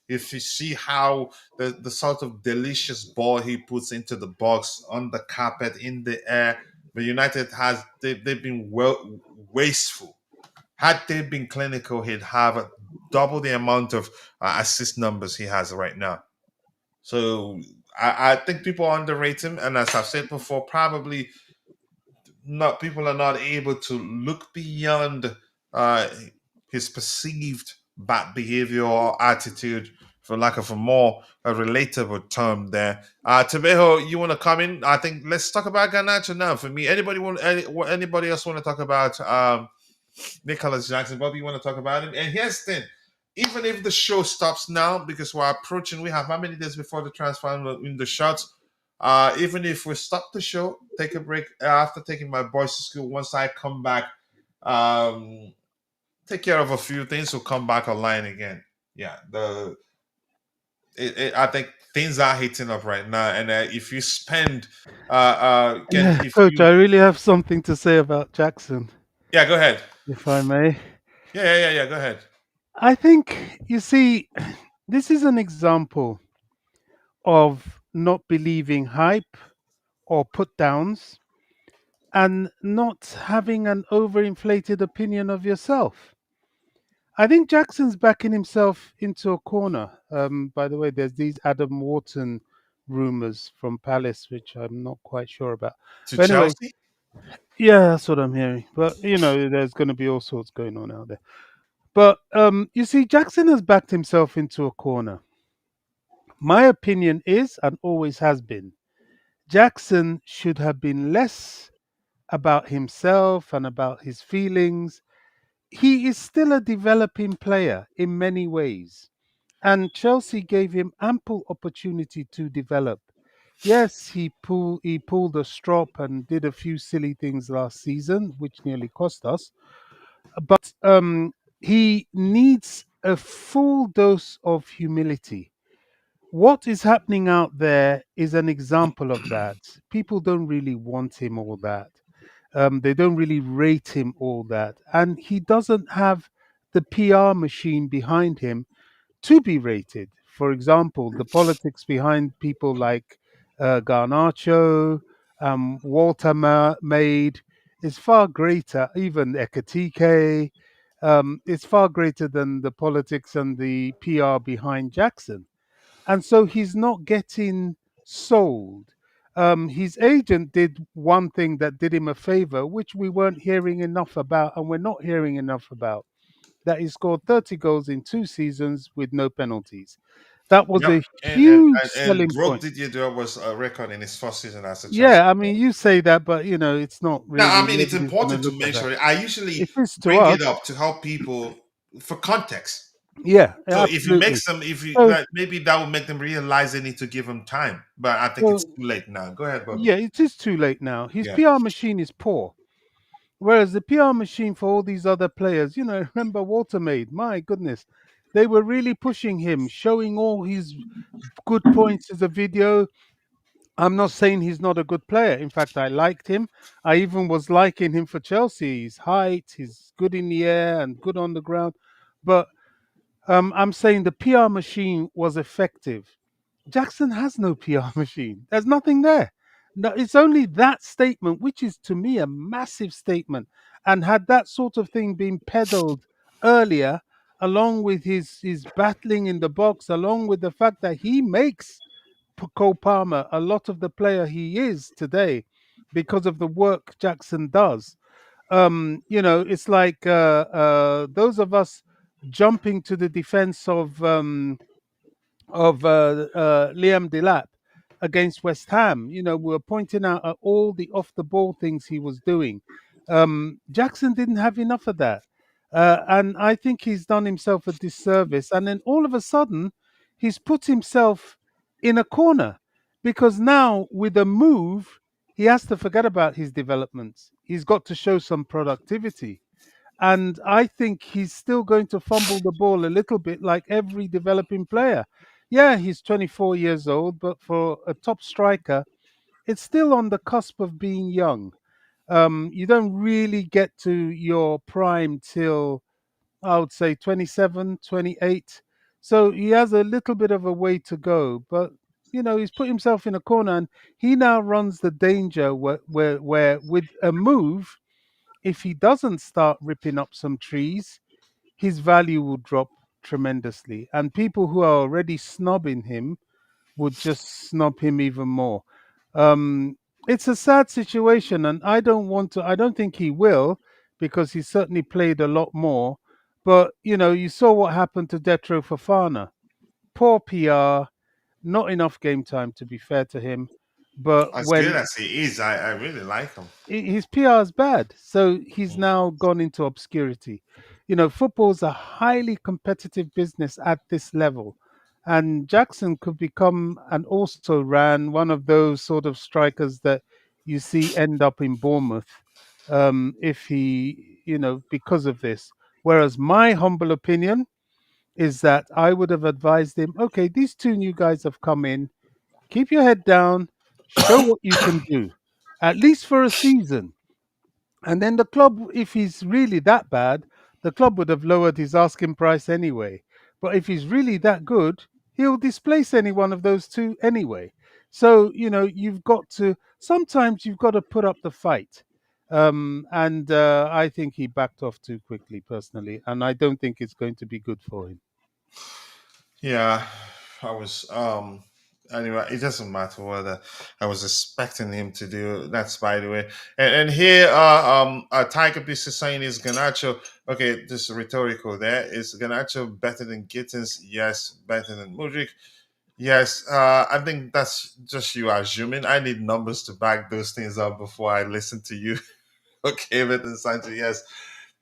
B: If you see how the sort of delicious ball he puts into the box, on the carpet, in the air, but United they've been wasteful. Had they been clinical, he'd have double the amount of assist numbers he has right now. So I think people underrate him, and as I've said before, probably not people are not able to look beyond uh, his perceived bad behavior or attitude, for lack of a more relatable term there. Tabejo, you want to come in? I think let's talk about Garnacho now. For me, anybody else want to talk about Nicholas Jackson? Bobby, you want to talk about him? And here's the thing. Even if the show stops now, because we have how many days before the transfer in the shots? Even if we stop the show, take a break after taking my boys to school, once I come back, take care of a few things, we'll come back online again. Yeah, I think things are heating up right now, and if you spend,
G: Yeah,
B: if
G: coach,
B: you,
G: I really have something to say about Jackson,
B: yeah, go ahead.
G: if I may.
B: Yeah, go ahead.
G: I think, you see, this is an example of not believing hype or put downs and not having an overinflated opinion of yourself. I think Jackson's backing himself into a corner. By the way, there's these Adam Wharton rumors from Palace, which I'm not quite sure about.
B: To
G: But anyway,
B: Chelsea.
G: yeah, that's what I'm hearing. But there's going to be all sorts going on out there. But you see, Jackson has backed himself into a corner. My opinion is, and always has been, Jackson should have been less about himself and about his feelings. He is still a developing player in many ways, and Chelsea gave him ample opportunity to develop. Yes, he pulled a strop and did a few silly things last season, which nearly cost us. But he needs a full dose of humility. What is happening out there is an example of that. People don't really want him all that. They don't really rate him all that. And he doesn't have the PR machine behind him to be rated. For example, the politics behind people like Garnacho, Walter Maid is far greater, even Ekatike, is far greater than the politics and the PR behind Jackson. And so he's not getting sold. His agent did one thing that did him a favor, which we weren't hearing enough about, and we're not hearing enough about, that he scored 30 goals in 2 seasons with no penalties. That was
B: Yep.
G: a
B: And and,
G: huge
B: and, and
G: selling
B: broke
G: point.
B: Didier was a record in his first season as a Chelsea.
G: Yeah, I mean, you say that, but it's not
B: Now, I
G: really.
B: mean, it's
G: Nobody's going to
B: important to
G: look at that.
B: mention it. I usually
G: It is to
B: bring it
G: us.
B: up to help people for context.
G: Yeah,
B: So if you make
G: absolutely.
B: some, if you
G: So,
B: like, maybe that will make them realize they need to give him time. But I think it's
G: so
B: too late now. Go ahead, Bobby.
G: yeah, it is too late now. His
B: Yeah.
G: PR machine is poor. Whereas the PR machine for all these other players, remember Walter Maid, my goodness, they were really pushing him, showing all his good points as a video. I'm not saying he's not a good player. In fact, I liked him. I even was liking him for Chelsea. His height, he's good in the air and good on the ground. But I'm saying the PR machine was effective. Jackson has no PR machine. There's nothing there. No, it's only that statement, which is to me a massive statement. And had that sort of thing been peddled earlier, along with his battling in the box, along with the fact that he makes Cole Palmer a lot of the player he is today because of the work Jackson does. It's like those of us jumping to the defense of Liam Delap against West Ham. We were pointing out at all the off the ball things he was doing. Jackson didn't have enough of that. And I think he's done himself a disservice. And then all of a sudden, he's put himself in a corner because now, with a move, he has to forget about his developments. He's got to show some productivity. And I think he's still going to fumble the ball a little bit like every developing player. Yeah, he's 24 years old, but for a top striker, it's still on the cusp of being young. You don't really get to your prime till, I would say, 27, 28. So he has a little bit of a way to go, but he's put himself in a corner, and he now runs the danger where with a move, if he doesn't start ripping up some trees, his value will drop tremendously. And people who are already snobbing him would just snub him even more. Um, it's a sad situation, and I don't think he will, because he certainly played a lot more. But, you saw what happened to Detro Fafana. Poor PR, not enough game time, to be fair to him. But
B: As good
G: when
B: as he is, I really like him.
G: his PR is bad. So he's now gone into obscurity. Football's a highly competitive business at this level. And Jackson could become, and also ran, one of those sort of strikers that you see end up in Bournemouth, if he, because of this. Whereas my humble opinion is that I would have advised him, okay, these two new guys have come in, keep your head down, show what you can do, at least for a season. And then the club, if he's really that bad, the club would have lowered his asking price anyway. But if he's really that good, he'll displace any one of those two anyway. So, sometimes you've got to put up the fight. And I think he backed off too quickly, personally. And I don't think it's going to be good for him.
B: Yeah, I was. Anyway, it doesn't matter whether I was expecting him to do. That's by the way. And here, Tiger Beast is saying is Ganacho. Okay, this is rhetorical. There is Ganacho better than Gittins? Yes, better than Mudrik. Yes, I think that's just you assuming. I need numbers to back those things up before I listen to you. Okay, better than Sancho, yes.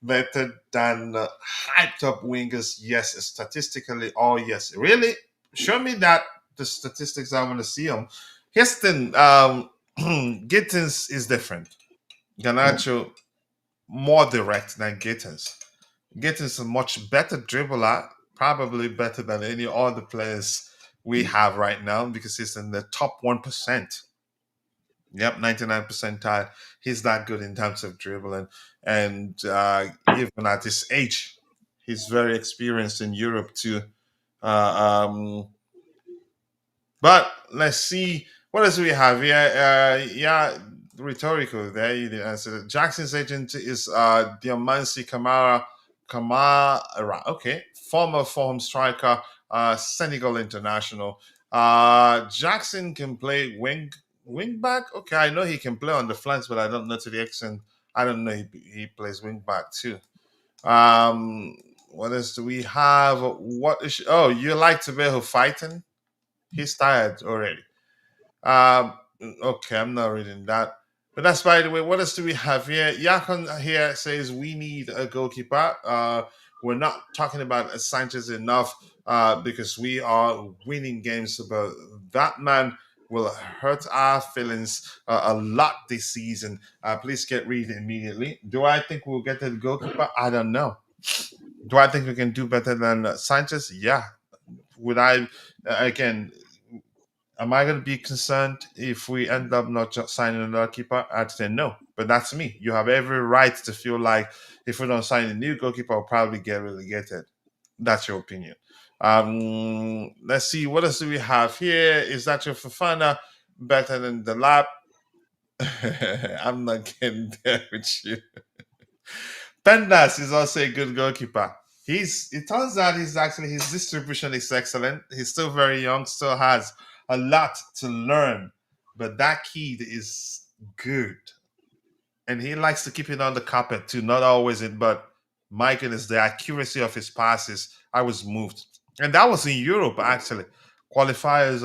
B: Better than hyped up wingers, yes. Statistically, oh yes. Really? Show me that the statistics I want to see them. Here's the thing, Gittins is different. Ganacho more direct than Gittins. Gittins a much better dribbler, probably better than any other players we have right now because he's in the top 1%. Yep, 99 percentile. He's that good in terms of dribbling. And even at his age, he's very experienced in Europe too. Um, but let's see what else we have here. Yeah, rhetorical. There you did answer. Jackson's agent is Diamansi Kamara. Okay, former Fulham striker, Senegal international. Jackson can play wing back. Okay, I know he can play on the flanks, but I don't know to the extent. I don't know he plays wing back too. Um, what else do we have? What is? Oh, you like to be who fighting? He's tired already. Um, okay, I'm not reading that. But that's by the way. What else do we have here? Yakon here says we need a goalkeeper. We're not talking about Sanchez enough because we are winning games. But that man will hurt our feelings a lot this season. Please get rid immediately. Do I think we'll get a goalkeeper? I don't know. Do I think we can do better than Sanchez? Yeah. Would I again? Am I going to be concerned if we end up not just signing another keeper? I'd say no, but that's me. You have every right to feel like if we don't sign a new goalkeeper, we'll probably get relegated. That's your opinion. Let's see. What else do we have here? Is that your Fafana better than the lab? I'm not getting there with you. Pendas is also a good goalkeeper. It turns out his distribution is excellent. He's still very young, still has a lot to learn. But that kid is good. And he likes to keep it on the carpet too. Not always it, but my goodness, the accuracy of his passes, I was moved. And that was in Europe actually. Qualifiers,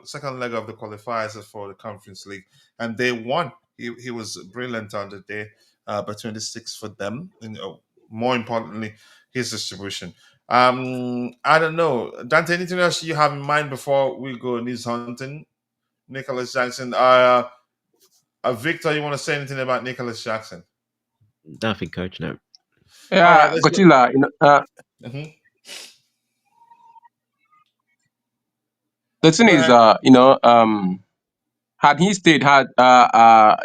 B: second leg of the qualifiers for the Conference League, and they won. He was brilliant on the day, but 26 for them. And more importantly, his distribution. I don't know, Dante. Anything else you have in mind before we go news hunting? Nicholas Jackson. Victor, you want to say anything about Nicholas Jackson?
C: Nothing, coach. No.
B: All right,
F: Yeah,
B: let's go.
F: Godzilla.
B: Mhm.
F: The thing
B: Go
F: is,
B: ahead.
F: had he stayed, I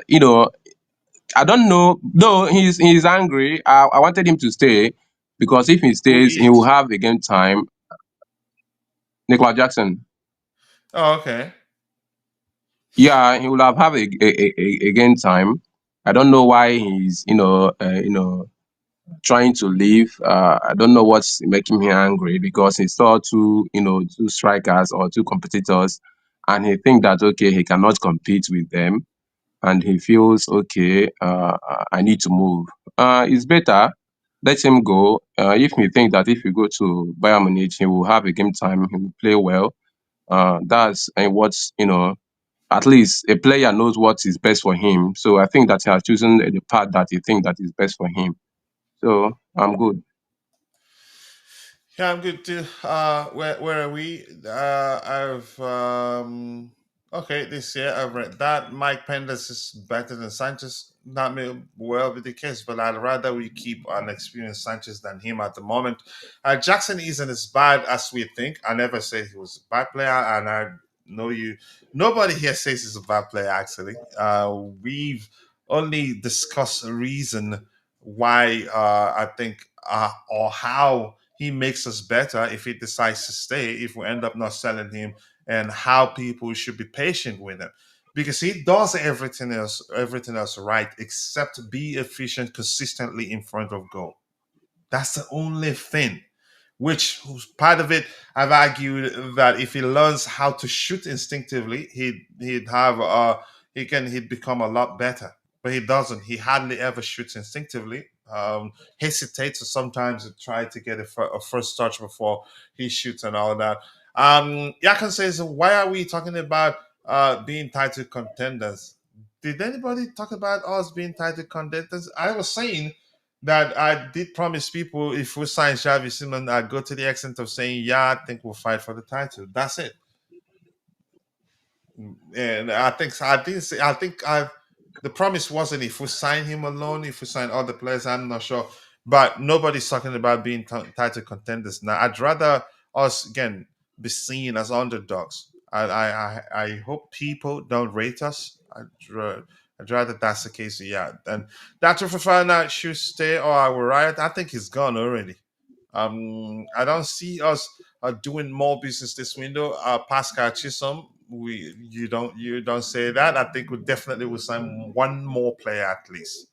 F: don't know. Though he's angry. I wanted him to stay because if he
B: Who
F: stays, he will
B: is?
F: have again time. Nicola Jackson.
B: Oh, okay.
F: Yeah, he will have again time. I don't know why he's trying to leave. I don't know what's making him angry because he saw two strikers or two competitors, and he think that okay he cannot compete with them, and he feels okay. I need to move. It's better. Let him go. If he think that if he go to Bayern Munich, he will have a game time. He will play well. That's and what's at least a player knows what is best for him. So I think that he has chosen the path that he think that is best for him. So I'm good.
B: Yeah, I'm good too. Where are we? I've okay this year I've read that Mike Pendas is better than Sanchez. That may well be the case, but I'd rather we keep an experienced Sanchez than him at the moment. Jackson isn't as bad as we think. I never said he was a bad player, and I know you. Nobody here says he's a bad player. Actually, we've only discussed a reason why I think or how he makes us better if he decides to stay, if we end up not selling him, and how people should be patient with him. Because he does everything else right, except be efficient consistently in front of goal. That's the only thing. Which part of it, I've argued that if he learns how to shoot instinctively, he'd become a lot better. But he doesn't. He hardly ever shoots instinctively. Hesitates sometimes to try to get a first touch before he shoots and all that. Yakan says, "Why are we talking about being title contenders? Did anybody talk about us being title contenders? I was saying that I did promise people if we sign Xavi Simons, I'd go to the extent of saying, yeah, I think we'll fight for the title. That's it. And I didn't say, I think the promise wasn't if we sign him alone, if we sign other players, I'm not sure. But nobody's talking about being title contenders now. I'd rather us, again, be seen as underdogs. I hope people don't rate us. I'd rather that's the case. Yeah, and that Fofana should stay or I will riot. I think he's gone already. I don't see us doing more business this window. Pascal Chisholm, you don't say that. I think we definitely will sign one more player at least.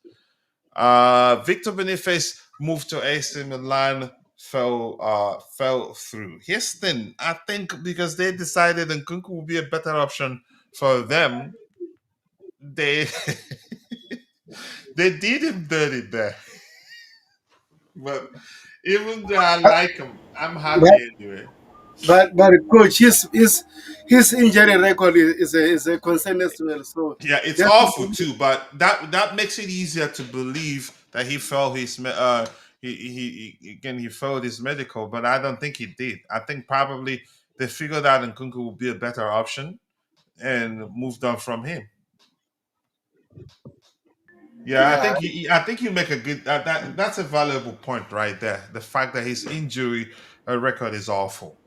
B: Victor Boniface moved to AC Milan, fell through. Here's the thing. I think because they decided Nkunku would be a better option for them, they they did him dirty there. But even though I like him, I'm
E: But
B: happy anyway.
E: but coach, his injury record is a concern as well. So
B: Yeah, it's
E: that's
B: awful too, but that makes it easier to believe that he failed his he failed his medical, but I don't think he did. I think probably they figured out Nkunku would be a better option and moved on from him. Yeah,
E: yeah,
B: I think you make a good that's a valuable point right there. The fact that his injury record is awful.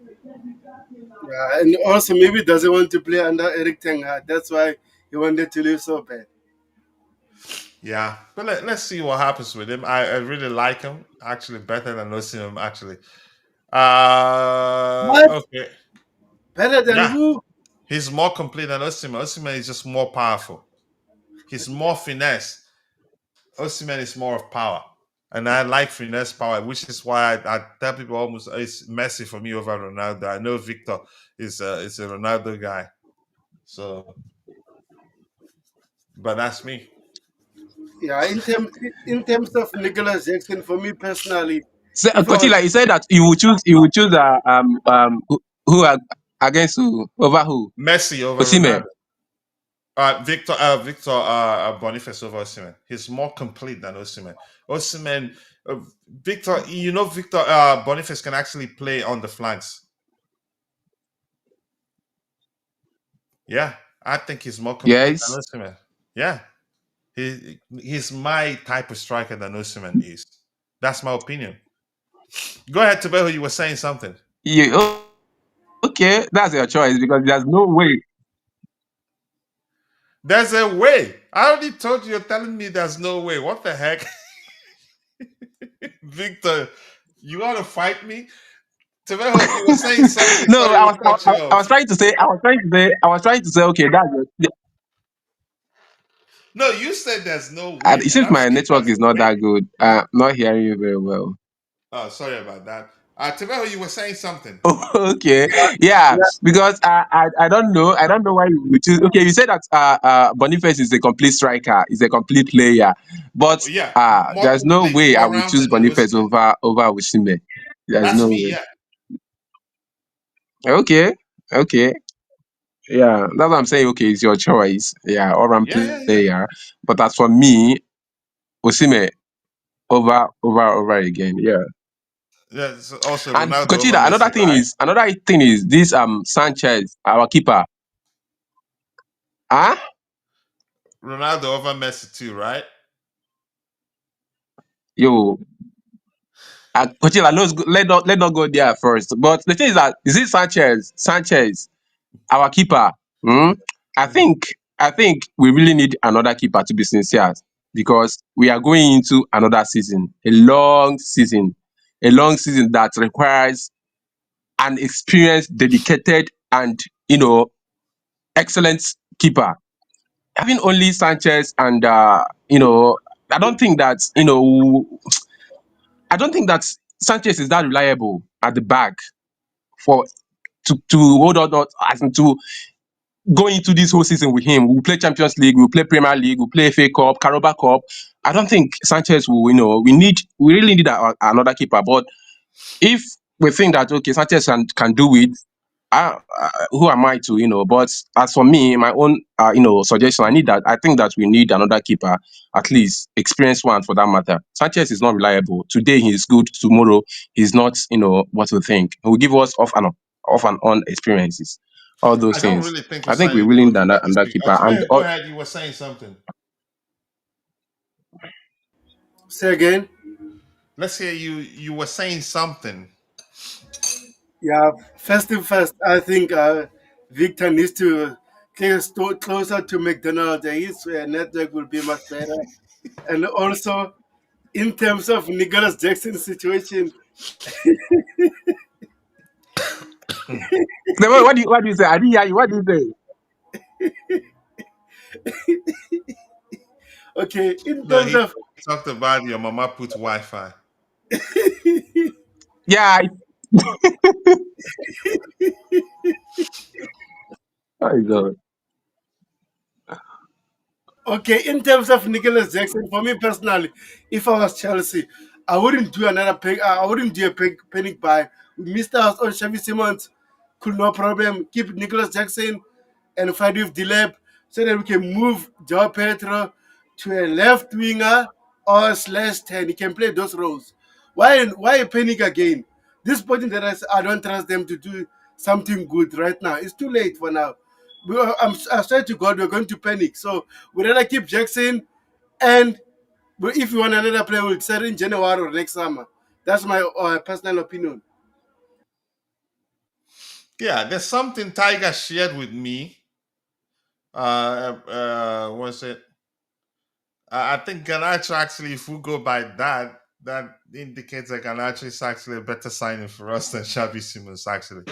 E: yeah, and also maybe doesn't want to play under Eric Ten Hag. That's why he wanted to leave so bad.
B: Yeah, but let's see what happens with him. I really like him actually better than Osimhen actually.
E: What?
B: Okay.
E: Better than
B: Yeah,
E: who?
B: he's more complete than Osimhen. Osimhen is just more powerful. He's more finesse. Osimhen is more of power. And I like finesse power, which is why I tell people almost it's Messi for me over Ronaldo. I know Victor is a Ronaldo guy. So, but that's me.
E: Yeah, in terms of Nicholas Jackson, for me personally,
F: So,
E: if I was
F: Kotila, you said that you would choose who against who over who?
B: Messi over
F: Osime.
B: Ronaldo. Victor Boniface over Osimhen. He's more complete than Osimhen. Osimhen, Victor, Victor Boniface can actually play on the flanks. Yeah, I think he's more complete than
F: Yes.
B: Osimhen. Yeah, he's my type of striker than Osimhen is. That's my opinion. Go ahead, Tobeho. You were saying something.
F: Okay, that's your choice because there's no way.
B: There's a way. I already told you. You're telling me there's no way. What the heck, Victor? You want to fight me? Tobeho, you were saying something.
F: No,
B: Sorry to cut you
F: I was
B: off.
F: trying to say, okay,
B: No, you said there's no
F: and
B: way,
F: it
B: and
F: seems
B: I'm
F: my
B: saying
F: network
B: there's
F: is
B: a
F: not
B: way.
F: that good. Not hearing you very well.
B: Oh, sorry about that. Tobeho, you were saying something.
F: Okay, yeah,
E: yeah,
F: because I don't know why you would choose. Okay, you said that Boniface is a complete striker, is a complete player, but
B: Yeah, more
F: there's no
B: complete,
F: way I
B: more
F: would choose
B: rounded than
F: Boniface
B: Osimhen.
F: over Osimhen. There's
B: That's
F: no
B: me.
F: way.
B: Yeah,
F: Okay, okay, yeah, that's what I'm saying. Okay, it's your choice. Yeah, all-round
B: yeah, yeah, yeah.
F: player, but as for me, Osimhen over again. Yeah.
B: Yeah. So also,
F: And
B: Ronaldo over
F: Kochida,
B: Messi, right?
F: another thing is this Sanchez, our keeper. Ah,
B: Ronaldo over Messi too, right?
F: yo, Kochida, let not go there first. But the thing is that is it Sanchez, our keeper? Hmm? I
B: Mm.
F: think I think we really need another keeper to be sincere because we are going into another season, a long season that requires an experienced, dedicated, and excellent keeper. Having only Sanchez and I don't think that I don't think that Sanchez is that reliable at the back for to hold on as in to go into this whole season with him. We'll play Champions League, we'll play Premier League, we'll play FA Cup, Carabao Cup. I don't think Sanchez will. We really need another keeper. But if we think that okay, Sanchez can do it, who am I to, But as for me, my own, suggestion, I think that we need another keeper, at least experienced one for that matter. Sanchez is not reliable. Today he is good. Tomorrow he's not. What to think. He will give us off and on experiences, all those
B: I don't
F: things.
B: really think we're
F: I think we
B: signing
F: really need
B: both at this
F: another
B: peak.
F: keeper. And
B: Tobeho, go ahead. You were saying something.
E: say again.
B: Let's hear you. You were saying something.
E: Yeah, first thing first, I think Victor needs to get closer to McDonald's. His network will be much better. And also, in terms of Nicholas Jackson's situation,
F: Then what do you say? I didn't hear you. What do you say?
E: okay, in
B: No,
E: terms
B: he
E: of
B: talked about your mama put Wi-Fi.
F: Yeah. Oh God.
E: okay, in terms of Nicholas Jackson, for me personally, if I was Chelsea, I wouldn't do another I wouldn't do a panic buy. We missed out on Xavi Simons, could no problem keep Nicholas Jackson and fight with Dilep so that we can move Joao Pedro to a left winger or slash 10. He can play those roles. Why panic again? This point that I don't trust them to do something good right now. It's too late for now. I swear to God, we're going to panic. So we'd rather keep Jackson, and if you want another player, we'll sell in January or next summer. That's my personal opinion.
B: Yeah, there's something Tiger shared with me. Was it? I think Garnacho actually, if we go by that, that indicates that Garnacho is actually a better signing for us than Xavi Simons, actually.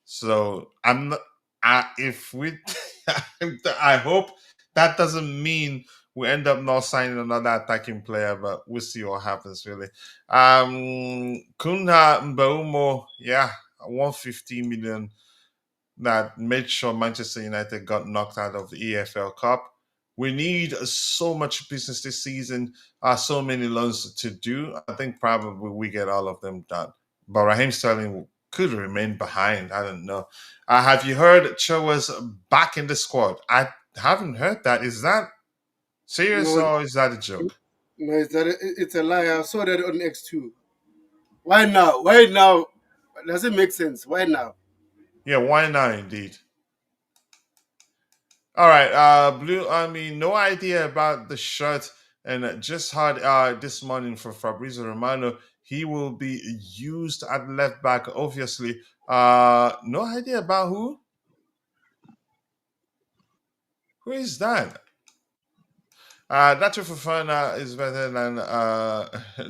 B: So I'm not. If we, I hope that doesn't mean we end up not signing another attacking player, but we'll see what happens. Really, Kunha Mbeumo, yeah, 150 million that made sure Manchester United got knocked out of the EFL Cup. We need so much business this season, so many loans to do. I think probably we get all of them done. But Raheem Sterling could remain behind. I don't know. Have you heard Chilwell's back in the squad? I haven't heard that. Is that serious
E: No,
B: or is that a joke?
E: no, it's a lie. I saw that on X2. Why now? Why now? Does it make sense? Why now?
B: Yeah, why not indeed? All right, Blue. I mean, no idea about the shirt, and just heard this morning from Fabrizio Romano. He will be used at left back. Obviously, no idea about who. Who is that? Nacho Fofana is better than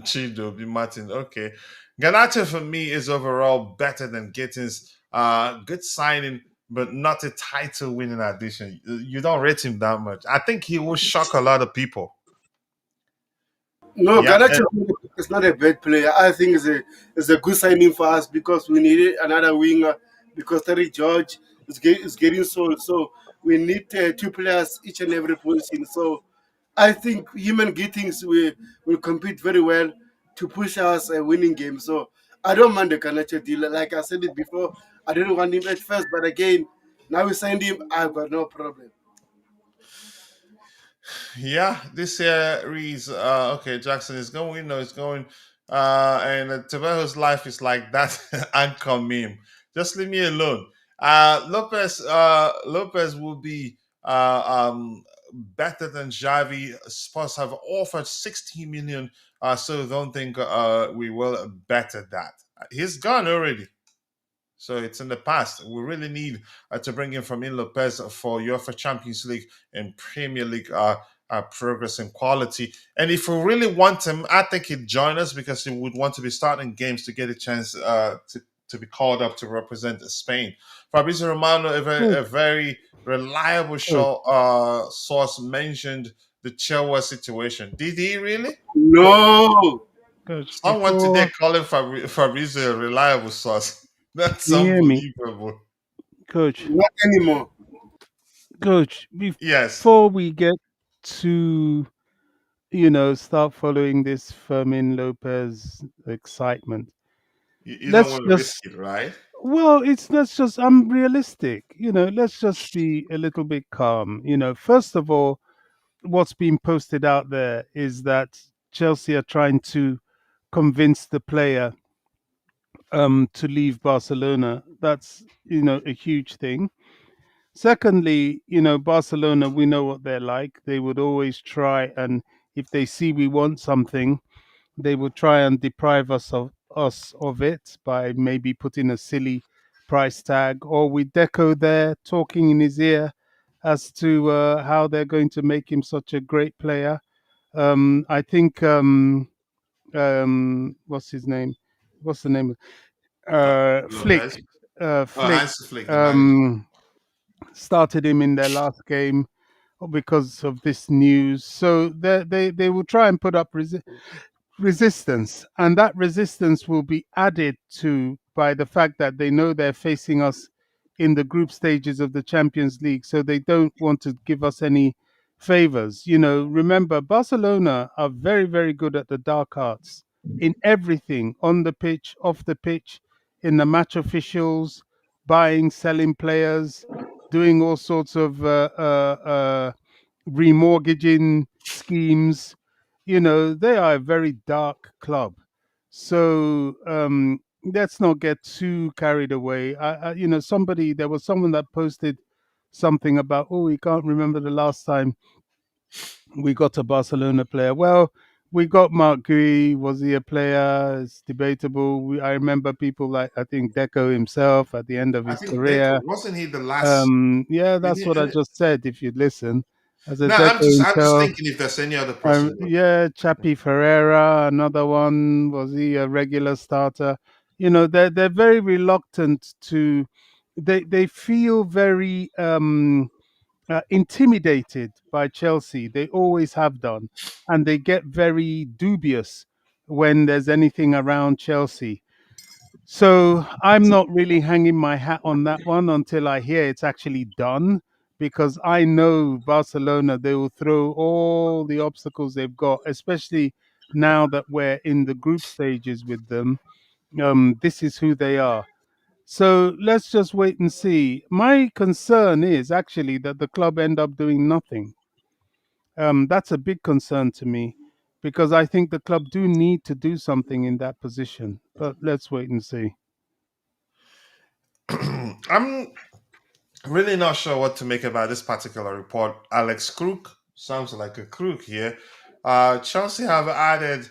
B: Chido B. Martin. Okay, Ganacho for me is overall better than Gittins. Good signing, but not a title winning addition. You don't rate him that much. I think he will shock a lot of people.
E: No,
B: Yeah,
E: Garnacho is not a bad player. I think it's a good signing for us because we needed another winger because Terry George is getting sold. So we need two players each and every position. So I think him and Gittings will compete very well to push us a winning game. So I don't mind the Garnacho deal. Like I said it before, I didn't want him at first, but again, now we signed him. I've got no problem.
B: yeah. This reads okay. Jackson is going. No, it's going. And Tabejo's life is like that anchor meme. Just leave me alone. Lopez will be better than Xavi. Spurs have offered 60 million, so don't think we will better that. He's gone already. So it's in the past. We really need to bring in Fermin Lopez for UEFA Champions League and Premier League progress and quality. And if we really want him, I think he'd join us because he would want to be starting games to get a chance to be called up to represent Spain. Fabrizio Romano,
G: Coach,
B: a very reliable
G: coach,
B: source, mentioned the Chilwell situation. Did he really?
E: No,
G: coach.
B: Someone today
G: Before,
B: calling Fabrizio a reliable source. That's
G: can you hear me,
B: unbelievable.
G: coach?
E: not anymore.
G: Coach,
B: Yes,
G: before we get to start following this Fermin Lopez excitement,
B: you don't
G: let's
B: want to risk
G: just
B: it, right?
G: well, it's let's just I'm realistic. Let's just be a little bit calm. First of all, what's being posted out there is that Chelsea are trying to convince the player to leave Barcelona. That's a huge thing. Secondly, Barcelona, we know what they're like. They would always try, and if they see we want something, they would try and deprive us us of it by maybe putting a silly price tag, or with Deco there talking in his ear as to how they're going to make him such a great player. I think what's his name? What's the name?
B: Lopez.
G: Flick.
B: Oh,
G: Flick
B: Hansi Flick, the manager.
G: um, started him in their last game because of this news. So they will try and put up resistance, and that resistance will be added to by the fact that they know they're facing us in the group stages of the Champions League, so they don't want to give us any favors. Remember, Barcelona are very, very good at the dark arts in everything, on the pitch, off the pitch, in the match officials, buying, selling players, doing all sorts of remortgaging schemes. They are a very dark club. So let's not get too carried away. Somebody, there was someone that posted something about, oh, we can't remember the last time we got a Barcelona player. Well, we got Mark Gui. Was he a player? It's debatable. I remember people like, I think, Deco himself at the end of
B: I
G: his
B: think Deco
G: career.
B: wasn't he the last?
G: Yeah,
B: Did
G: that's
B: he,
G: what I just said. If you'd listen, as a
B: no,
G: Deco
B: I'm just
G: himself.
B: thinking if there's any other person. But
G: Yeah, Chappie Ferreira, another one. Was he a regular starter? They're very reluctant to. They feel very intimidated by Chelsea. They always have done, and they get very dubious when there's anything around Chelsea. So I'm not really hanging my hat on that one until I hear it's actually done, because I know Barcelona, they will throw all the obstacles they've got, especially now that we're in the group stages with them. This is who they are. So let's just wait and see. My concern is actually that the club end up doing nothing. That's a big concern to me, because I think the club do need to do something in that position. But let's wait and see.
B: I'm really not sure what to make about this particular report. Alex Crook sounds like a crook here. Chelsea have added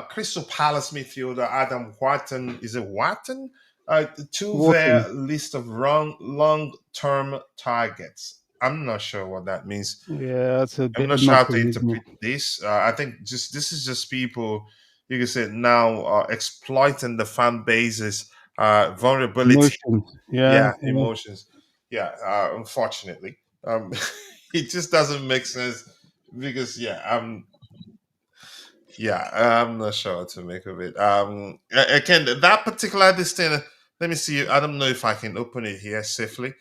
B: Crystal Palace midfielder Adam Wharton. Is it Wharton? To
G: Wharton.
B: their list of long-term targets. I'm not sure what that means.
G: Yeah, that's a
B: I'm
G: bit
B: not sure how to
G: knuckle, isn't
B: interpret
G: it?
B: this. I think just this is just people, you can say now, exploiting the fan base's vulnerability.
G: Emotions. Yeah,
B: Yeah,
G: yeah.
B: emotions. Yeah, unfortunately, it just doesn't make sense because yeah, I'm not sure what to make of it. Again, that particular this thing. Let me see. I don't know if I can open it here safely.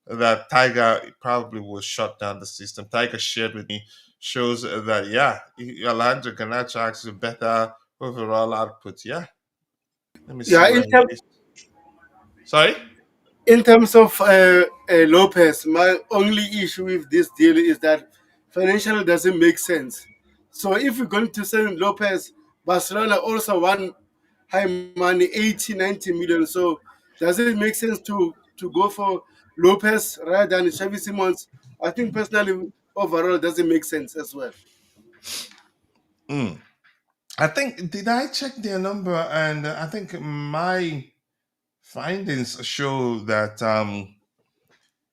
B: That Tiger probably will shut down the system. Tiger shared with me shows that yeah, Alejandro Garnacho actually better overall output. Yeah, let me see
E: Yeah,
B: where it is. Sorry.
E: in terms of Lopez, my only issue with this deal is that financially doesn't make sense. So if we're going to send Lopez, Barcelona also want high money, 80, 90 million. So does it make sense to go for Lopez rather than Xavi Simons? I think personally, overall, doesn't make sense as well.
B: Mm. I think did I check their number and I think my findings show that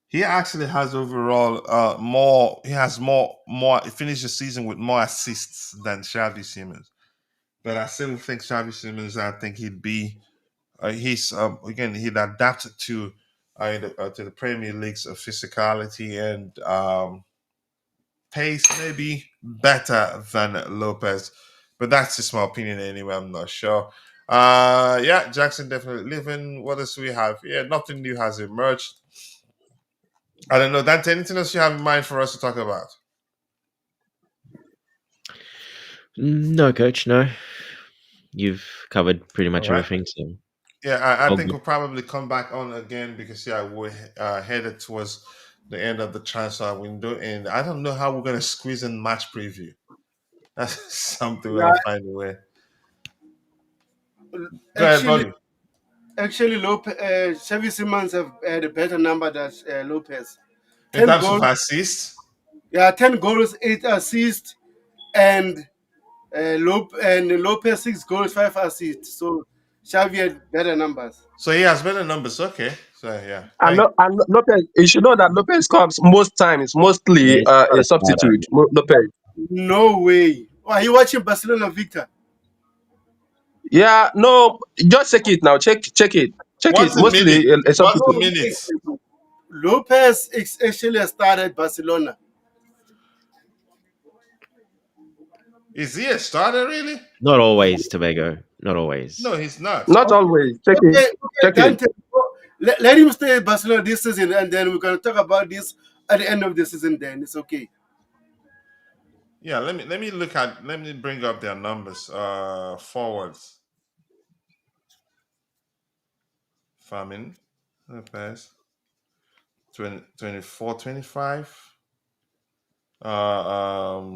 B: he actually has overall more he has more he finished the season with more assists than Xavi Simons. But I still think Xavi Simons, I think he'd be he's again he'd adapt to the Premier League's physicality and pace maybe better than Lopez. But that's just my opinion anyway. I'm not sure. Yeah, Jackson definitely living. What else do we have? Yeah, nothing new has emerged. I don't know. Dante, anything else you have in mind for us to talk about?
C: No, coach, no. You've covered pretty
B: All
C: much
B: right.
C: everything. So
B: Yeah, I
C: all
B: think
C: good.
B: we'll probably come back on again because yeah, we're headed towards the end of the transfer window, and I don't know how we're gonna squeeze in match preview. That's something we'll
E: Yeah,
B: find a way. Go ahead,
E: actually,
B: buddy.
E: Lopez, Xavi Simons have had a better number than Lopez.
B: In
E: 10
B: terms of
E: goals,
B: assists,
E: yeah, 10 goals, 8 assists, and Lopez 6 goals, 5 assists. So Xavi had better numbers.
B: So he has better numbers. Okay. So yeah.
F: And,
B: Thank.
F: Lopez, you should know that Lopez comes most times,
C: Yeah,
F: mostly
C: he's not
F: a
C: a starter.
F: substitute. Lopez.
E: No way. Why are you watching Barcelona, Victor?
F: Yeah, no, just check it now. Check it. Check it.
B: What's the minute?
F: Mostly a
B: What's the
F: substitute.
E: No,
B: minutes?
E: Lopez actually started Barcelona.
B: Is he a starter really?
C: Not always, Tobago. Not always.
B: No, he's not.
F: Not always. Check it.
E: Okay, okay,
F: Check it.
E: Dante. Let him stay at Barcelona this season, and then we're gonna talk about this at the end of the season. Then it's okay.
B: Yeah, let me bring up their numbers. Forwards. Famine. Lopez. 20, 24, 25.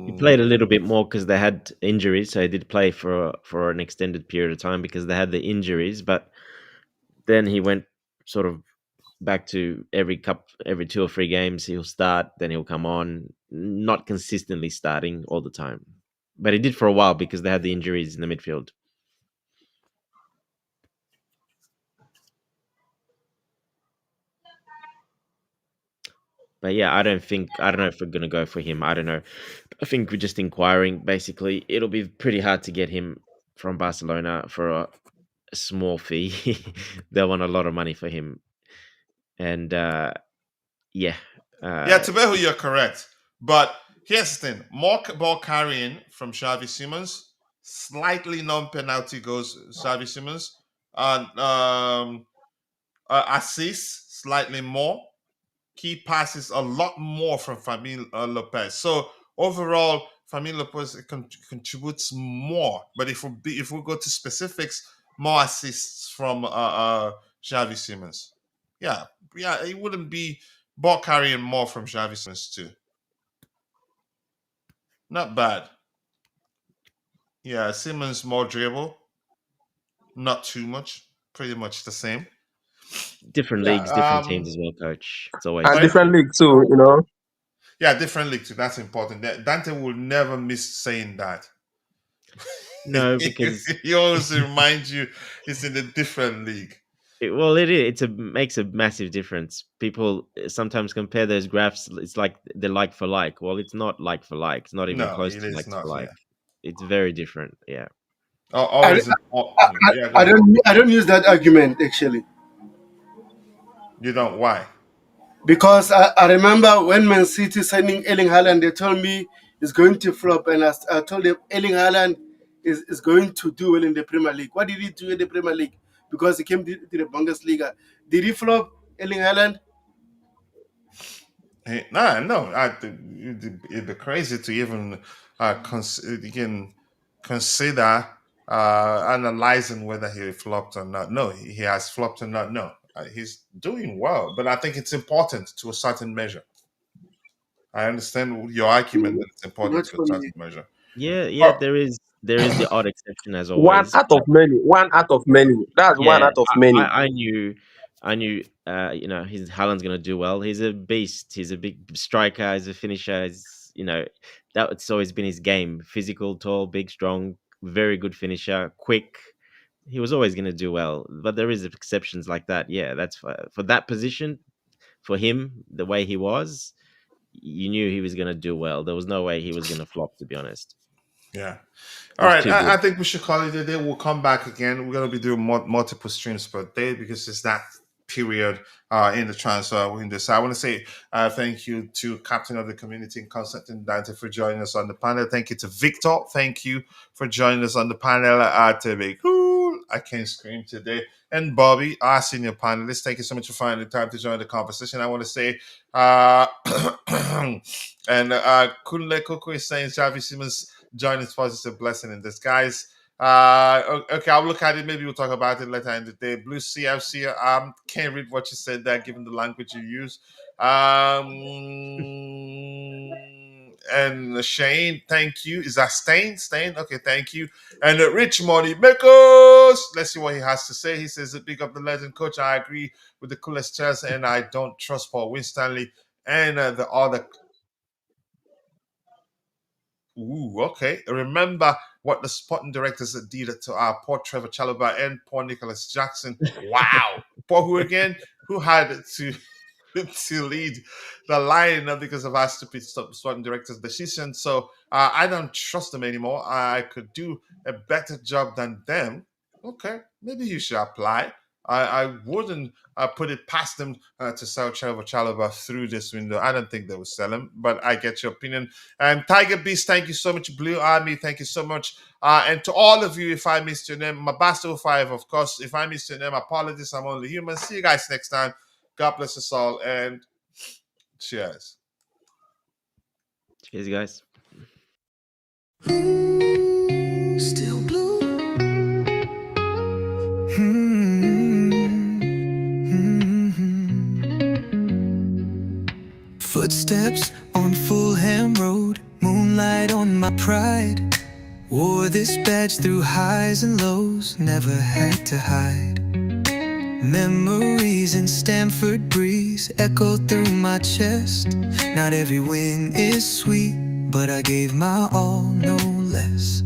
C: He played a
B: Um
C: little bit more because they had injuries, so he did play for an extended period of time because they had the injuries. But then he went sort of back to every 2 or 3 games he'll start, then he'll come on, not consistently starting all the time. But he did for a while because they had the injuries in the midfield. But yeah, I don't know if we're gonna go for him. I don't know. I think we're just inquiring. Basically, it'll be pretty hard to get him from Barcelona for a small fee. They'll want a lot of money for him, and yeah,
B: Yeah,
C: uh,
B: Tobehu, you're correct. But here's the thing: more ball carrying from Xavi Simons, slightly non-penalty goes Xavi Simons, and assists slightly more. Key passes a lot more from Famil Lopez. So overall, Famil Lopez contributes more. But if we go to specifics, more assists from Xavi Simons. Yeah, yeah, it wouldn't be ball carrying more from Xavi Simons too. Not bad. Yeah, Simmons more dribble, not too much, pretty much the same.
C: different
B: Yeah.
C: leagues, different teams as well, coach. It's always
F: And
B: Sorry.
F: different
C: different.
F: league too, you know.
B: Yeah, different league too. That's important. Dante will never miss saying that.
C: No, because
B: He always reminds you he's in a different league.
C: well, it is. It's a makes a massive difference. People sometimes compare those graphs. It's like they're like for like. Well, it's not like for like. It's not even
B: No,
C: close
B: it
C: to
B: is
C: like for
B: not.
C: like.
B: Yeah,
C: It's very different. Yeah.
E: I,
B: always important. Yeah, go
E: I
B: ahead.
E: don't use that argument actually.
B: You don't. Why?
E: Because I remember when Man City signing Erling Haaland, they told me he's going to flop, and I told them Erling Haaland is going to do well in the Premier League. What did he do in the Premier League? Because he came to the Bundesliga. Did he flop, Erling Haaland?
B: Nah, no. It'd be crazy to even you can consider analyzing whether he flopped or not. No, he has flopped or not. No, he's doing well, but I think it's important to a certain measure. I understand your argument that it's important
E: Not
B: to a
E: for
B: certain
E: me.
B: measure.
C: Yeah, yeah.
B: Oh,
C: There is the odd exception as
F: One
C: always.
F: out of many. One out of many. That's one
C: Yeah,
F: out of many.
C: I knew, his Haaland's gonna do well. He's a beast. He's a big striker. He's a finisher. That's always been his game. Physical, tall, big, strong, very good finisher, quick. He was always gonna do well. But there is exceptions like that. Yeah, that's for that position. For him, the way he was, you knew he was gonna do well. There was no way he was gonna flop. To be honest,
B: yeah.
C: he
B: All
C: was
B: right,
C: too
B: I
C: good.
B: think we should call it a day. We'll come back again. We're going to be doing multiple streams per day because it's that period in the transfer window. So I want to say thank you to Captain of the Community and Constantine Dante for joining us on the panel. Thank you to Victor. Thank you for joining us on the panel. To be cool, I can't scream today. And Bobby, our senior panelist, thank you so much for finding the time to join the conversation. I want to say, uh, and Kunle Koko is saying Xavi Simons joining us is a blessing in disguise. Okay, I'll look at it. Maybe we'll talk about it later in the day. Blue CFC. Can't read what you said there, given the language you use. And Shane, thank you. Is that Stain? Stain? Okay, thank you. And Rich Money Makers. Let's see what he has to say. He says, "Big up the legend, coach. I agree with the coolest chess, and I don't trust Paul Winstanley and the other." Ooh, okay. Remember what the sporting directors did to our poor Trevor Chalobah and poor Nicholas Jackson. Wow. Poor who again? Who had to lead the line because of our stupid sporting director's decision. So I don't trust them anymore. I could do a better job than them. Okay, maybe you should apply. I wouldn't put it past them to sell Trevor Chalobah through this window. I don't think they will sell him, but I get your opinion. And Tiger Beast, thank you so much. Blue Army, thank you so much. And to all of you, if I missed your name, Mabasto5, of course, if I missed your name, apologies. I'm only human. See you guys next time. God bless us all, and cheers.
C: Cheers, guys.
A: Still blue. Footsteps on Fulham Road, moonlight on my pride. Wore this badge through highs and lows, never had to hide. Memories in Stamford Breeze echo through my chest. Not every win is sweet, but I gave my all, no less.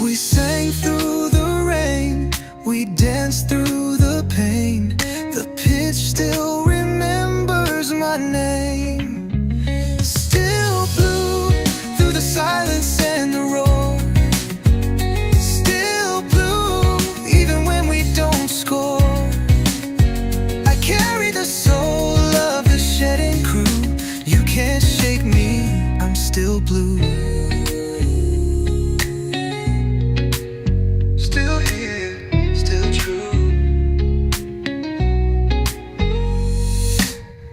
A: We sang through the rain, we danced through the pain. The pitch still remembers my name. Still blue through the silence and the roar. Still blue even when we don't score. I carry the soul of the shedding crew. You can't shake me, I'm still blue. Still here, still true.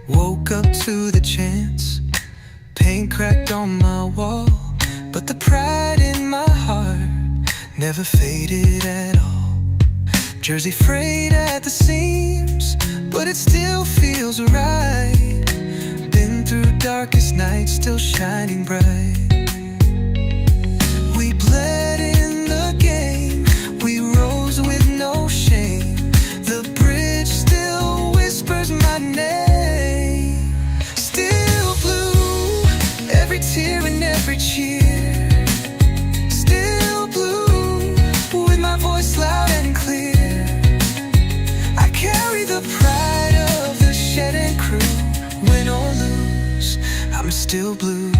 A: Woke up to the chance, paint cracked on my wall, but the pride in my heart never faded at all. Jersey frayed at the seams, but it still feels right. Been through darkest nights, still shining bright. We bled in the game, we rose with no shame. The bridge still whispers my name. Still blue, every tear and every cheer. Still blue, with my voice loud and clear. I carry the pride of the shedding crew. Win or lose, I'm still blue.